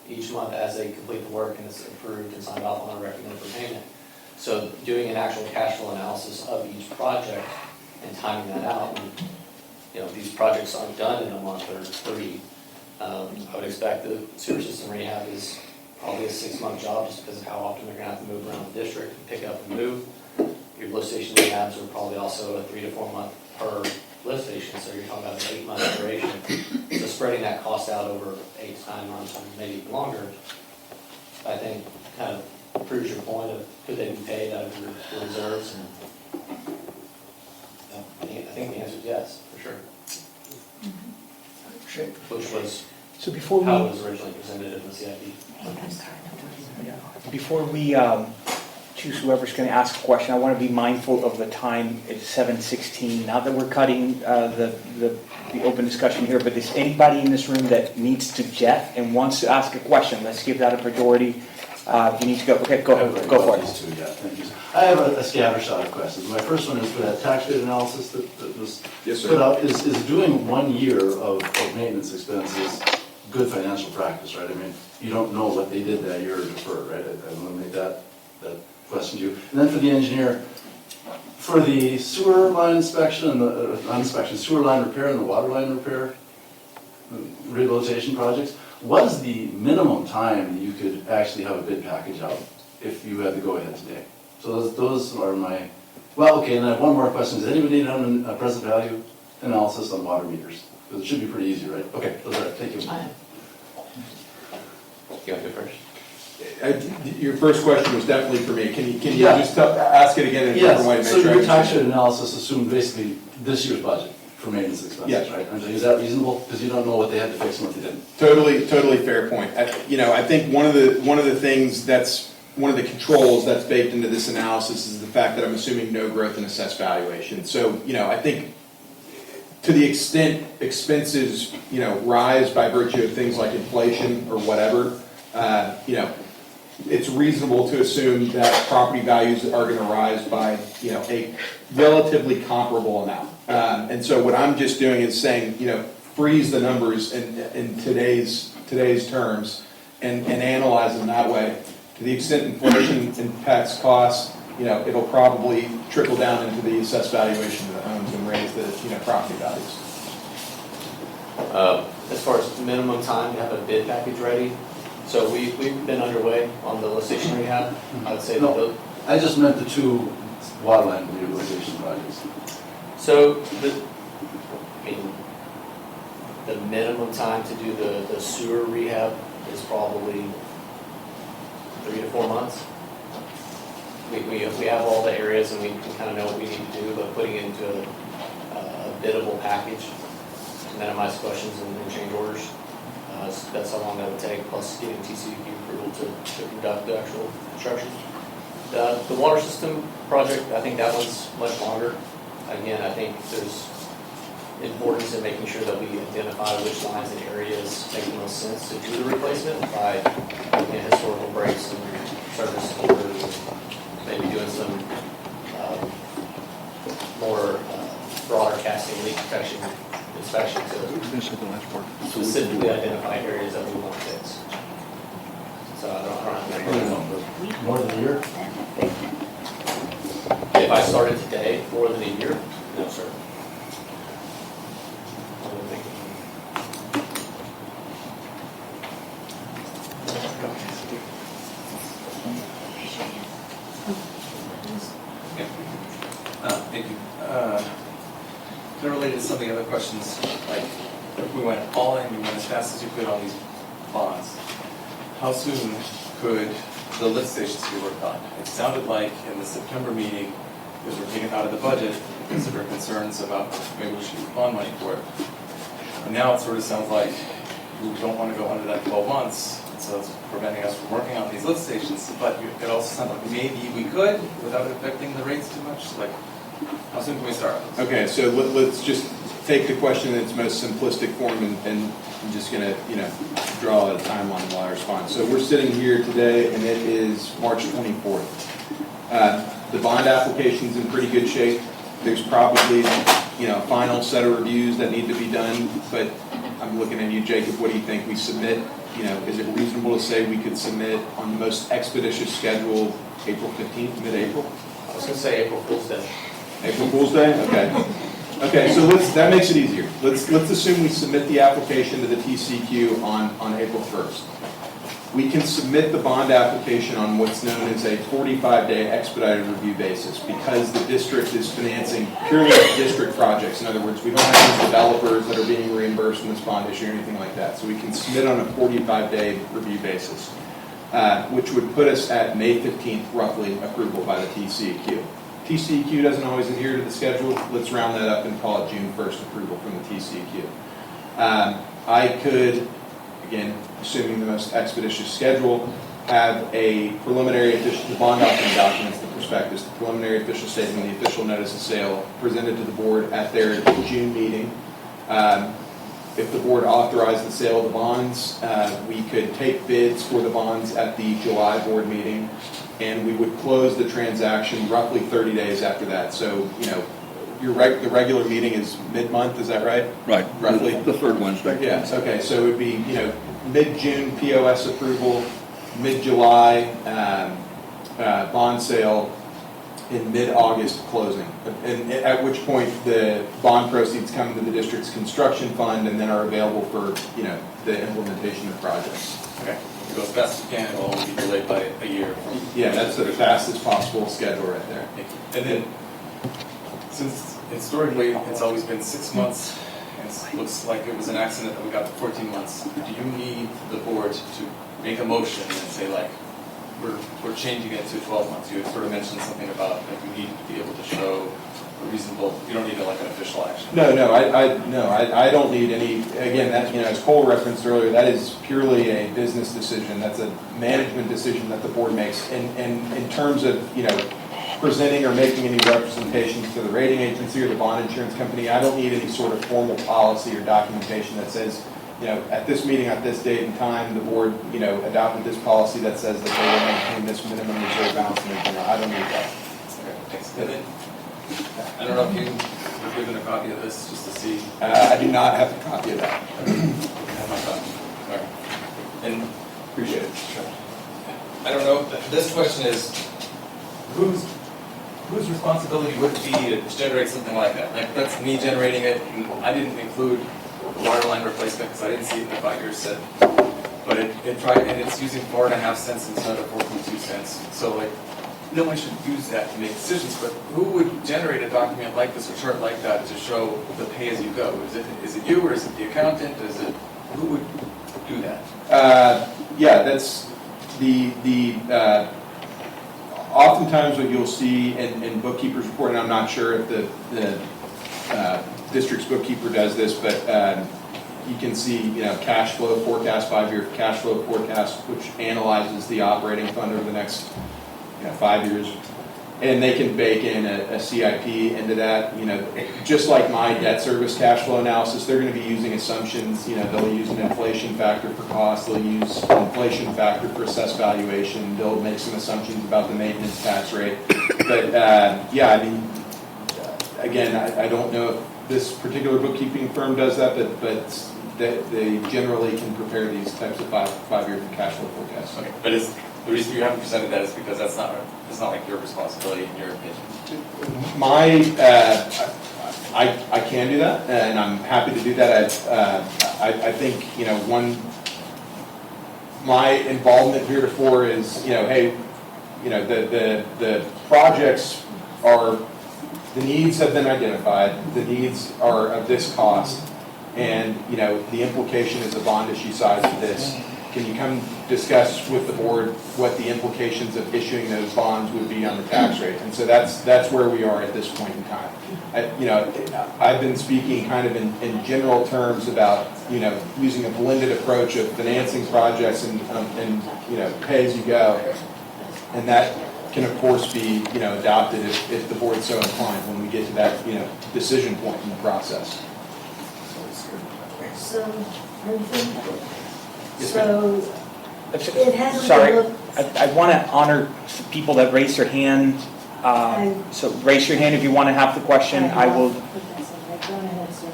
each month as they complete the work and it's approved and signed off on and recommended for payment. So doing an actual cash flow analysis of each project and timing that out, and, these projects aren't done in a month or 3. I would expect the sewer system rehab is probably a 6-month job just because of how often they're going to have to move around the district and pick up and move. Your lift station rehabs are probably also a 3 to 4 month per lift station, so you're talking about an 8-month duration. So spreading that cost out over 8 to 9 months or maybe even longer, I think kind of proves your point of could they be paid out of your reserves? And I think the answer is yes, for sure. Which was how it was originally presented in the CIP. Before we choose whoever's going to ask a question, I want to be mindful of the time. It's 7:16. Not that we're cutting the open discussion here, but is anybody in this room that needs to jet and wants to ask a question? Let's give that a priority. You need to go, okay, go for it. These two, yeah, thank you. I have a scattershot of questions. My first one is for that tax rate analysis that was Yes, sir. put up. Is doing 1 year of maintenance expenses good financial practice, right? I mean, you don't know what they did that year or deferred, right? I want to make that question to you. And then for the engineer, for the sewer line inspection and the, not inspection, sewer line repair and the water line repair, rehabilitation projects, what is the minimum time that you could actually have a bid package out if you had to go ahead today? So those are my, well, okay, and I have one more question. Does anybody done a present value analysis on water meters? Because it should be pretty easy, right? Okay, those are it. Thank you. You want to go first? Your first question was definitely for me. Can you Yeah. just ask it again in a different way to make So sure I your tax understand? rate analysis assumed basically this year's budget for maintenance expenses, Yes. right? And is that reasonable? Because you don't know what they had to fix and what they didn't. Totally fair point. I think one of the things that's one of the controls that's baked into this analysis is the fact that I'm assuming no growth in assessed valuation. So, I think to the extent expenses, rise by virtue of things like inflation or whatever, it's reasonable to assume that property values are going to rise by, a relatively comparable amount. And so what I'm just doing is saying, freeze the numbers in today's terms and analyze them that way. To the extent inflation impacts costs, it'll probably trickle down into the assessed valuation of the homes and raise the, property values. As far as minimum time to have a bid package ready, so we've been underway on the lift station rehab. I would say that No, I just meant the two water line rehabilitation projects. So the minimum time to do the sewer rehab is probably 3 to 4 months. We have all the areas and we kind of know what we need to do, but putting it into a biddable package to minimize questions and change orders, that's how long that would take, plus getting TCEQ approval to conduct the actual construction. The water system project, I think that one's much longer. Again, I think there's importance in making sure that we identify which lines and areas make the most sense to do the replacement by looking at historical breaks and service orders, and maybe doing some more broader casting leak detection inspection to specifically identify areas that we want to fix. So I don't have More than a year? If I started today, more than a year, no, sir. Thank you. Kind of related to some of the other questions, like if we went all in, we went as fast as you could on these bonds, how soon could the lift stations be worked on? It sounded like in the September meeting, because we're taking it out of the budget, because there were concerns about maybe we should use bond money for it. And now it sort of sounds like we don't want to go under that 12 months, so it's preventing us from working on these lift stations. But it also sounds like maybe we could without affecting the rates too much. Like, how soon can we start? Okay, so let's just take the question in its most simplistic form and I'm just going to, draw a timeline while I respond. So we're sitting here today and it is March 24th. The bond application's in pretty good shape. There's probably, a final set of reviews that need to be done, but I'm looking at you, Jacob. What do you think we submit? Is it reasonable to say we could submit on the most expeditious schedule April 15th, mid-April? I was going to say April Fool's Day. April Fool's Day? Okay. Okay, so that makes it easier. Let's assume we submit the application to the TCQ on April 1st. We can submit the bond application on what's known as a 45-day expedited review basis because the district is financing purely district projects. In other words, we don't have any developers that are being reimbursed in this bond issue or anything like that. So we can submit on a 45-day review basis, which would put us at May 15th, roughly, approval by the TCEQ. TCEQ doesn't always adhere to the schedule. Let's round that up and call it June 1st approval from the TCEQ. I could, again, assuming the most expeditious schedule, have a preliminary official, the bond offering documents, the prospectus, the preliminary official statement, the official notice of sale presented to the board at their June meeting. if the board authorized the sale of the bonds, we could take bids for the bonds at the July board meeting, and we would close the transaction roughly 30 days after that. So, the regular meeting is mid-month, is that right? Right. Roughly? The third Wednesday. Yes, okay, so it would be, mid-June POS approval, mid-July bond sale, in mid-August closing. And at which point the bond proceeds come into the district's construction fund and then are available for, the implementation of projects. Okay, it goes fast as you can, it will only be delayed by a year. Yeah, that's the fastest possible schedule right there. And then, since historically it's always been 6 months, and it looks like it was an accident that we got to 14 months, do you need the board to make a motion and say like, we're changing it to 12 months? You had sort of mentioned something about like we need to be able to show a reasonable, you don't need like an official action. No, I don't need any, again, that, as Cole referenced earlier, that is purely a business decision. That's a management decision that the board makes. And in terms of, presenting or making any representations to the rating agency or the bond insurance company, I don't need any sort of formal policy or documentation that says, at this meeting, at this date and time, the board, adopted this policy that says that they will maintain this minimum reserve balance. I don't need that. Okay, thanks. And then, I don't know if you were given a copy of this just to see. I do not have a copy of that. I have my copy. All right. And Appreciate it. sure. I don't know. This question is, whose responsibility would it be to generate something like that? Like that's me generating it. And I didn't include water line replacement because I didn't see it in the 5 years set. But it tried, and it's using 4.5 cents instead of 4.2 cents. So like, no one should use that to make decisions. But who would generate a document like this or chart like that to show the pay-as-you-go? Is it you or is it the accountant? Who would do that? Yeah, that's the oftentimes what you'll see in bookkeeper's report, and I'm not sure if the district's bookkeeper does this, but you can see, cash flow forecast, 5-year cash flow forecast, which analyzes the operating fund over the next 5 years. And they can bake in a CIP into that, just like my debt service cash flow analysis, they're going to be using assumptions, they'll use an inflation factor for cost, they'll use an inflation factor for assessed valuation, they'll make some assumptions about the maintenance tax rate. But again, I don't know if this particular bookkeeping firm does that, but they generally can prepare these types of five-year cash flow forecasts. Okay, but the reason you haven't presented that is because it's not like your responsibility in your opinion. I can do that, and I'm happy to do that. I think, my involvement heretofore is, hey, the projects are, the needs have been identified, the needs are of this cost, and, the implication is a bond issue size of this. Can you come discuss with the board what the implications of issuing those bonds would be on the tax rate? And so that's where we are at this point in time. I've been speaking kind of in general terms about, using a blended approach of financing projects and pay as you go. And that can of course be, adopted if the board's so inclined when we get to that, decision point in the process. So, Yes, so it hasn't Sorry, been looked. I want to honor people that raise their hand. So raise your hand if you want to have the question. I will. Go ahead, sir.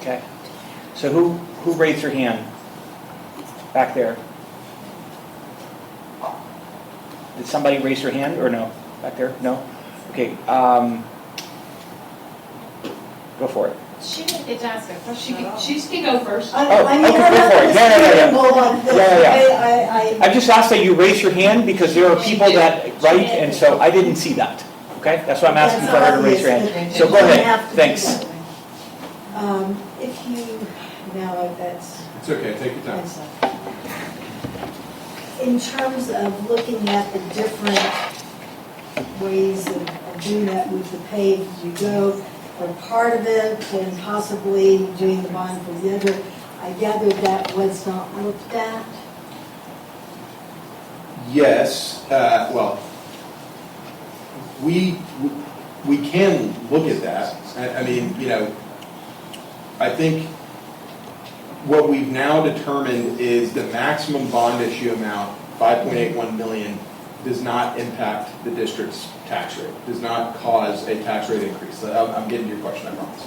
Okay. So who raised their hand? Back there. Did somebody raise their hand or no? Back there? No? Okay. Go for it. She didn't get to ask a question. She can go first. Okay, go for it. Yeah. I just asked that you raise your hand because there are people that write, and so I didn't see that. Okay, that's why I'm asking for her to raise your hand. So go ahead. Thanks. If you, now that's. It's okay, take your time. In terms of looking at the different ways of doing that with the pay as you go, for part of it and possibly doing the bond for the other, I gather that was not looked at? Yes, well, we can look at that. I mean, I think what we've now determined is the maximum bond issue amount, 5.81 million, does not impact the district's tax rate, does not cause a tax rate increase. So I'm getting to your question, I promise.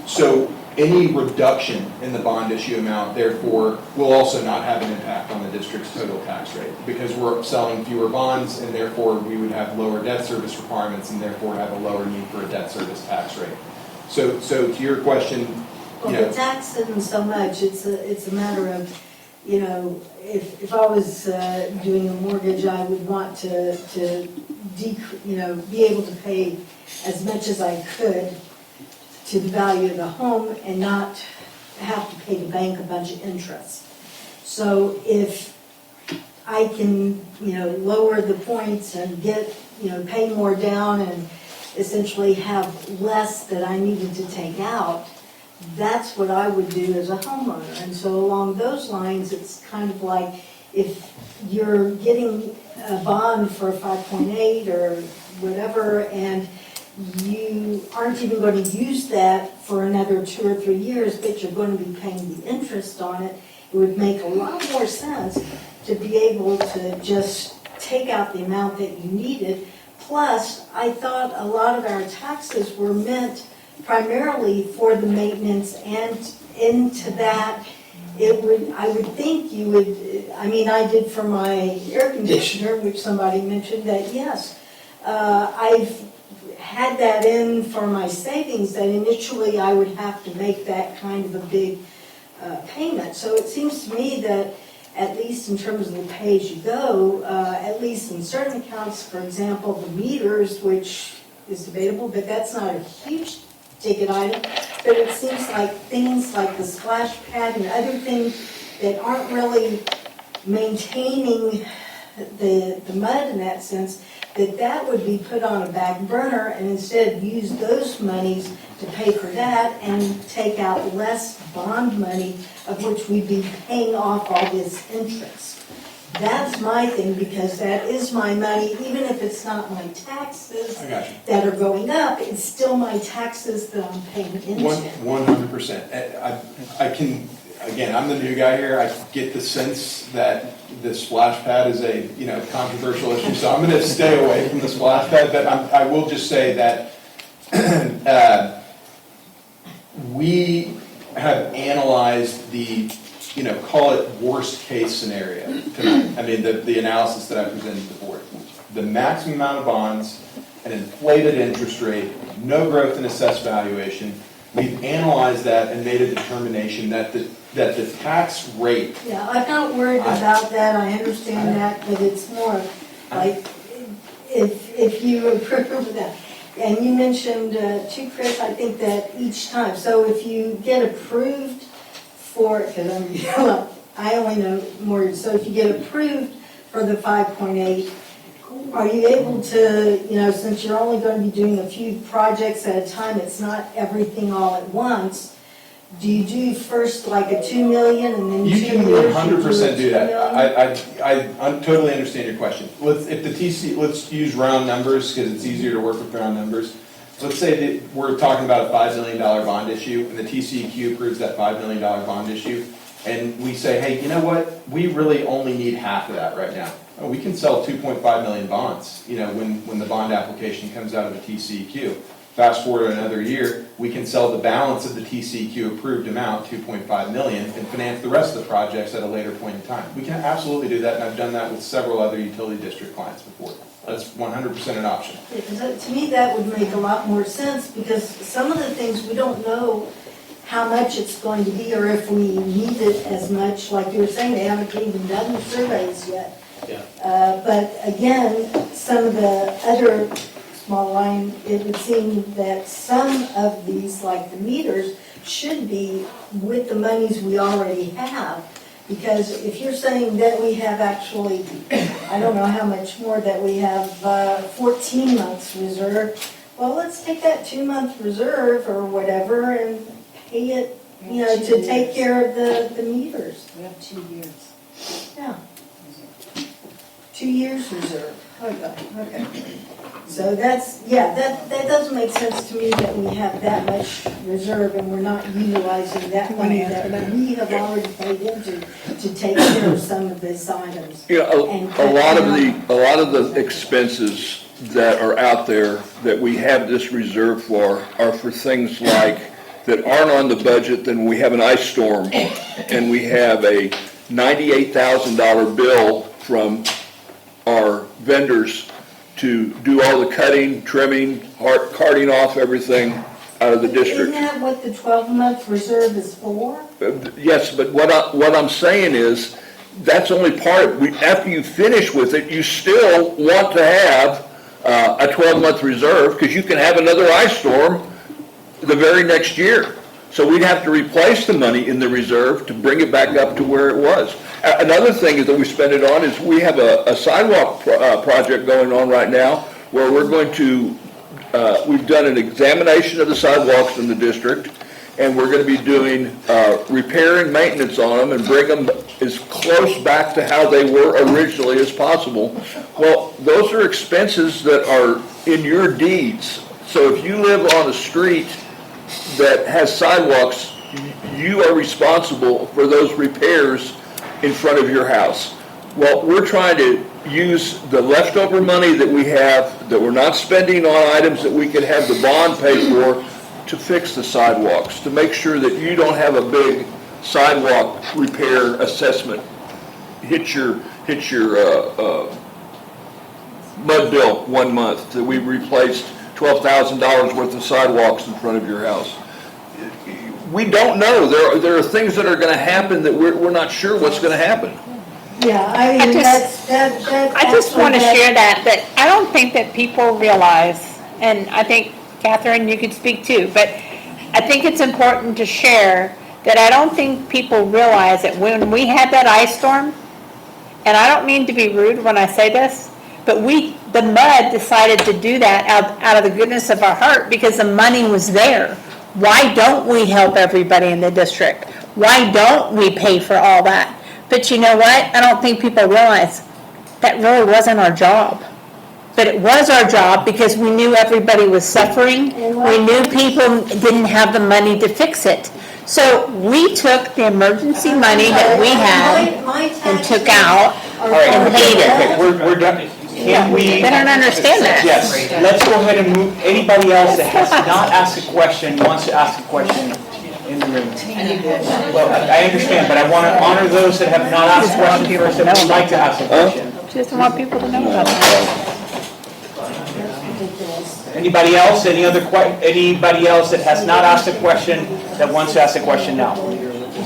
So any reduction in the bond issue amount, therefore, will also not have an impact on the district's total tax rate, because we're selling fewer bonds, and therefore we would have lower debt service requirements, and therefore have a lower need for a debt service tax rate. So to your question, Well, the tax isn't so much, it's a matter of, you know, if I was doing a mortgage, I would want to be able to pay as much as I could to the value of the home and not have to pay the bank a bunch of interest. So if I can, lower the points and get, pay more down and essentially have less that I needed to take out, that's what I would do as a homeowner. And so along those lines, it's kind of like if you're getting a bond for 5.8 or whatever, and you aren't even going to use that for another 2 or 3 years, but you're going to be paying the interest on it, it would make a lot more sense to be able to just take out the amount that you needed. Plus, I thought a lot of our taxes were meant primarily for the maintenance, and into that, I would think you would, I did for my air conditioner, which somebody mentioned that, yes, I've had that in for my savings, that initially I would have to make that kind of a big payment. So it seems to me that, at least in terms of the pay-as-you-go, at least in certain accounts, for example, the meters, which is debatable, but that's not a huge ticket item, but it seems like things like the splash pad and other things that aren't really maintaining the mud in that sense, that would be put on a back burner, and instead use those monies to pay for that and take out less bond money, of which we'd be paying off all this interest. That's my thing, because that is my money, even if it's not my taxes that are going up, it's still my taxes that I'm paying into. 100%. I can, again, I'm the new guy here, I get the sense that the splash pad is a controversial issue, so I'm going to stay away from the splash pad, but I will just say that we have analyzed the call it worst case scenario tonight. The analysis that I presented to the board. The maximum amount of bonds, an inflated interest rate, no growth in assessed valuation. We've analyzed that and made a determination that the tax rate. Yeah, I'm not worried about that, I understand that, but it's more like if you approve that. And you mentioned too, Chris, I think that each time, so if you get approved for, because I only know more, so if you get approved for the 5.8, are you able to, since you're only going to be doing a few projects at a time, it's not everything all at once, do you do first like a 2 million and then You 2 can years? 100% do that. $2 I totally understand your question. Let's use round numbers, because it's easier to work with round numbers. Let's say that we're talking about a $5 million bond issue, and the TCEQ approves that $5 million bond issue, and we say, hey, you know what? We really only need half of that right now. Oh, we can sell 2.5 million bonds, when the bond application comes out of the TCEQ. Fast forward another year, we can sell the balance of the TCEQ approved amount, 2.5 million, and finance the rest of the projects at a later point in time. We can absolutely do that, and I've done that with several other utility district clients before. That's 100% an option. Because to me, that would make a lot more sense, because some of the things we don't know how much it's going to be, or if we need it as much. Like you were saying, they haven't even done the surveys yet. Yeah. But again, some of the other small line, it would seem that some of these, like the meters, should be with the monies we already have. Because if you're saying that we have actually, I don't know how much more, that we have 14 months reserve, well, let's take that 2-month reserve or whatever and pay it, to take care of the meters. We have 2 years. Yeah. 2 years reserve. Okay. So that's, yeah, that doesn't make sense to me that we have that much reserve and we're not utilizing that money that we have already paid into to take care of some of these items. Yeah, a lot of the expenses that are out there that we have this reserve for are for things like, that aren't on the budget, then we have an ice storm and we have a $98,000 bill from our vendors to do all the cutting, trimming, carting off everything out of the district. Isn't that what the 12-month reserve is for? Yes, but what I'm saying is, that's only part, after you finish with it, you still want to have a 12-month reserve, because you can have another ice storm the very next year. So we'd have to replace the money in the reserve to bring it back up to where it was. Another thing is that we spend it on is we have a sidewalk project going on right now where we're going to, we've done an examination of the sidewalks in the district, and we're going to be doing repair and maintenance on them and bring them as close back to how they were originally as possible. Well, those are expenses that are in your deeds. So if you live on a street that has sidewalks, you are responsible for those repairs in front of your house. Well, we're trying to use the leftover money that we have, that we're not spending on items that we could have the bond pay for, to fix the sidewalks, to make sure that you don't have a big sidewalk repair assessment hit your mud bill 1 month, that we replaced $12,000 worth of sidewalks in front of your house. We don't know. There are things that are going to happen that we're not sure what's going to happen. Yeah, I mean, I just want to share that I don't think that people realize, and I think, Catherine, you could speak too, but I think it's important to share that I don't think people realize that when we had that ice storm, and I don't mean to be rude when I say this, but the MUD decided to do that out of the goodness of our heart because the money was there. Why don't we help everybody in the district? Why don't we pay for all that? But you know what? I don't think people realize that really wasn't our job. But it was our job because we knew everybody was suffering. We knew people didn't have the money to fix it. So we took the emergency money that we had and took out and paid it. We're done. Can we? They don't understand that. Yes, let's go ahead and move. Anybody else that has not asked a question, wants to ask a question in the room? Well, I understand, but I want to honor those that have not asked a question first, that would like to ask a question. She doesn't want people to know about it. Anybody else? Anybody else that has not asked a question that wants to ask a question now?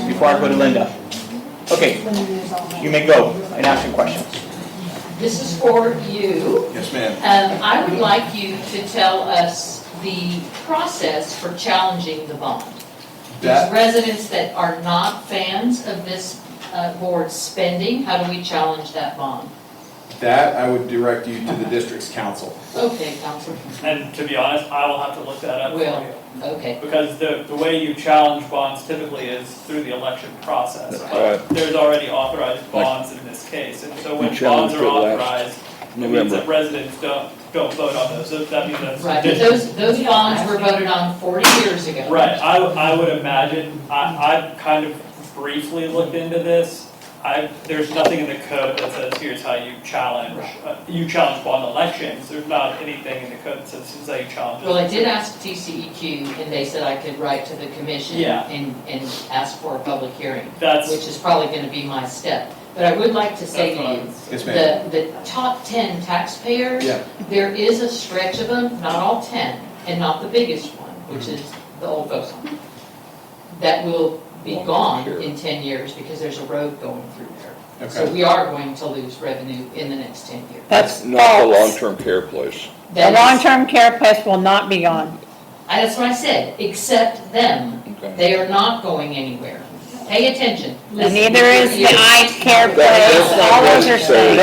Before I go to Linda. Okay, you may go and ask your questions. This is for you. Yes, ma'am. I would like you to tell us the process for challenging the bond. These residents that are not fans of this board's spending, how do we challenge that bond? That I would direct you to the district's council. Okay, Councilor. And to be honest, I will have to look that up for Well, you. okay. Because the way you challenge bonds typically is through the election process. But there's already authorized bonds in this case. And so when bonds are authorized, it means that residents don't vote on those. So that means that's. Right, but those bonds were voted on 40 years ago. Right, I would imagine, I've kind of briefly looked into this. There's nothing in the code that says here's how you challenge bond elections. There's not anything in the code that says this is how you challenge it. Well, I did ask TCEQ, and they said I could write to the commission and ask for a public hearing, which is probably going to be my step. But I would like to say to you, the top 10 taxpayers, there is a stretch of them, not all 10, and not the biggest one, which is the old folks home, that will be gone in 10 years because there's a road going through there. So we are going to lose revenue in the next 10 years. That's not the long-term care place. The long-term care place will not be gone. That's what I said, except them. They are not going anywhere. Pay attention. And neither is the eye care place, all those are staying.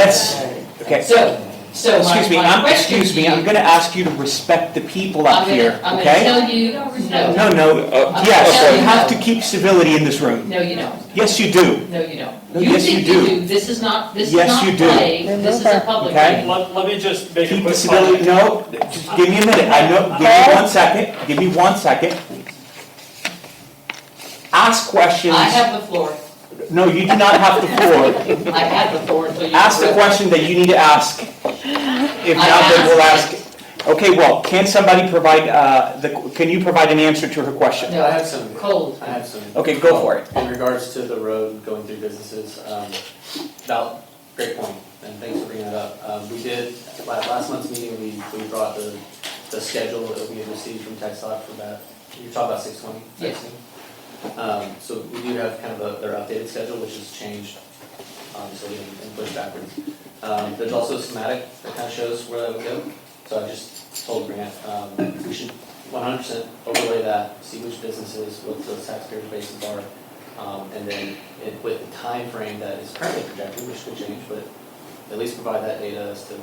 Okay. So, So Excuse me, I'm gonna ask you to respect the people up here, I'm gonna okay? tell you, no. No, yes, you have to keep civility in this room. No, you don't. Yes, you do. No, you don't. No, yes, think you do. This is not Yes, you do. play, this is a public Okay. meeting. Let me just make a Keep the quick civility, comment. no, just give me a minute, I know, give me 1 second. Ask questions. I have the floor. No, you do not have the floor. I have the floor until you. Ask the question that you need to ask. If not, then we'll ask. Okay, well, can somebody provide, can you provide an answer to her question? No, I have some. Cold. I have some. Okay, go for it. In regards to the road going through businesses, great point, and thanks for bringing that up. We did, last month's meeting, we brought the schedule that we had received from TxDOT for that. You're talking about 620? Yes. So we do have kind of their updated schedule, which has changed, obviously, and pushed backwards. There's also a schematic that kind of shows where that would go. So I just told Grant, we should 100% overlay that, see which businesses, what the taxpayer bases are, and then with the time frame that is currently projected, which could change, but at least provide that data as to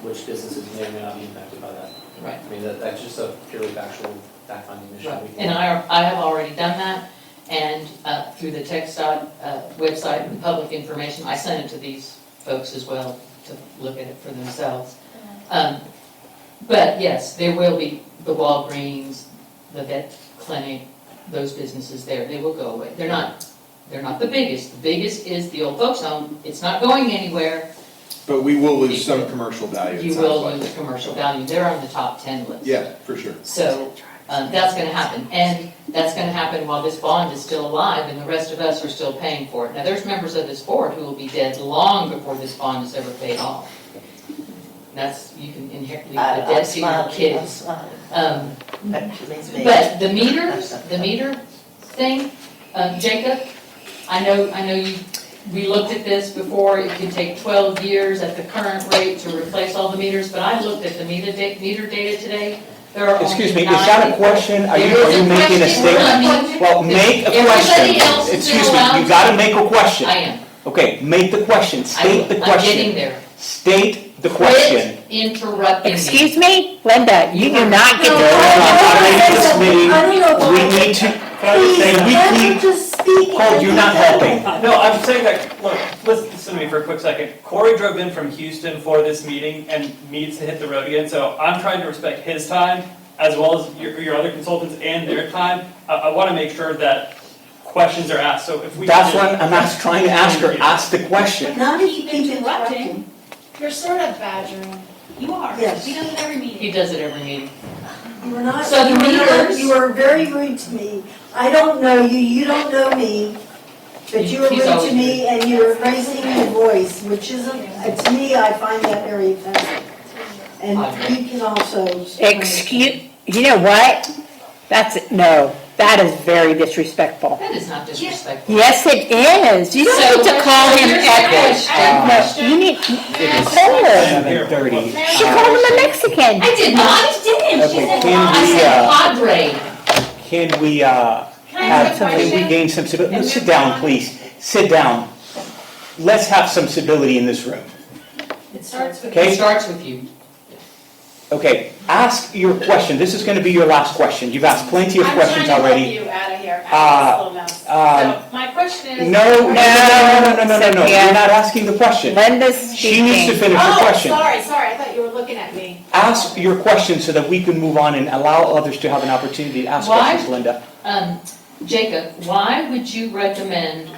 which businesses may or may not be impacted by that. Right. I mean, that's just a purely factual fact-finding mission. Right. And I have already done that, and through the TxDOT website and public information, I sent it to these folks as well to look at it for themselves. But yes, there will be the Walgreens, the vet clinic, those businesses there, they will go away. They're not the biggest. The biggest is the old folks home. It's not going anywhere. But we will lose some commercial value. You will lose commercial value. They're on the top 10 list. Yeah, for sure. So that's going to happen. And that's going to happen while this bond is still alive and the rest of us are still paying for it. Now, there's members of this board who will be dead long before this bond is ever paid off. That's, you can inherently leave the debt to your kids. But the meter thing, Jacob, I know we looked at this before. It could take 12 years at the current rate to replace all the meters, but I looked at the meter data today. There are Excuse me, only is that a 9 question? Are you There is a making a question, statement? Well, make a Everybody else question. is Excuse still me, allowed you to- gotta make a question. I am. Okay, make the question, state the I'm question. getting there. State the question. Quit interrupting me. Excuse me, Linda, you do not get No, to. I'm ready this meeting. I don't know. We need to, Please, and we let keep, her just speak. Cole, you're not helping. No, I'm saying that, look, listen to me for a quick second. Corey drove in from Houston for this meeting and needs to hit the road again, so I'm trying to respect his time as well as your other consultants and their time. I want to make sure that questions are asked, so if we. That's what I'm trying to ask her, ask the question. Not if you keep interrupting. You're sort of badgering. You are. Yes. He does it every meeting. He does it every meeting. You were not, So the meters- you were very rude to me. I don't know you, you don't know me, but you were He's rude always to me and you were raising your voice, which isn't, to me, I find that very offensive. And you can also. You know what? No, that is very disrespectful. That is not disrespectful. Yes, it is. You don't need to call him here's No, you need, It is Cole. 7:30. She called him a Mexican. I did not. I didn't. She Okay, said, I said padre. Can we, ask a can we question? gain some civility? No, sit down, please. Sit down. Let's have some civility in this room. It starts with, Okay. it starts with you. Okay, ask your question. This is gonna be your last question. You've asked plenty of questions I'm trying already. to help you out of here, out of this little mess. So my question is. No, you're not asking the question. Linda's She needs to speaking. finish her Oh, question. sorry, I thought you were looking at me. Ask your question so that we can move on and allow others to have an opportunity to ask Why? questions, Linda. Jacob, why would you recommend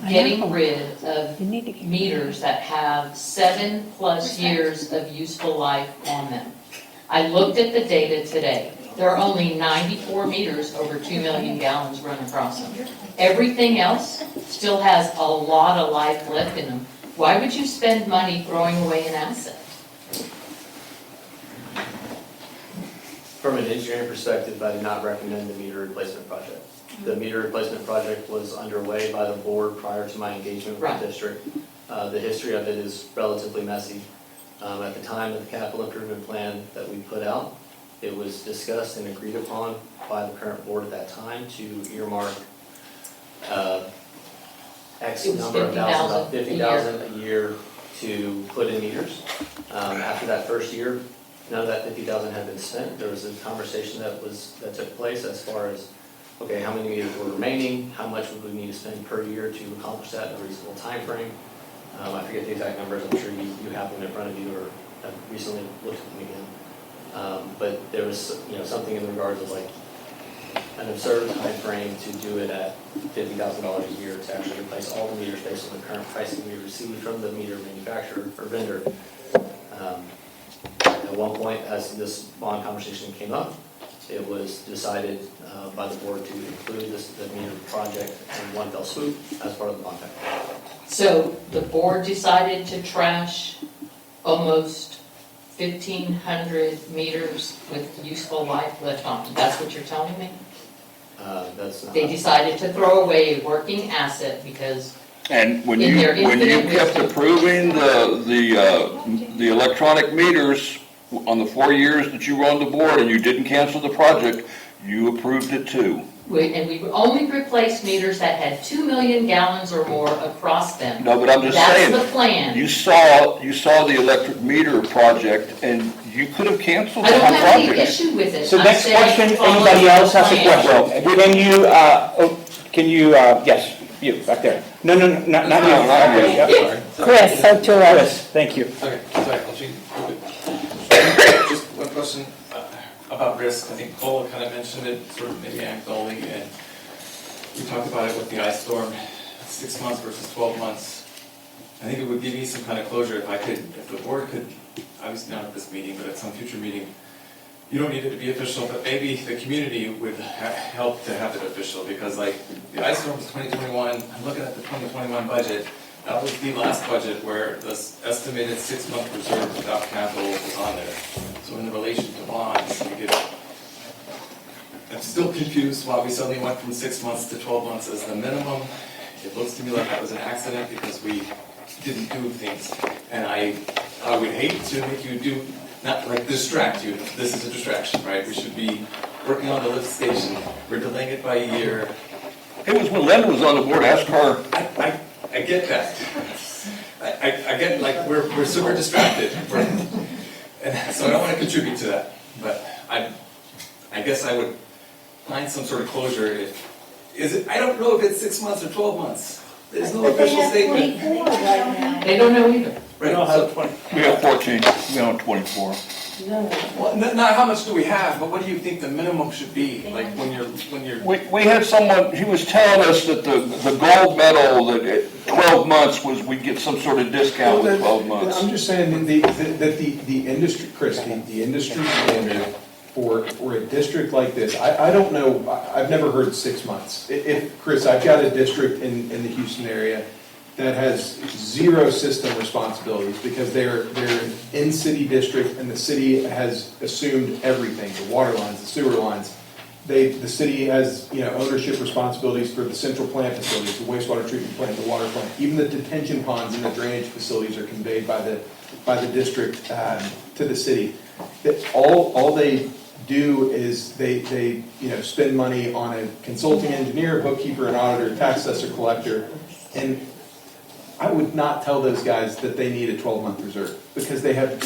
getting rid of meters that have 7+ years of useful life on them? I looked at the data today. There are only 94 meters over 2 million gallons run across them. Everything else still has a lot of life left in them. Why would you spend money throwing away an asset? From an engineering perspective, I did not recommend the meter replacement project. The meter replacement project was underway by the board prior to my engagement with the district. The history of it is relatively messy. At the time of the capital improvement plan that we put out, it was discussed and agreed upon by the current board at that time to earmark X It was number of thousand, about 50,000 a year. $50,000 a year to put in meters. After that first year, none of that 50,000 had been spent. There was a conversation that took place as far as, okay, how many meters were remaining, how much would we need to spend per year to accomplish that in a reasonable time frame. I forget the exact numbers, I'm sure you have them in front of you or have recently looked at them again. But there was, something in regards of like an absurd time frame to do it at $50,000 a year to actually replace all the meters based on the current pricing we received from the meter manufacturer or vendor. At one point, as this bond conversation came up, it was decided by the board to include the meter project in one fell swoop as part of the bond package. So the board decided to trash almost 1,500 meters with useful life left on. That's what you're telling me? That's not. They decided to throw away a working asset because And when in you, their when you infinite kept wisdom. approving the electronic meters on the 4 years that you were on the board and you didn't cancel the project, you approved it too. And we only replaced meters that had 2 million gallons or more across them. No, but I'm just saying. That's the plan. You saw the electric meter project and you could have canceled I the don't whole have any project. issue with it. So I'm next saying question, follow anybody the else has a plan. question? Yes, you, back there. No, not you. No, not you. Yep. Chris, so to us. Chris, thank you. Okay, sorry, I'll change. Just one question about risk. I think Cole kind of mentioned it, sort of maybe anecdotally, and we talked about it with the ice storm, 6 months versus 12 months. I think it would give me some kind of closure if the board could, obviously not at this meeting, but at some future meeting, you don't need it to be official, but maybe the community would help to have it official, because like, the ice storm was 2021, I'm looking at the 2021 budget, that was the last budget where this estimated 6-month reserve without capital was on there. So in relation to bonds, I'm still confused why we suddenly went from 6 months to 12 months as the minimum. It looks to me like that was an accident because we didn't do things. And I would hate to make you do, not like distract you. This is a distraction, right? We should be working on the lift station. We're delaying it by a year. It was when Linda was on the board, ask her. I get that. I get like we're super distracted. And so I don't want to contribute to that. But I guess I would find some sort of closure. I don't know if it's 6 months or 12 months. There's no official statement. They don't know either. Right, We don't have 20. We have 14, we have 24. Well, not how much do we have, but what do you think the minimum should be? Like when you're. We had someone, he was telling us that the gold medal, that at 12 months we'd get some sort of discount with 12 months. I'm just saying that the industry, Chris, the industry standard for a district like this, I don't know, I've never heard 6 months. Chris, I've got a district in the Houston area that has zero system responsibilities because they're an in-city district and the city has assumed everything, the water lines, the sewer lines. The city has, ownership responsibilities for the central plant facilities, the wastewater treatment plant, the water plant. Even the detention ponds and the drainage facilities are conveyed by the district to the city. All they do is they spend money on a consulting engineer, bookkeeper, an auditor, tax assessor, collector, and I would not tell those guys that they need a 12-month reserve because they have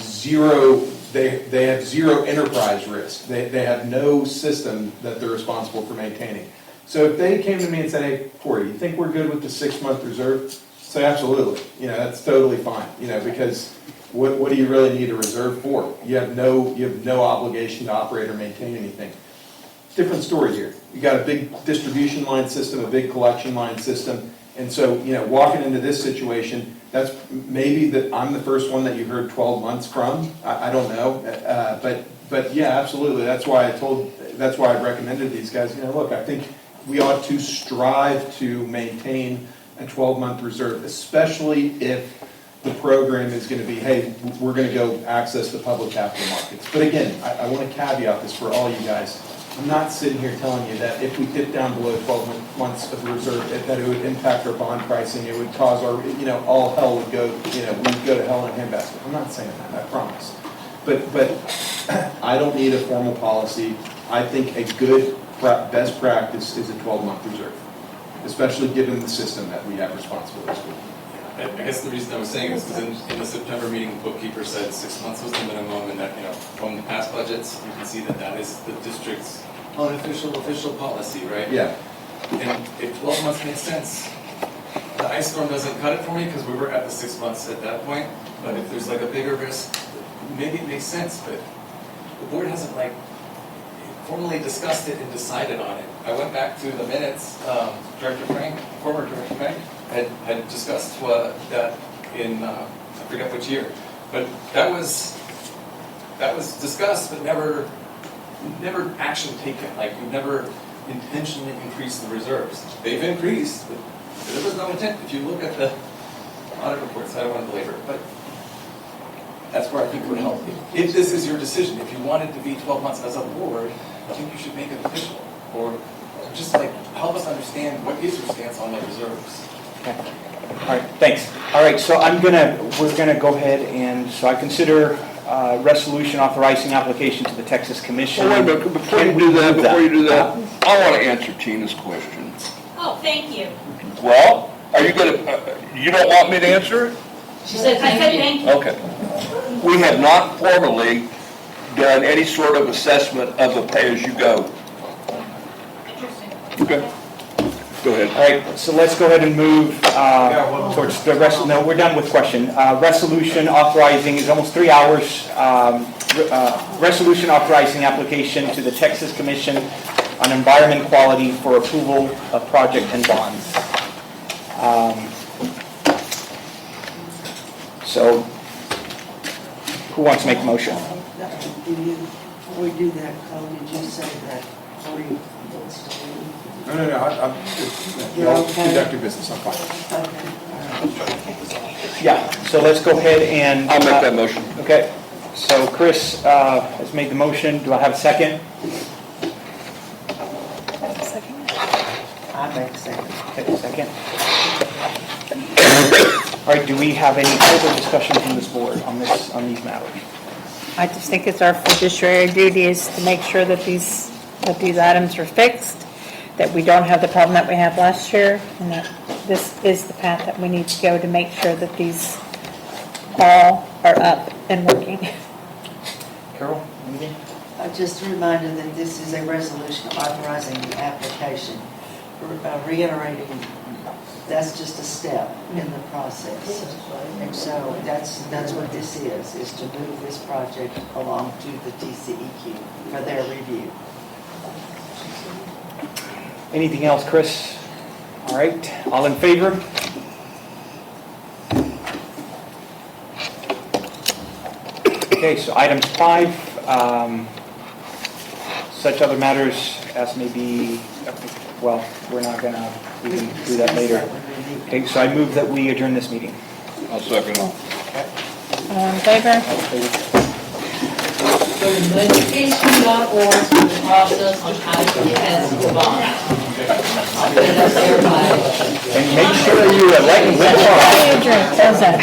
zero enterprise risk. They have no system that they're responsible for maintaining. So if they came to me and said, "Hey, Corey, you think we're good with the 6-month reserve?" Say absolutely. That's totally fine. Because what do you really need a reserve for? You have no obligation to operate or maintain anything. Different story here. You got a big distribution line system, a big collection line system. And so, walking into this situation, that's maybe that I'm the first one that you heard 12 months from. I don't know, but yeah, absolutely. That's why I recommended these guys. Look, I think we ought to strive to maintain a 12-month reserve, especially if the program is going to be, hey, we're going to go access the public capital markets. But again, I want to caveat this for all you guys. I'm not sitting here telling you that if we dip down below 12 months of reserve, that it would impact our bond pricing. It would cause our, all hell would go, we'd go to hell in a handbasket. I'm not saying that, I promise. But I don't need a formal policy. I think a good best practice is a 12-month reserve, especially given the system that we have responsibilities for. I guess the reason I was saying is because in the September meeting, the bookkeeper said 6 months was the minimum, and that, from the past budgets, you can see that that is the district's unofficial, official policy, right? Yeah. And if 12 months makes sense, the ice storm doesn't cut it for me because we were at the 6 months at that point. But if there's like a bigger risk, maybe it makes sense, but the board hasn't formally discussed it and decided on it. I went back to the minutes, Director Frank, former Director Frank, had discussed that in, I forget which year. But that was discussed, but never action taken. We've never intentionally increased the reserves. They've increased, but there was no intent. If you look at the audit reports, I don't want to belabor it, but that's where I think it would help. If this is your decision, if you want it to be 12 months as a board, I think you should make it official. Or just help us understand what is your stance on the reserves. Okay. All right, thanks. All right, so we're gonna go ahead and, so I consider resolution authorizing application to the Texas Commission. Wait a minute, before you do that, I want to answer Tina's question. Oh, thank you. Well, are you gonna, you don't want me to answer it? She said I said thank you. Okay. We have not formally done any sort of assessment of the pay-as-you-go. Interesting. Okay. Go ahead. All right, so let's go ahead and move towards the rest. No, we're done with question. Resolution authorizing, is almost 3 hours. Resolution authorizing application to the Texas Commission on Environment Quality for approval of project and bonds. So, who wants to make a motion? Before we do that, Cole, did you say that Corey wants to leave? No, I'm You're okay? conducting business, I'm fine. Yeah, so let's go ahead and... I'll make that motion. Okay, so Chris has made the motion. Do I have a second? I make a second. Okay, second. All right, do we have any further discussion from this board on these matters? I just think it's our fiduciary duty is to make sure that these items are fixed, that we don't have the problem that we had last year, and that this is the path that we need to go to make sure that these all are up and working. Carol, anything? Just a reminder that this is a resolution authorizing the application. Reiterating, that's just a step in the process. And so that's what this is to move this project along to the TCEQ for their review. Anything else, Chris? All right, all in favor? Okay, so items 5, such other matters as may be, well, we can do that later. Okay, so I move that we adjourn this meeting. I'll second. All in favor? Go to WTCMUD1 for the process on how to test the bond. I'll put it up there by. And make sure you lighten the fire. Adjourn. How's that?